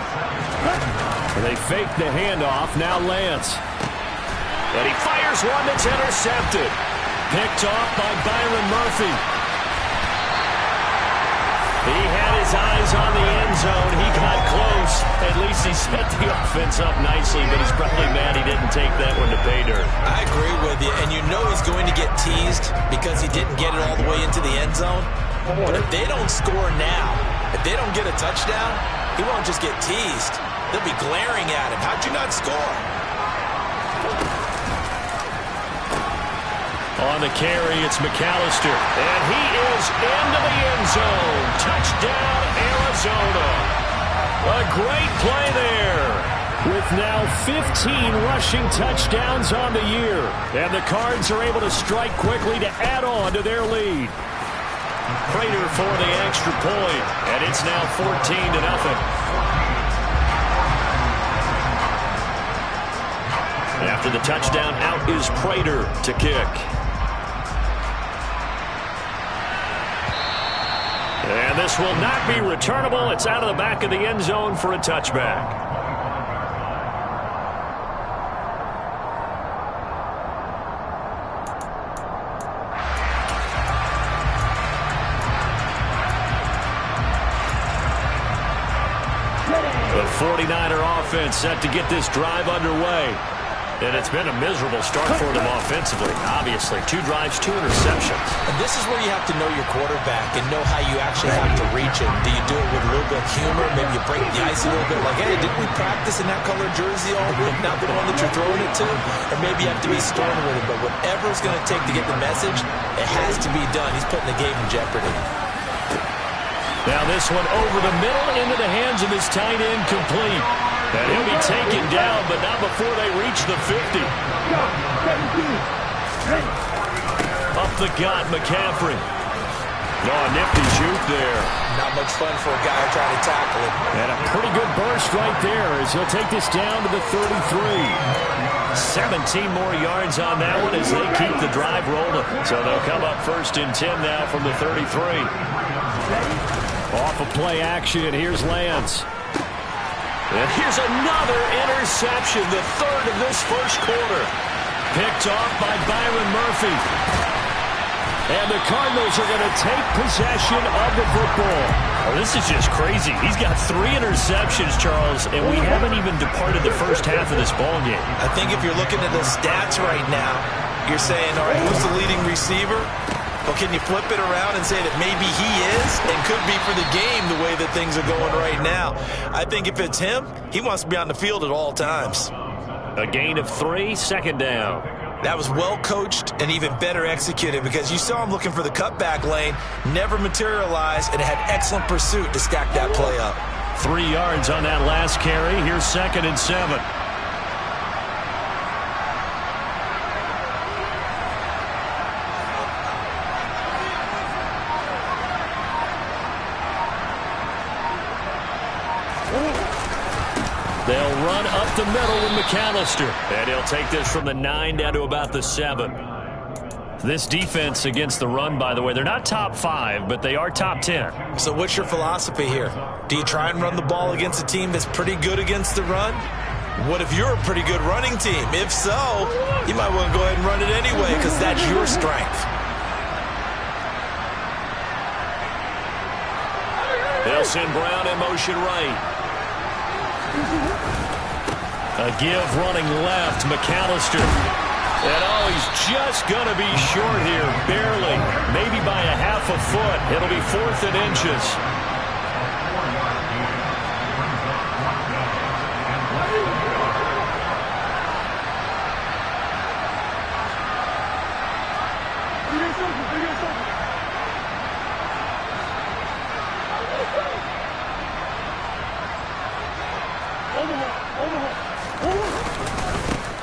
They fake the handoff. Now Lance. And he fires one that's intercepted. Picked off by Byron Murphy. He had his eyes on the end zone. He got close. At least he set the offense up nicely, but he's probably mad he didn't take that one to pay dirt. I agree with you, and you know he's going to get teased because he didn't get it all the way into the end zone. But if they don't score now, if they don't get a touchdown, he won't just get teased. They'll be glaring at him. How'd you not score? On the carry, it's McAllister. And he is into the end zone. Touchdown, Arizona. A great play there. With now 15 rushing touchdowns on the year. And the Cards are able to strike quickly to add on to their lead. Prater for the extra point. And it's now 14-0. After the touchdown, out is Prater to kick. And this will not be returnable. It's out of the back of the end zone for a touchback. The 49er offense set to get this drive underway. And it's been a miserable start for them offensively, obviously. 2 drives, 2 interceptions. And this is where you have to know your quarterback and know how you actually have to reach him. Do you do it with a little bit of humor? Maybe you break the ice a little bit. Like, hey, didn't we practice in that color jersey all week? Not the one that you're throwing it to? Or maybe you have to be stern with it. But whatever it's going to take to get the message, it has to be done. He's putting the game in jeopardy. Now this one over the middle into the hands of his tight end, complete. And he'll be taken down, but not before they reach the 50. Up the gut, McCaffrey. Oh, nifty juke there. Not much fun for a guy trying to tackle him. And a pretty good burst right there as he'll take this down to the 33. 17 more yards on that one as they keep the drive rolling. So they'll come up 1st and 10 now from the 33. Off of play action, here's Lance. And here's another interception, the 3rd of this first quarter. Picked off by Byron Murphy. And the Cardinals are going to take possession of the football. Oh, this is just crazy. He's got 3 interceptions, Charles, and we haven't even departed the first half of this ball game. I think if you're looking at the stats right now, you're saying, all right, who's the leading receiver? Well, can you flip it around and say that maybe he is and could be for the game the way that things are going right now? I think if it's him, he wants to be on the field at all times. A gain of 3, 2nd down. That was well coached and even better executed because you saw him looking for the cutback lane, never materialized, and had excellent pursuit to stack that play up. 3 yards on that last carry. Here's 2nd and 7. They'll run up the middle with McAllister. And he'll take this from the 9 down to about the 7. This defense against the run, by the way, they're not top 5, but they are top 10. So what's your philosophy here? Do you try and run the ball against a team that's pretty good against the run? What if you're a pretty good running team? If so, you might want to go ahead and run it anyway because that's your strength. They'll send Brown in motion right. A give running left, McAllister. And oh, he's just going to be short here, barely. Maybe by a half a foot. It'll be 4th and inches.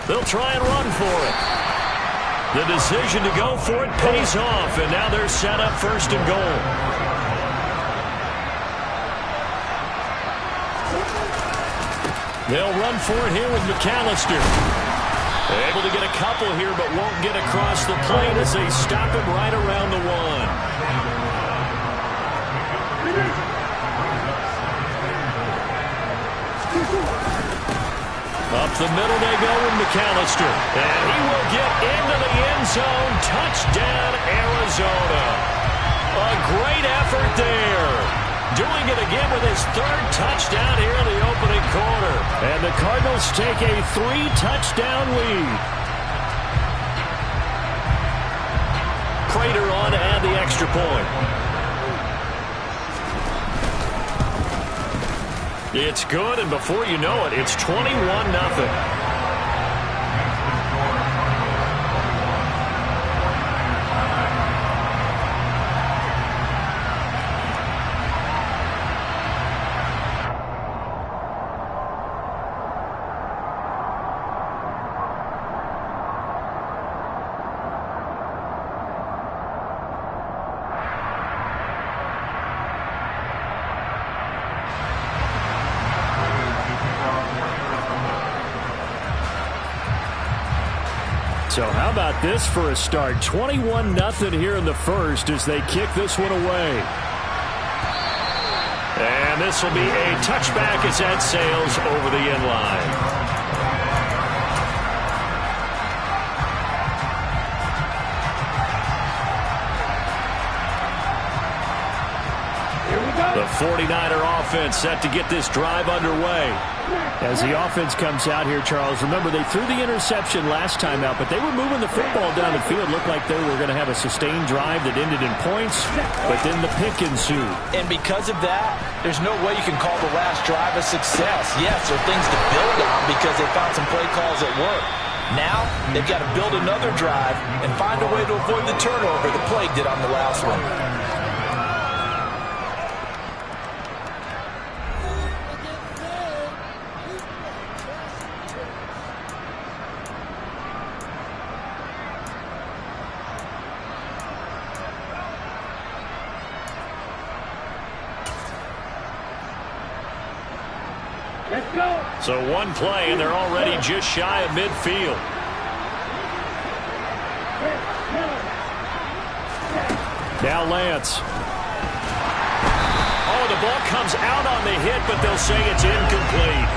They'll try and run for it. The decision to go for it pays off, and now they're set up 1st and goal. They'll run for it here with McAllister. Able to get a couple here, but won't get across the plane as they stop him right around the 1. Up the middle they go with McAllister. And he will get into the end zone. Touchdown, Arizona. A great effort there. Doing it again with his 3rd touchdown here in the opening quarter. And the Cardinals take a 3-touchdown lead. Prater on to add the extra point. It's good, and before you know it, it's 21-0. So how about this for a start? 21-0 here in the first as they kick this one away. And this will be a touchback as that sails over the end line. The 49er offense set to get this drive underway. As the offense comes out here, Charles, remember they threw the interception last time out, but they were moving the football down the field. Looked like they were going to have a sustained drive that ended in points, but then the pick ensued. And because of that, there's no way you can call the last drive a success. Yes, there are things to build on because they found some play calls that work. Now, they've got to build another drive and find a way to avoid the turnover the play did on the last one. Let's go. So one play, and they're already just shy of midfield. Now Lance. Oh, the ball comes out on the hit, but they'll say it's incomplete.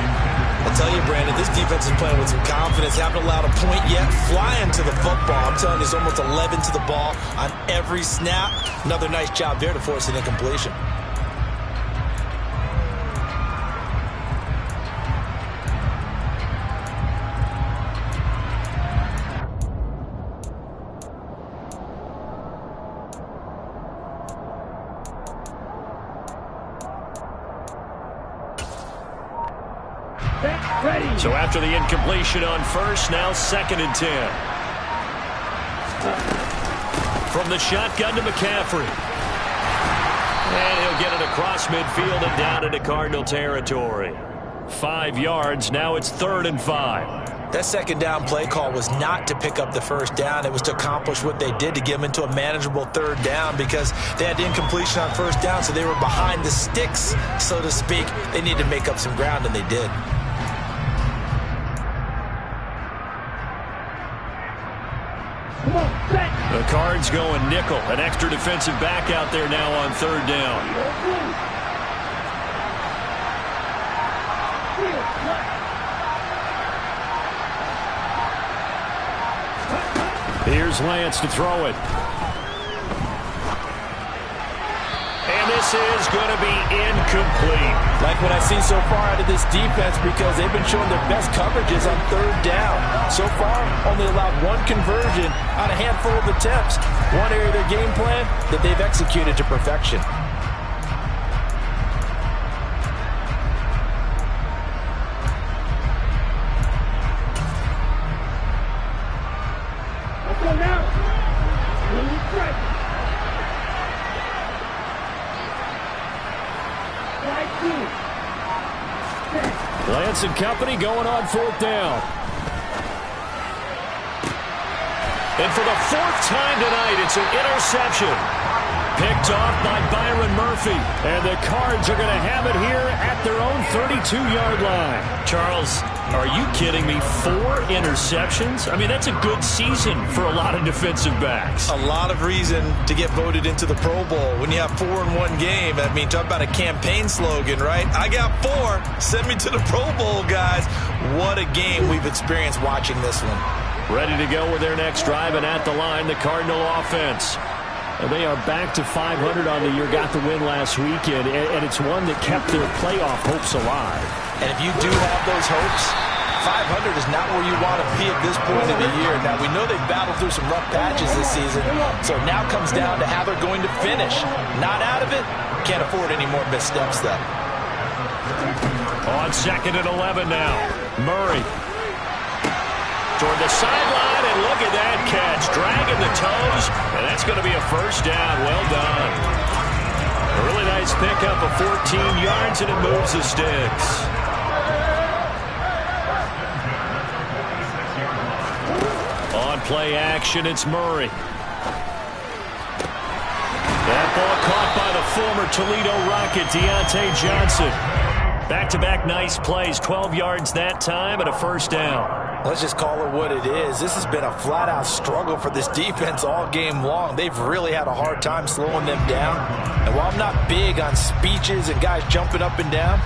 I tell you, Brandon, this defense is playing with some confidence. Haven't allowed a point yet. Flying to the football. I'm telling you, it's almost 11 to the ball on every snap. Another nice job there to force an incompletion. So after the incompletion on first, now 2nd and 10. From the shotgun to McCaffrey. And he'll get it across midfield and down into Cardinal territory. 5 yards, now it's 3rd and 5. That second down play call was not to pick up the first down. It was to accomplish what they did to get them into a manageable 3rd down because they had incompletion on first down, so they were behind the sticks, so to speak. They needed to make up some ground, and they did. The Cards going nickel. An extra defensive back out there now on 3rd down. Here's Lance to throw it. And this is going to be incomplete. Like what I've seen so far out of this defense because they've been showing their best coverages on 3rd down. So far, only allowed 1 conversion on a handful of attempts. One area of their game plan that they've executed to perfection. Let's go now. Lance and company going on 4th down. And for the 4th time tonight, it's an interception. Picked off by Byron Murphy. And the Cards are going to have it here at their own 32-yard line. Charles, are you kidding me? 4 interceptions? I mean, that's a good season for a lot of defensive backs. A lot of reason to get voted into the Pro Bowl. When you have 4 in one game, I mean, talk about a campaign slogan, right? I got 4. Send me to the Pro Bowl, guys. What a game we've experienced watching this one. Ready to go with their next drive, and at the line, the Cardinal offense. They are back to 500 on the year, got the win last weekend, and it's one that kept their playoff hopes alive. And if you do have those hopes, 500 is not where you want to be at this point in the year. Now, we know they've battled through some rough patches this season, so it now comes down to how they're going to finish. Not out of it, can't afford any more missteps, though. On 2nd and 11 now, Murray. Toward the sideline, and look at that catch. Dragging the toes, and that's going to be a 1st down. Well done. A really nice pickup of 14 yards, and it moves the sticks. On play action, it's Murray. That ball caught by the former Toledo Rocket, Deontay Johnson. Back-to-back nice plays, 12 yards that time, and a 1st down. Let's just call it what it is. This has been a flat-out struggle for this defense all game long. They've really had a hard time slowing them down. And while I'm not big on speeches and guys jumping up and down,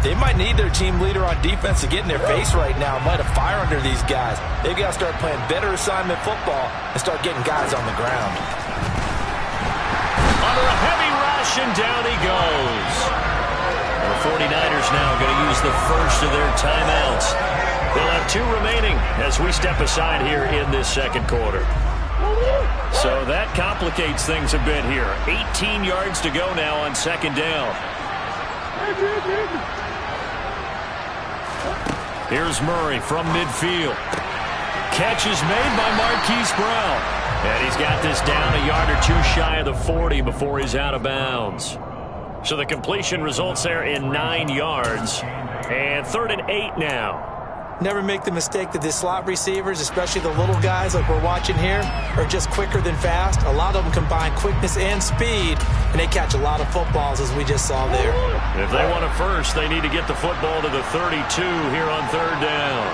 they might need their team leader on defense to get in their face right now and light a fire under these guys. They've got to start playing better assignment football and start getting guys on the ground. Under a heavy rush, and down he goes. 49ers now going to use the first of their timeouts. They'll have 2 remaining as we step aside here in this second quarter. So that complicates things a bit here. 18 yards to go now on second down. Here's Murray from midfield. Catch is made by Marquise Brown. And he's got this down a yard or 2 shy of the 40 before he's out of bounds. So the completion results there in 9 yards. And 3rd and 8 now. Never make the mistake that the slot receivers, especially the little guys like we're watching here, are just quicker than fast. A lot of them combine quickness and speed, and they catch a lot of footballs, as we just saw there. If they want a first, they need to get the football to the 32 here on 3rd down.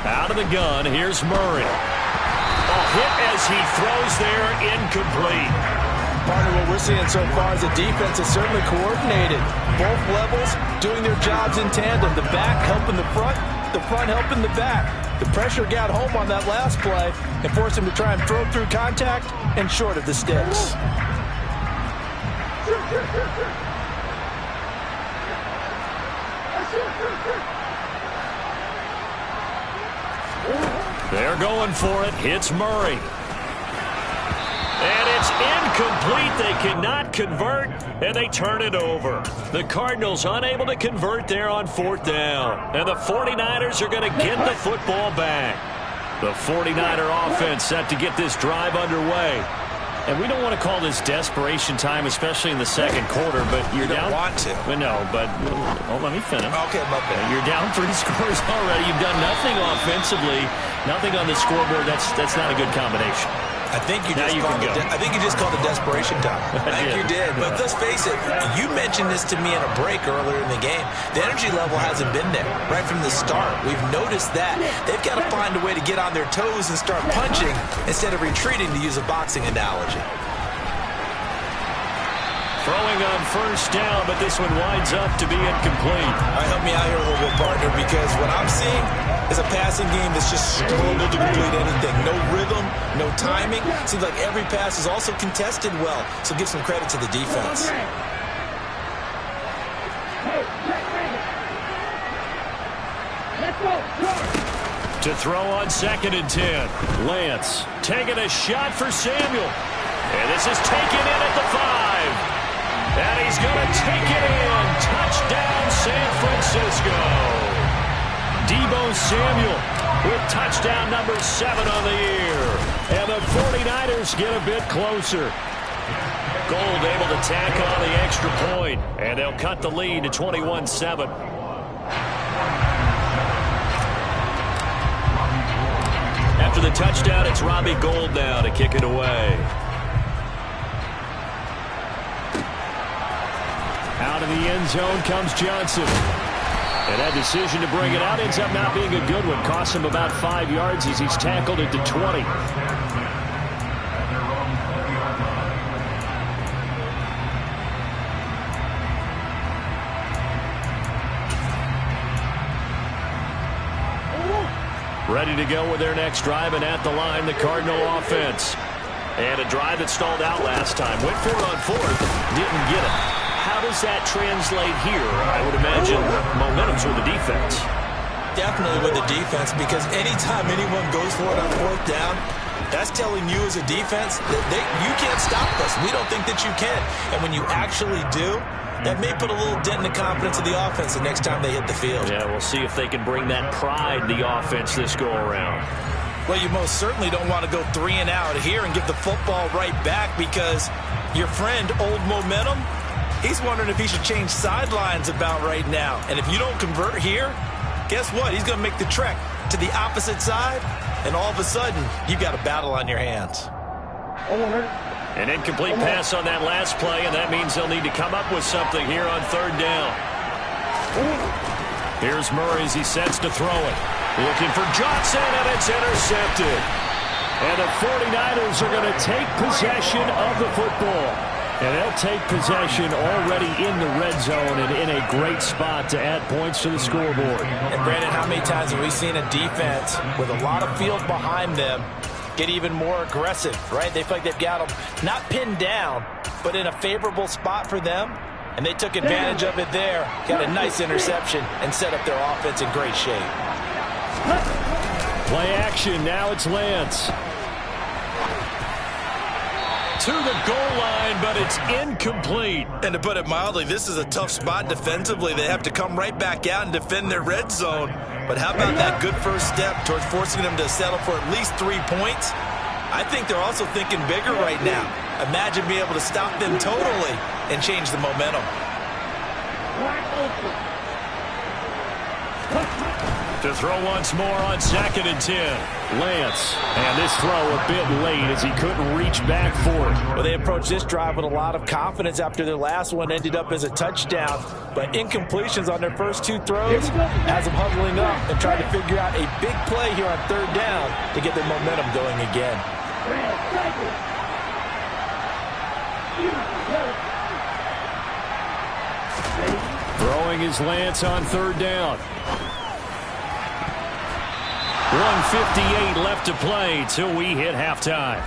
Out of the gun, here's Murray. A hit as he throws there, incomplete. Partner, what we're seeing so far is the defense is certainly coordinated. Both levels doing their jobs in tandem. The back helping the front helping the back. The pressure got home on that last play and forced him to try and throw through contact and short of the sticks. They're going for it. Hits Murray. And it's incomplete. They cannot convert, and they turn it over. The Cardinals unable to convert there on 4th down. And the 49ers are going to get the football back. The 49er offense set to get this drive underway. And we don't want to call this desperation time, especially in the second quarter, but you're down. You don't want to. But no, but let me finish. Okay, my bad. You're down 3 scores already. You've done nothing offensively, nothing on the scoreboard. That's not a good combination. I think you just called it desperation time. I think you did. But let's face it, you mentioned this to me in a break earlier in the game. The energy level hasn't been there right from the start. We've noticed that. They've got to find a way to get on their toes and start punching instead of retreating, to use a boxing analogy. Throwing on 1st down, but this one winds up to be incomplete. All right, help me out here a little bit, partner, because what I'm seeing is a passing game that's just struggled to complete anything. No rhythm, no timing. Seems like every pass is also contested well, so give some credit to the defense. To throw on 2nd and 10. Lance taking a shot for Samuel. And this is taken in at the 5. And he's going to take it in. Touchdown, San Francisco. Deebo Samuel with touchdown number 7 on the year. And the 49ers get a bit closer. Gold able to tack on the extra point. And they'll cut the lead to 21-7. After the touchdown, it's Robbie Gould now to kick it away. Out of the end zone comes Johnson. And that decision to bring it out ends up not being a good one. Costs him about 5 yards as he's tackled at the 20. Ready to go with their next drive, and at the line, the Cardinal offense. And a drive that stalled out last time. Went for it on 4th, didn't get it. How does that translate here? I would imagine momentum's with the defense. Definitely with the defense, because anytime anyone goes for it on 4th down, that's telling you as a defense that you can't stop us. We don't think that you can. And when you actually do, that may put a little dent in the confidence of the offense the next time they hit the field. Yeah, we'll see if they can bring that pride to the offense this go-around. Well, you most certainly don't want to go 3 and out here and give the football right back, because your friend, Old Momentum, he's wondering if he should change sidelines about right now. And if you don't convert here, guess what? He's going to make the trek to the opposite side, and all of a sudden, you've got a battle on your hands. An incomplete pass on that last play, and that means they'll need to come up with something here on 3rd down. Here's Murray as he sets to throw it. Looking for Johnson, and it's intercepted. And the 49ers are going to take possession of the football. And they'll take possession already in the red zone and in a great spot to add points to the scoreboard. And Brandon, how many times have we seen a defense with a lot of field behind them get even more aggressive, right? They feel like they've got them not pinned down, but in a favorable spot for them. And they took advantage of it there, got a nice interception, and set up their offense in great shape. Play action, now it's Lance. To the goal line, but it's incomplete. And to put it mildly, this is a tough spot defensively. They have to come right back out and defend their red zone. But how about that good first step towards forcing them to settle for at least 3 points? I think they're also thinking bigger right now. Imagine being able to stop them totally and change the momentum. To throw once more on 2nd and 10. Lance. And this throw a bit late as he couldn't reach back for it. Well, they approached this drive with a lot of confidence after their last one ended up as a touchdown. But incompletions on their first 2 throws has them huddling up and trying to figure out a big play here on 3rd down to get their momentum going again. Throwing is Lance on 3rd down. 1:58 left to play till we hit halftime.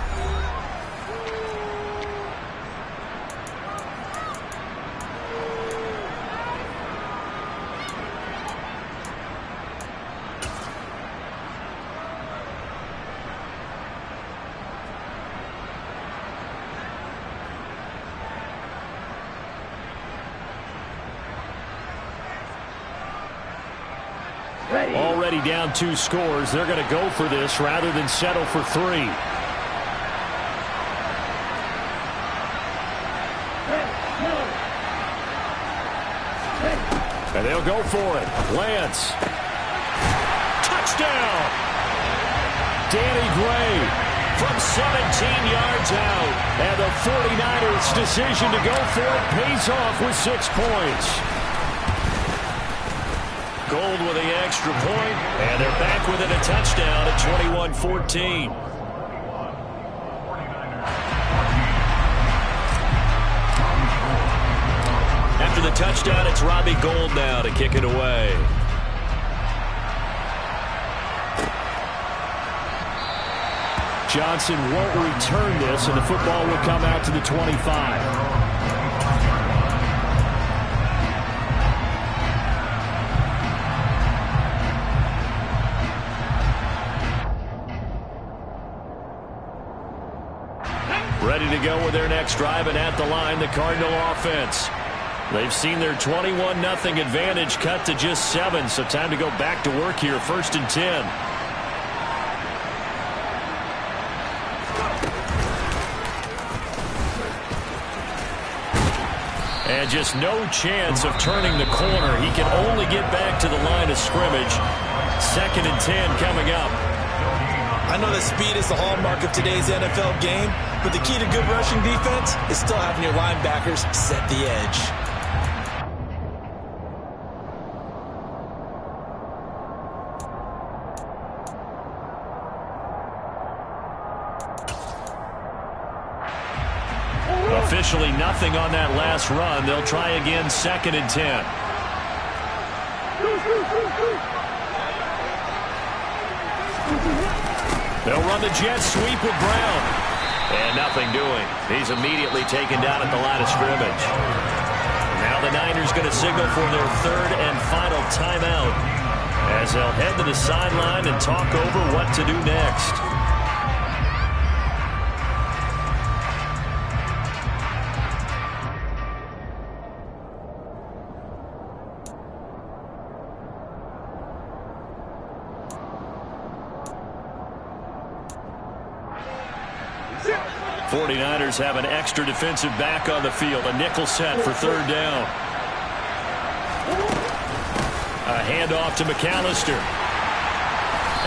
Already down 2 scores. They're going to go for this rather than settle for 3. And they'll go for it. Lance. Touchdown! Danny Gray from 17 yards out. And the 49ers' decision to go for it pays off with 6 points. Gold with the extra point, and they're back within a touchdown at 21-14. After the touchdown, it's Robbie Gould now to kick it away. Johnson won't return this, and the football will come out to the 25. Ready to go with their next drive, and at the line, the Cardinal offense. They've seen their 21-0 advantage cut to just 7, so time to go back to work here. 1st and 10. And just no chance of turning the corner. He can only get back to the line of scrimmage. 2nd and 10 coming up. I know that speed is the hallmark of today's NFL game, but the key to good rushing defense is still having your linebackers set the edge. Officially nothing on that last run. They'll try again, 2nd and 10. They'll run the jet sweep with Brown. And nothing doing. He's immediately taken down at the line of scrimmage. Now the Niners going to signal for their 3rd and final timeout as they'll head to the sideline and talk over what to do next. '49ers have an extra defensive back on the field. A nickel set for 3rd down. A handoff to McAllister.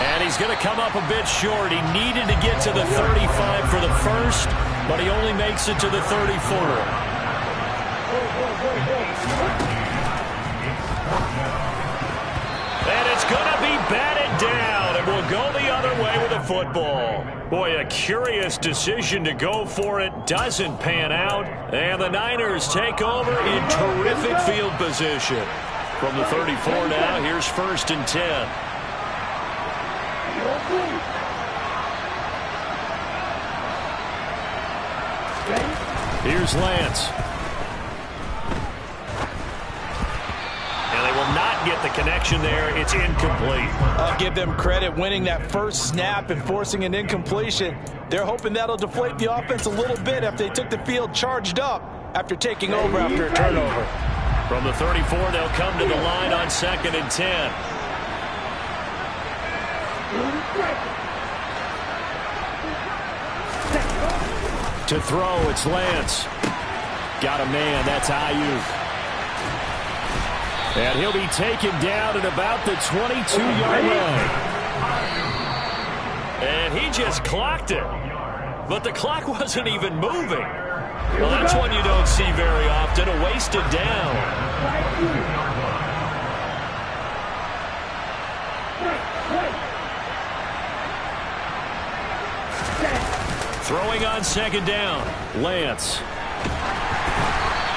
And he's going to come up a bit short. He needed to get to the 35 for the first, but he only makes it to the 34. And it's going to be batted down and will go the other way with the football. Boy, a curious decision to go for it. Doesn't pan out. And the Niners take over in terrific field position. From the 34 now, here's 1st and 10. Here's Lance. And they will not get the connection there. It's incomplete. I'll give them credit winning that first snap and forcing an incompletion. They're hoping that'll deflate the offense a little bit after they took the field charged up after taking over after a turnover. From the 34, they'll come to the line on 2nd and 10. To throw, it's Lance. Got a man, that's Ayuk. And he'll be taken down at about the 22-yard line. And he just clocked it. But the clock wasn't even moving. Well, that's one you don't see very often, a wasted down. Throwing on 2nd down, Lance.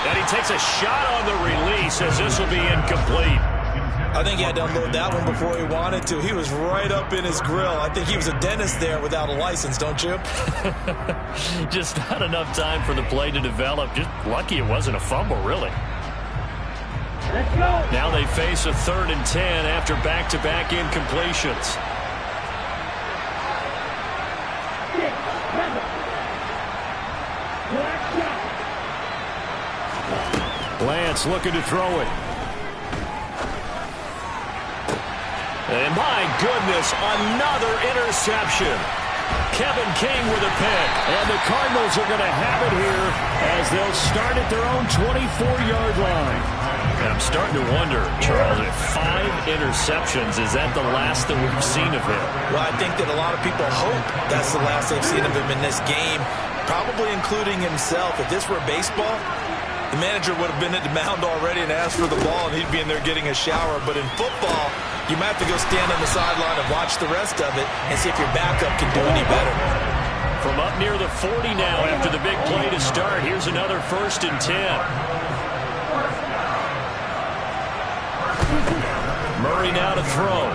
And he takes a shot on the release as this will be incomplete. I think he had to unload that one before he wanted to. He was right up in his grill. I think he was a dentist there without a license, don't you? Just not enough time for the play to develop. Just lucky it wasn't a fumble, really. Let's go. Now they face a 3rd and 10 after back-to-back incompletions. Lance looking to throw it. And my goodness, another interception. Kevin King with a pick. And the Cardinals are going to have it here as they'll start at their own 24-yard line. I'm starting to wonder, Charles, if 5 interceptions, is that the last that we've seen of him? Well, I think that a lot of people hope that's the last they've seen of him in this game, probably including himself. If this were baseball, the manager would have been at the mound already and asked for the ball, and he'd be in there getting a shower. But in football, you might have to go stand on the sideline and watch the rest of it and see if your backup can do any better. From up near the 40 now after the big play to start, here's another 1st and 10. Murray now to throw.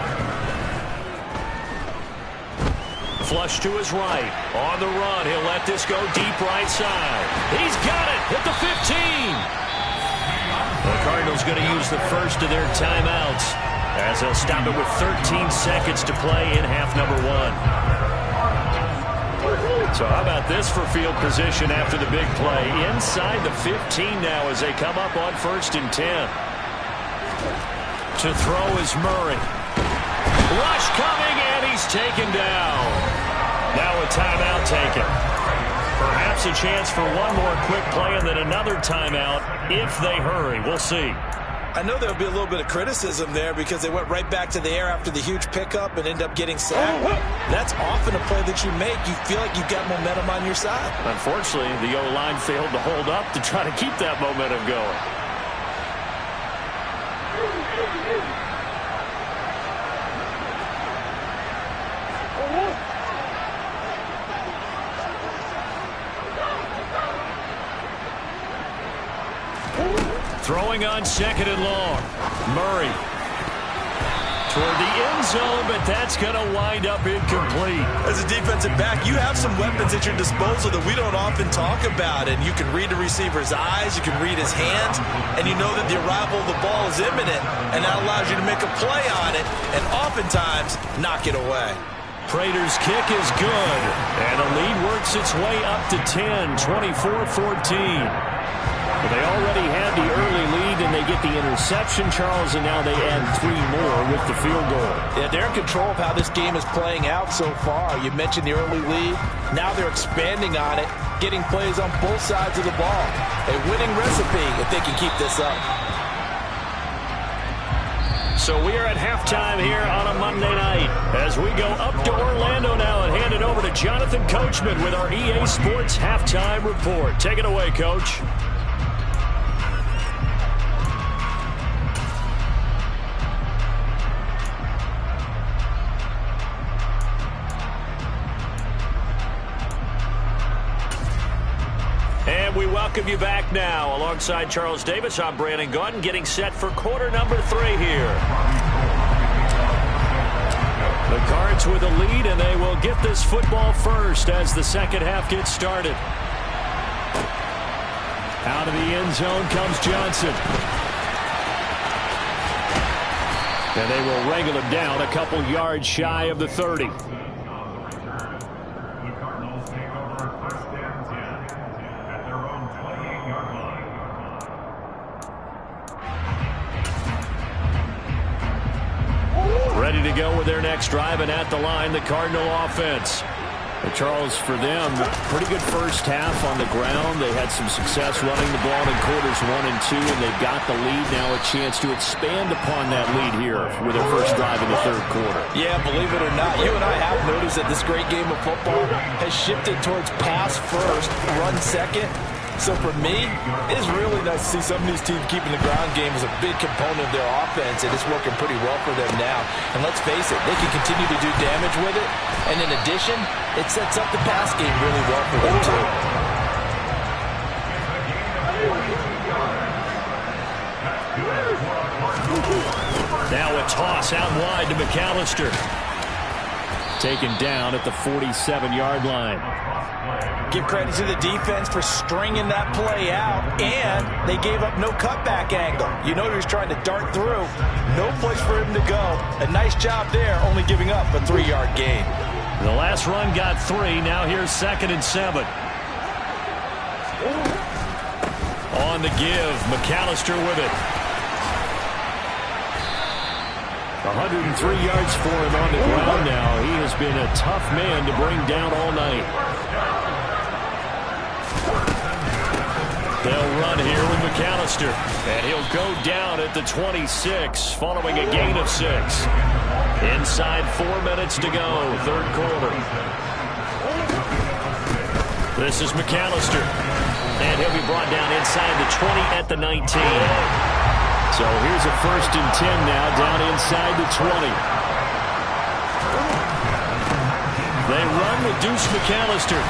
Flush to his right. On the run, he'll let this go deep right side. He's got it at the 15. The Cardinals going to use the first of their timeouts as they'll stop it with 13 seconds to play in half number 1. So how about this for field position after the big play? Inside the 15 now as they come up on 1st and 10. To throw is Murray. Rush coming, and he's taken down. Now a timeout taken. Perhaps a chance for one more quick play and then another timeout if they hurry. We'll see. I know there'll be a little bit of criticism there because they went right back to the air after the huge pickup and end up getting sacked. That's often a play that you make. You feel like you've got momentum on your side. Unfortunately, the O-line failed to hold up to try to keep that momentum going. Throwing on 2nd and long. Murray toward the end zone, but that's going to wind up incomplete. As a defensive back, you have some weapons at your disposal that we don't often talk about, and you can read the receiver's eyes, you can read his hands, and you know that the arrival of the ball is imminent, and that allows you to make a play on it and oftentimes knock it away. Prater's kick is good, and the lead works its way up to 10, 24-14. But they already had the early lead, and they get the interception, Charles, and now they add 3 more with the field goal. Yeah, they're in control of how this game is playing out so far. You mentioned the early lead. Now they're expanding on it, getting plays on both sides of the ball. A winning recipe if they can keep this up. So we are at halftime here on a Monday night as we go up to Orlando now and hand it over to Jonathan Coachman with our EA Sports Halftime Report. Take it away, Coach. we welcome you back now. Alongside Charles Davis, I'm Brandon Gaudin, getting set for quarter number 3 here. The Cards with a lead, and they will get this football first as the second half gets started. Out of the end zone comes Johnson. And they will wrangle him down a couple yards shy of the 30. Ready to go with their next drive, and at the line, the Cardinal offense. Well, Charles, for them, pretty good first half on the ground. They had some success running the ball in quarters 1 and 2, and they've got the lead. Now a chance to expand upon that lead here with their first drive in the third quarter. Yeah, believe it or not, you and I have noticed that this great game of football has shifted towards pass first, run second. So for me, it's really nice to see some of these teams keeping the ground game as a big component of their offense, and it's working pretty well for them now. And let's face it, they can continue to do damage with it. And in addition, it sets up the pass game really well for them too. Now a toss out wide to McAllister. Taken down at the 47-yard line. Give credit to the defense for stringing that play out, and they gave up no cutback angle. You know he was trying to dart through. No place for him to go. A nice job there, only giving up a 3-yard gain. The last run got 3. Now here's 2nd and 7. On the give, McAllister with it. 103 yards for him on the ground now. He has been a tough man to bring down all night. They'll run here with McAllister. And he'll go down at the 26 following a gain of 6. Inside 4 minutes to go, third quarter. This is McAllister. And he'll be brought down inside the 20 at the 19. So here's a 1st and 10 now, down inside the 20. They run with Deuce McAllister.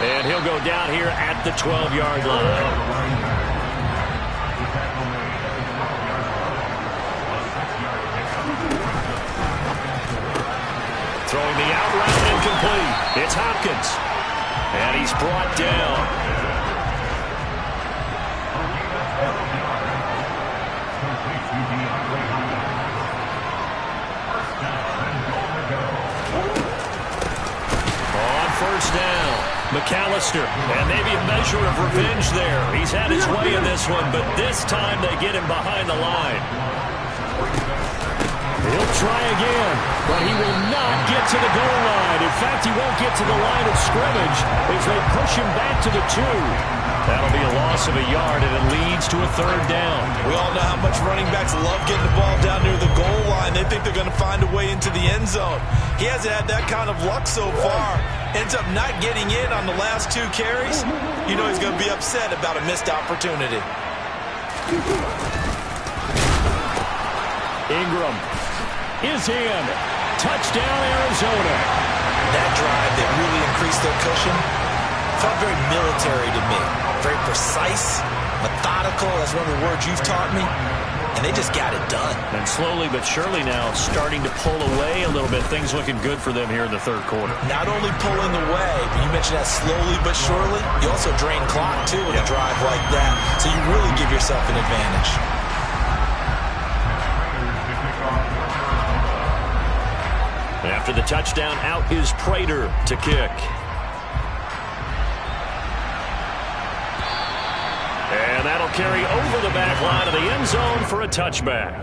And he'll go down here at the 12-yard line. Throwing the out route incomplete. It's Hopkins. And he's brought down. First down, McAllister, and maybe a measure of revenge there. He's had his way in this one, but this time they get him behind the line. He'll try again, but he will not get to the goal line. In fact, he won't get to the line of scrimmage as they push him back to the 2. That'll be a loss of a yard, and it leads to a 3rd down. We all know how much running backs love getting the ball down near the goal line. They think they're going to find a way into the end zone. He hasn't had that kind of luck so far. Ends up not getting in on the last 2 carries. You know he's going to be upset about a missed opportunity. Ingram is in. Touchdown, Arizona. That drive that really increased their cushion felt very military to me. Very precise, methodical. That's one of the words you've taught me. And they just got it done. And slowly but surely now starting to pull away a little bit. Things looking good for them here in the third quarter. Not only pulling away, but you mentioned that slowly but surely. You also drain clock, too, with a drive like that. So you really give yourself an advantage. After the touchdown, out is Prater to kick. And that'll carry over the back line of the end zone for a touchback.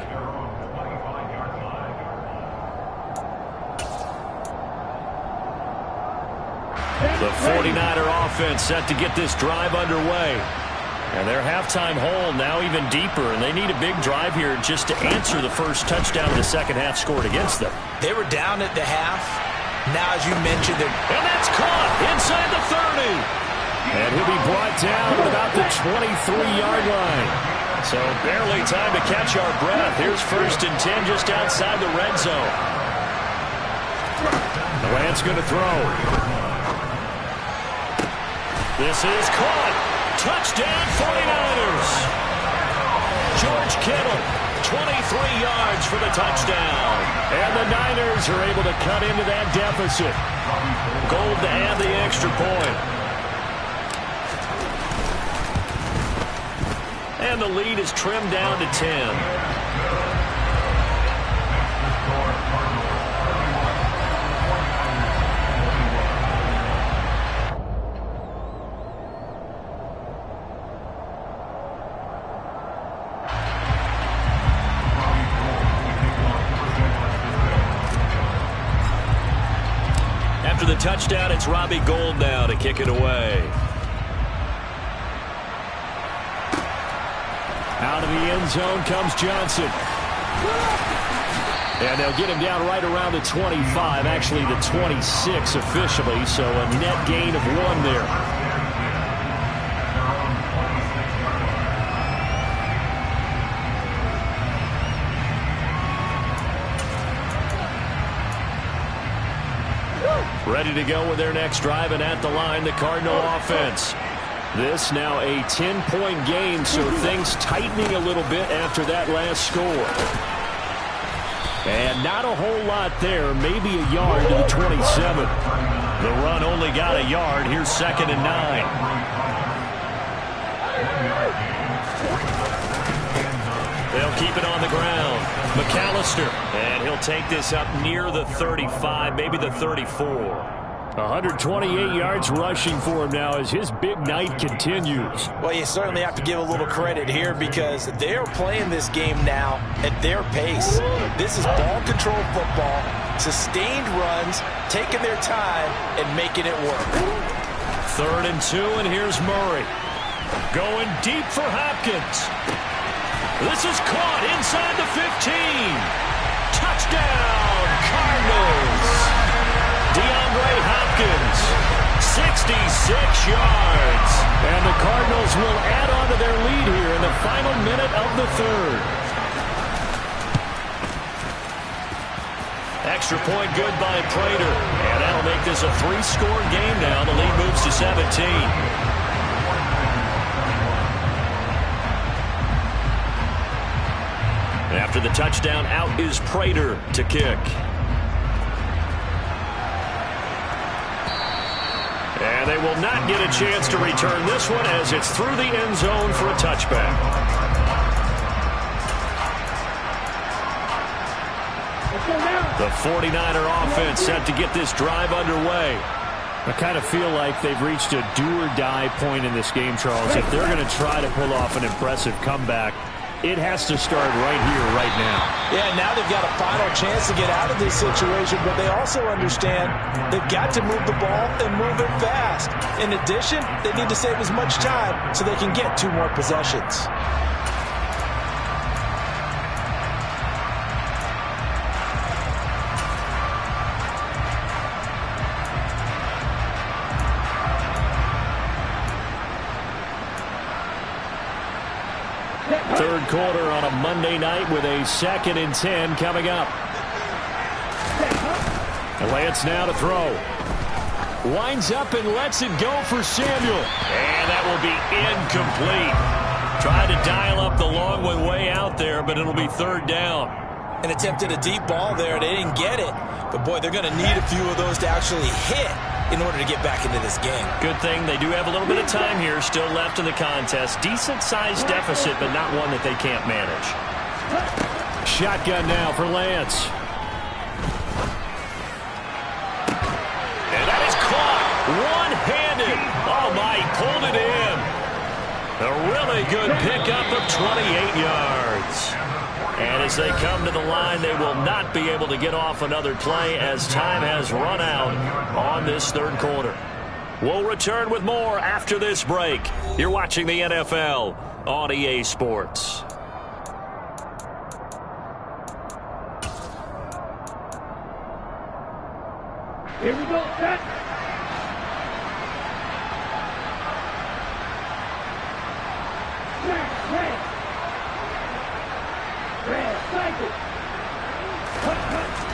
The 49er offense set to get this drive underway. And their halftime hole now even deeper, and they need a big drive here just to answer the first touchdown of the second half scored against them. They were down at the half. Now, as you mentioned, and that's caught inside the 30. And he'll be brought down at about the 23-yard line. So barely time to catch our breath. Here's 1st and 10 just outside the red zone. The Lance going to throw. This is caught. Touchdown 49ers. George Kittle, 23 yards for the touchdown. And the Niners are able to cut into that deficit. Gold to add the extra point. And the lead is trimmed down to 10. After the touchdown, it's Robbie Gould now to kick it away. Out of the end zone comes Johnson. And they'll get him down right around the 25, actually the 26 officially, so a net gain of 1 there. Ready to go with their next drive, and at the line, the Cardinal offense. This now a 10-point game, so things tightening a little bit after that last score. And not a whole lot there, maybe a yard to the 27. The run only got a yard. Here's 2nd and 9. They'll keep it on the ground. McAllister, and he'll take this up near the 35, maybe the 34. 128 yards rushing for him now as his big night continues. Well, you certainly have to give a little credit here because they're playing this game now at their pace. This is ball control football, sustained runs, taking their time and making it work. 3rd and 2, and here's Murray. Going deep for Hopkins. This is caught inside the 15. Touchdown, Cardinals. DeAndre Hopkins, 66 yards. And the Cardinals will add on to their lead here in the final minute of the 3rd. Extra point good by Prater. And that'll make this a 3-score game now. The lead moves to 17. After the touchdown, out is Prater to kick. And they will not get a chance to return this one as it's through the end zone for a touchback. The 49er offense set to get this drive underway. I kind of feel like they've reached a do-or-die point in this game, Charles. If they're going to try to pull off an impressive comeback, it has to start right here, right now. Yeah, now they've got a final chance to get out of this situation, but they also understand they've got to move the ball and move it fast. In addition, they need to save as much time so they can get 2 more possessions. Third quarter on a Monday night with a 2nd and 10 coming up. Lance now to throw. Winds up and lets it go for Samuel. And that will be incomplete. Tried to dial up the long way out there, but it'll be 3rd down. And attempted a deep ball there. They didn't get it. But, boy, they're going to need a few of those to actually hit in order to get back into this game. Good thing they do have a little bit of time here still left in the contest. Decent-sized deficit, but not one that they can't manage. Shotgun now for Lance. And that is caught one-handed. Oh, my, he pulled it in. A really good pickup of 28 yards. And as they come to the line, they will not be able to get off another play as time has run out on this 3rd quarter. We'll return with more after this break. You're watching the NFL on EA Sports. Here we go, set.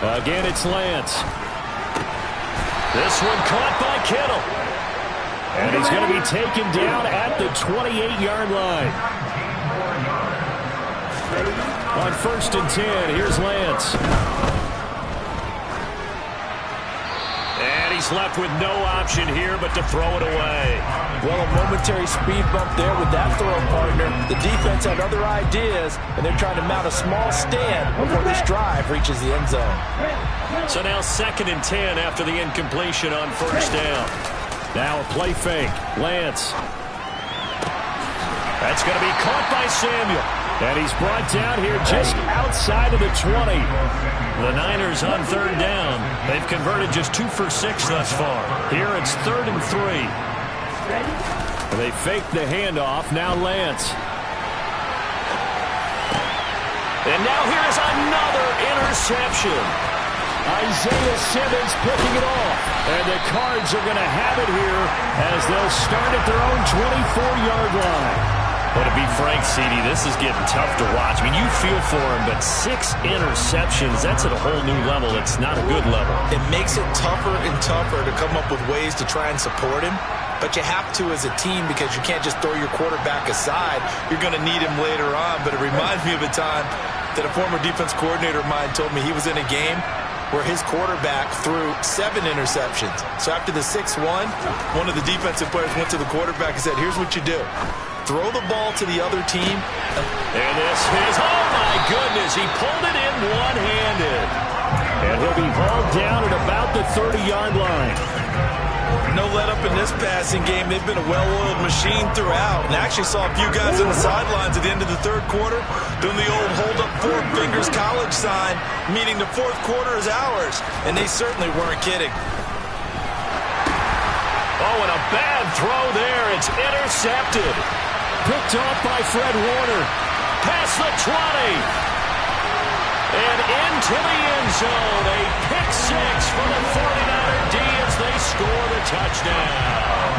Again, it's Lance. This one caught by Kittle. And he's going to be taken down at the 28-yard line. On 1st and 10, here's Lance. And he's left with no option here but to throw it away. Well, a momentary speed bump there with that throw partner. The defense had other ideas, and they're trying to mount a small stand before this drive reaches the end zone. So now 2nd and 10 after the incompletion on 1st down. Now a play fake. Lance. That's going to be caught by Samuel. And he's brought down here just outside of the 20. The Niners on 3rd down. They've converted just 2 for 6 thus far. Here it's 3rd and 3. They fake the handoff. Now Lance. And now here's another interception. Isaiah Simmons picking it off. And the Cards are going to have it here as they'll start at their own 24-yard line. But to be frank, CD, this is getting tough to watch. I mean, you feel for him, but 6 interceptions, that's at a whole new level. It's not a good level. It makes it tougher and tougher to come up with ways to try and support him. But you have to as a team because you can't just throw your quarterback aside. You're going to need him later on. But it reminds me of a time that a former defense coordinator of mine told me he was in a game where his quarterback threw 7 interceptions. So after the 6th one of the defensive players went to the quarterback and said, here's what you do. Throw the ball to the other team. And this is, oh my goodness, he pulled it in one-handed. And he'll be hauled down at about the 30-yard line. No let up in this passing game. They've been a well-oiled machine throughout. And I actually saw a few guys on the sidelines at the end of the 3rd quarter doing the old hold up 4 fingers college sign, meaning the 4th quarter is ours. And they certainly weren't kidding. Oh, and a bad throw there. It's intercepted. Picked off by Fred Warner. Past the 20. And into the end zone. A pick 6 for the 49er D as they score the touchdown.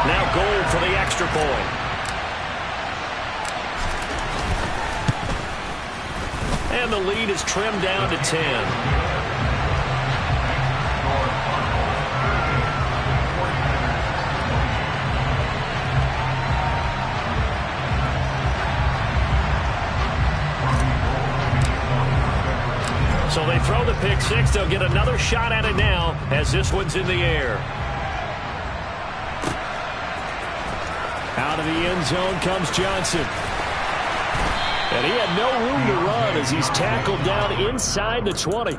Now goal for the extra point. And the lead is trimmed down to 10. So they throw the pick 6. They'll get another shot at it now as this one's in the air. Out of the end zone comes Johnson. And he had no room to run as he's tackled down inside the 20.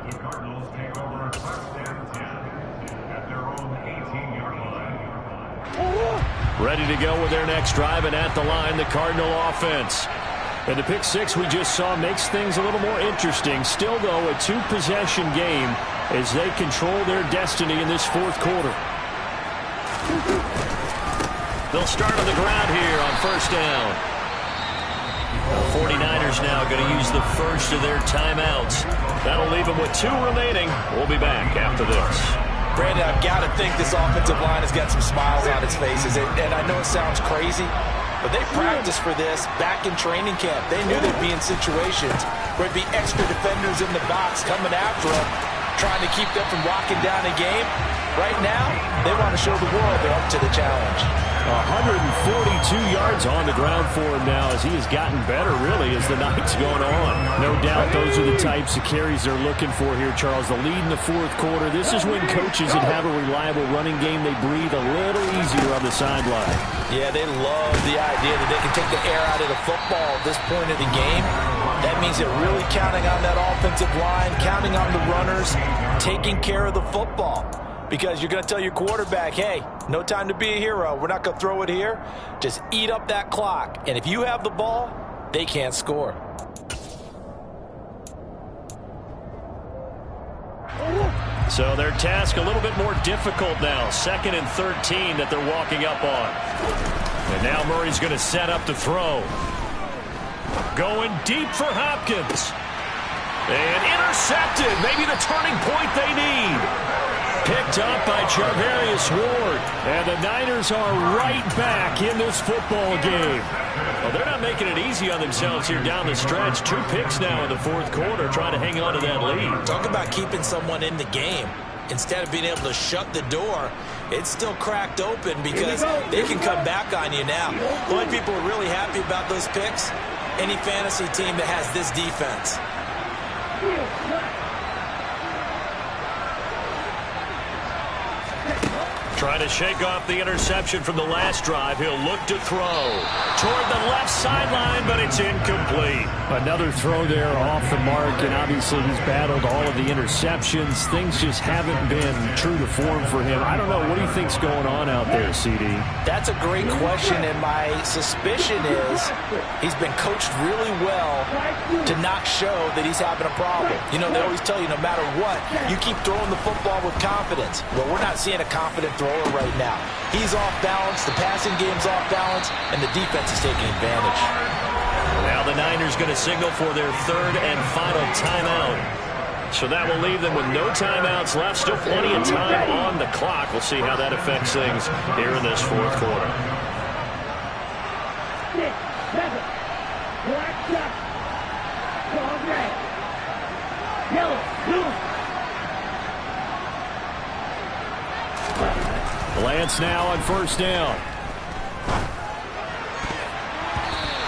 Ready to go with their next drive, and at the line, the Cardinal offense. And the pick 6 we just saw makes things a little more interesting. Still, though, a 2-possession game as they control their destiny in this 4th quarter. They'll start on the ground here on 1st down. The 49ers now going to use the first of their timeouts. That'll leave them with 2 remaining. We'll be back after this. Brandon, I've got to think this offensive line has got some smiles on its faces. And I know it sounds crazy, but they practiced for this back in training camp. They knew they'd be in situations where there'd be extra defenders in the box coming after them, trying to keep them from locking down a game. Right now, they want to show the world they're up to the challenge. 142 yards on the ground for him now as he has gotten better, really, as the night's going on. No doubt those are the types of carries they're looking for here, Charles. The lead in the 4th quarter. This is when coaches that have a reliable running game, they breathe a little easier on the sideline. Yeah, they love the idea that they can take the air out of the football at this point of the game. That means they're really counting on that offensive line, counting on the runners, taking care of the football. Because you're going to tell your quarterback, hey, no time to be a hero. We're not going to throw it here. Just eat up that clock. And if you have the ball, they can't score. So their task a little bit more difficult now. 2nd and 13 that they're walking up on. And now Murray's going to set up to throw. Going deep for Hopkins. And intercepted. Maybe the turning point they need. Picked up by Charvarius Ward. And the Niners are right back in this football game. Well, they're not making it easy on themselves here down the stretch. 2 picks now in the 4th quarter, trying to hang on to that lead. Talk about keeping someone in the game. Instead of being able to shut the door, it's still cracked open because they can come back on you now. The only people who are really happy about those picks, any fantasy team that has this defense. Trying to shake off the interception from the last drive. He'll look to throw toward the left sideline, but it's incomplete. Another throw there off the mark, and obviously he's battled all of the interceptions. Things just haven't been true to form for him. I don't know. What do you think's going on out there, CD? That's a great question, and my suspicion is he's been coached really well to not show that he's having a problem. You know, they always tell you no matter what, you keep throwing the football with confidence. Well, we're not seeing a confident thrower right now. He's off balance, the passing game's off balance, and the defense is taking advantage. Now the Niners going to signal for their third and final timeout. So that will leave them with no timeouts left. Still plenty of time on the clock. We'll see how that affects things here in this fourth quarter. 6, 7, black shot, strong red, yellow, blue. Lance now on first down.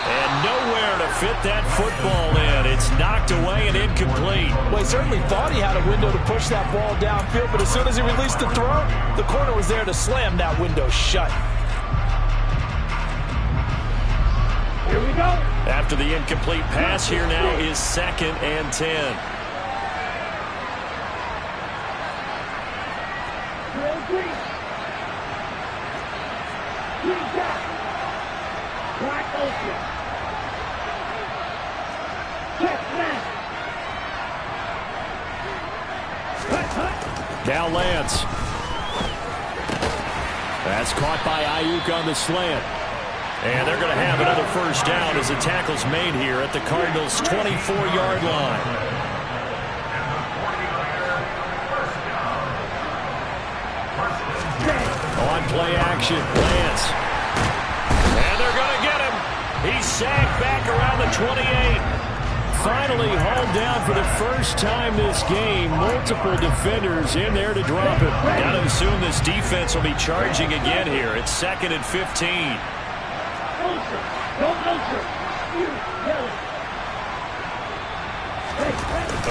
And nowhere to fit that football in. It's knocked away and incomplete. Well, he certainly thought he had a window to push that ball downfield, but as soon as he released the throw, the corner was there to slam that window shut. Here we go. After the incomplete pass, here now is 2nd and 10. Black ocean. Now Lance. That's caught by Ayuk on the slant. And they're going to have another first down as the tackle's made here at the Cardinals' 24-yard line. On play action, Lance. And they're going to get him. He's sacked back around the 28. Finally hauled down for the first time this game. Multiple defenders in there to drop him. Got to assume this defense will be charging again here. It's 2nd and 15.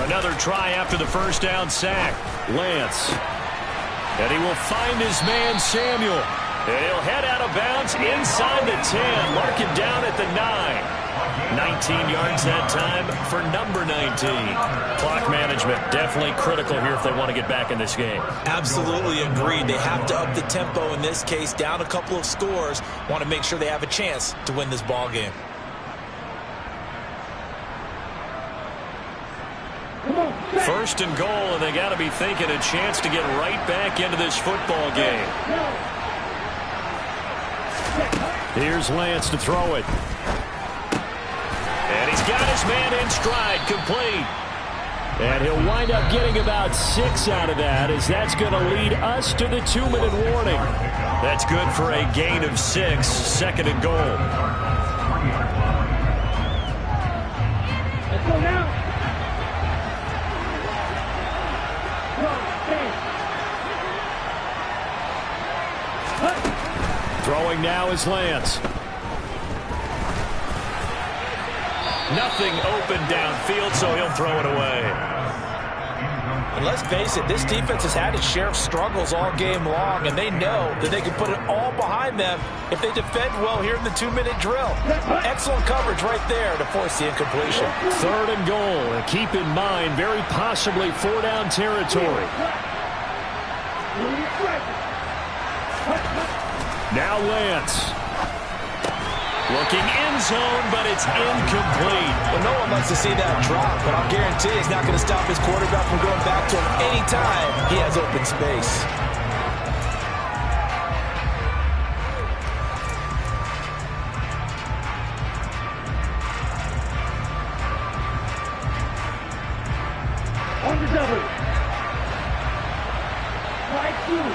Another try after the first down sack. Lance. And he will find his man, Samuel. And he'll head out of bounds inside the 10. Mark him down at the 9. 19 yards that time for number 19. Clock management definitely critical here if they want to get back in this game. Absolutely agreed. They have to up the tempo in this case, down a couple of scores. Want to make sure they have a chance to win this ball game. First and goal, and they got to be thinking a chance to get right back into this football game. Here's Lance to throw it. And he's got his man in stride, complete. And he'll wind up getting about 6 out of that, as that's going to lead us to the 2-minute warning. That's good for a gain of 6, 2nd and goal. Let's go now. Throwing now is Lance. Nothing open downfield, so he'll throw it away. And let's face it, this defense has had its share of struggles all game long, and they know that they can put it all behind them if they defend well here in the 2-minute drill. Excellent coverage right there to force the incompletion. 3rd and goal, and keep in mind, very possibly 4-down territory. Now Lance. Looking end zone, but it's incomplete. Well, no one likes to see that drop, but I'll guarantee it's not going to stop his quarterback from going back to him anytime he has open space. On the double. Right through.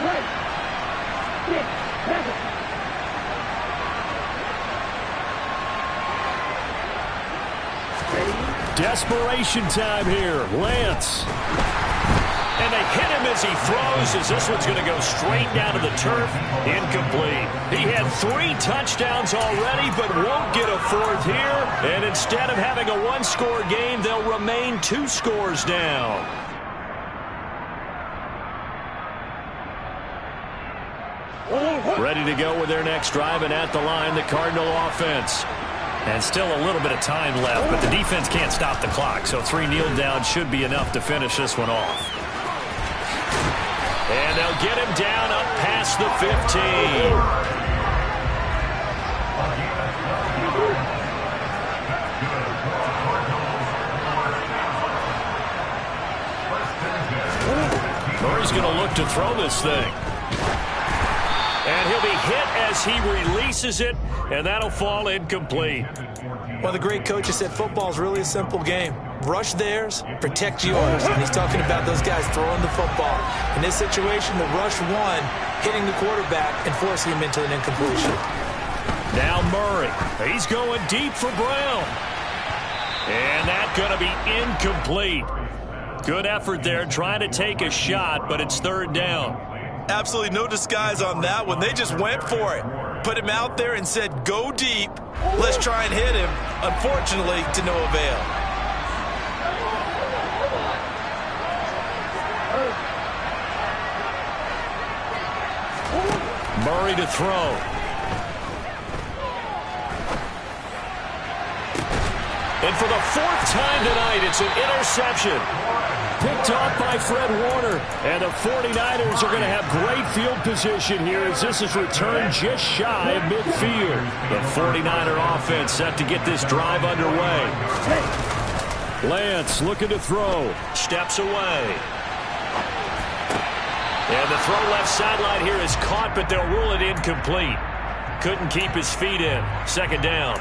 Right. 6, 7. Desperation time here. Lance. And they hit him as he throws, as this one's going to go straight down to the turf. Incomplete. He had 3 touchdowns already, but won't get a 4th here. And instead of having a 1-score game, they'll remain 2 scores down. Ready to go with their next drive, and at the line, the Cardinal offense. And still a little bit of time left, but the defense can't stop the clock, so 3 kneel downs should be enough to finish this one off. And they'll get him down up past the 15. Murray's going to look to throw this thing. And he'll be hit as he releases it, and that'll fall incomplete. Well, the great coach has said football is really a simple game. Rush theirs, protect yours. And he's talking about those guys throwing the football. In this situation, the rush one, hitting the quarterback and forcing him into an incompletion. Now Murray. He's going deep for Brown. And that's going to be incomplete. Good effort there trying to take a shot, but it's 3rd down. Absolutely no disguise on that one. They just went for it. Put him out there and said, go deep. Let's try and hit him. Unfortunately, to no avail. Murray to throw. And for the 4th time tonight, it's an interception. Picked off by Fred Warner. And the 49ers are going to have great field position here as this is returned just shy of midfield. The 49er offense set to get this drive underway. Lance looking to throw. Steps away. And the throw left sideline here is caught, but they'll rule it incomplete. Couldn't keep his feet in. 2nd down.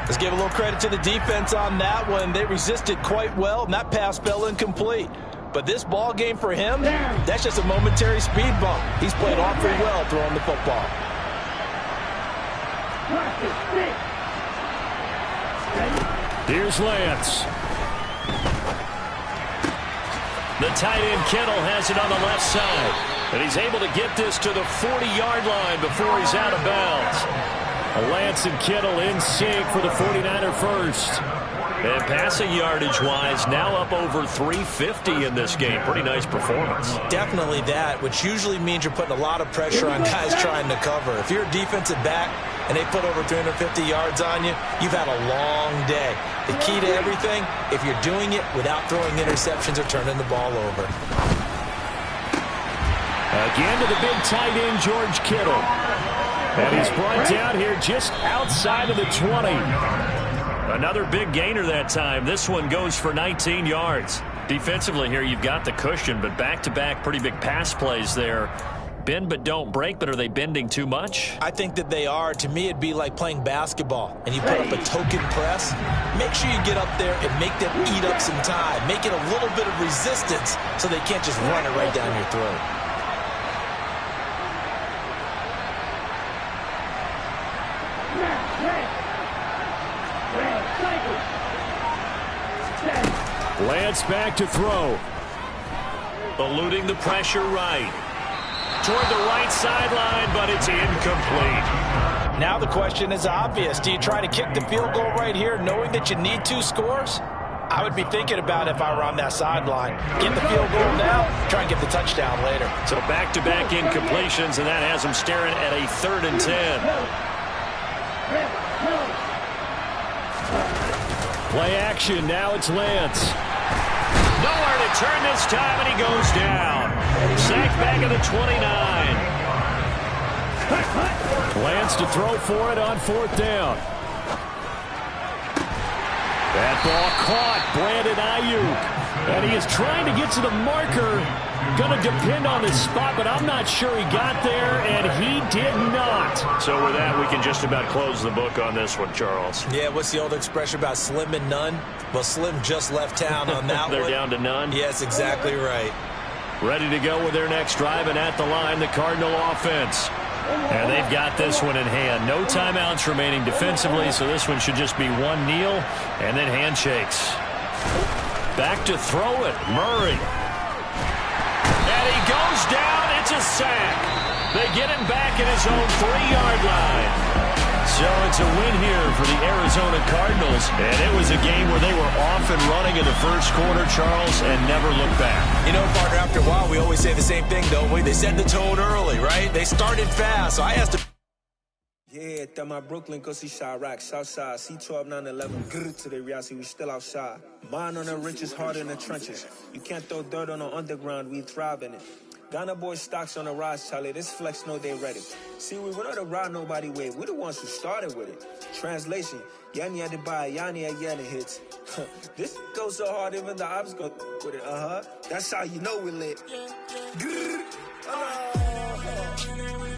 Let's give a little credit to the defense on that one. They resisted quite well, and that pass fell incomplete. But this ball game for him, that's just a momentary speed bump. He's played awfully well throwing the football. Here's Lance. The tight end Kittle has it on the left side. And he's able to get this to the 40-yard line before he's out of bounds. Lance and Kittle in sync for the 49er first. And passing yardage-wise, now up over 350 in this game. Pretty nice performance. Definitely that, which usually means you're putting a lot of pressure on guys trying to cover. If you're a defensive back and they put over 350 yards on you, you've had a long day. The key to everything, if you're doing it without throwing interceptions or turning the ball over. Again to the big tight end, George Kittle. And he's brought down here just outside of the 20. Another big gainer that time. This one goes for 19 yards. Defensively here, you've got the cushion, but back-to-back pretty big pass plays there. Bend but don't break, but are they bending too much? I think that they are. To me, it'd be like playing basketball, and you put up a token press. Make sure you get up there and make them eat up some time. Make it a little bit of resistance so they can't just run it right down your throat. Lance back to throw. Eluding the pressure right. Toward the right sideline, but it's incomplete. Now the question is obvious. Do you try to kick the field goal right here knowing that you need 2 scores? I would be thinking about if I were on that sideline. Get the field goal now, try and get the touchdown later. So back-to-back incompletions, and that has them staring at a 3rd and 10. Play action, now it's Lance. Nowhere to turn this time, and he goes down. Sacked back at the 29. Lance to throw for it on 4th down. That ball caught. Brandon Ayuk. And he is trying to get to the marker. Going to depend on his spot, but I'm not sure he got there, and he did not. So with that, we can just about close the book on this one, Charles. Yeah, what's the old expression about slim and none? Well, Slim just left town on that They're one. down to none? Yes, exactly right. Ready to go with their next drive, and at the line, the Cardinal offense. And they've got this one in hand. No timeouts remaining defensively, so this one should just be one kneel and then handshakes. Back to throw it, Murray. he goes down. It's a sack. They get him back at his own 3-yard line. So it's a win here for the Arizona Cardinals. And it was a game where they were off and running in the first quarter, Charles, and never looked back. You know, partner, after a while, we always say the same thing, don't we? They set the tone early, right? They started fast. So I asked him. Yeah, that my Brooklyn, go see Chirac, Southside, C12, 911, grr to the reality, we still outside. Mine on the riches, hard in the trenches. You can't throw dirt on the underground, we thrive in it. Ghana boys stocks on the rise, Charlie, this flex know they ready. See, we went on to ride nobody wave, we the ones who started with it. Translation, Yanni had to buy, Yanni had Yanni hits. This goes so hard, even the ops go with it, That's how you know we lit. Grr,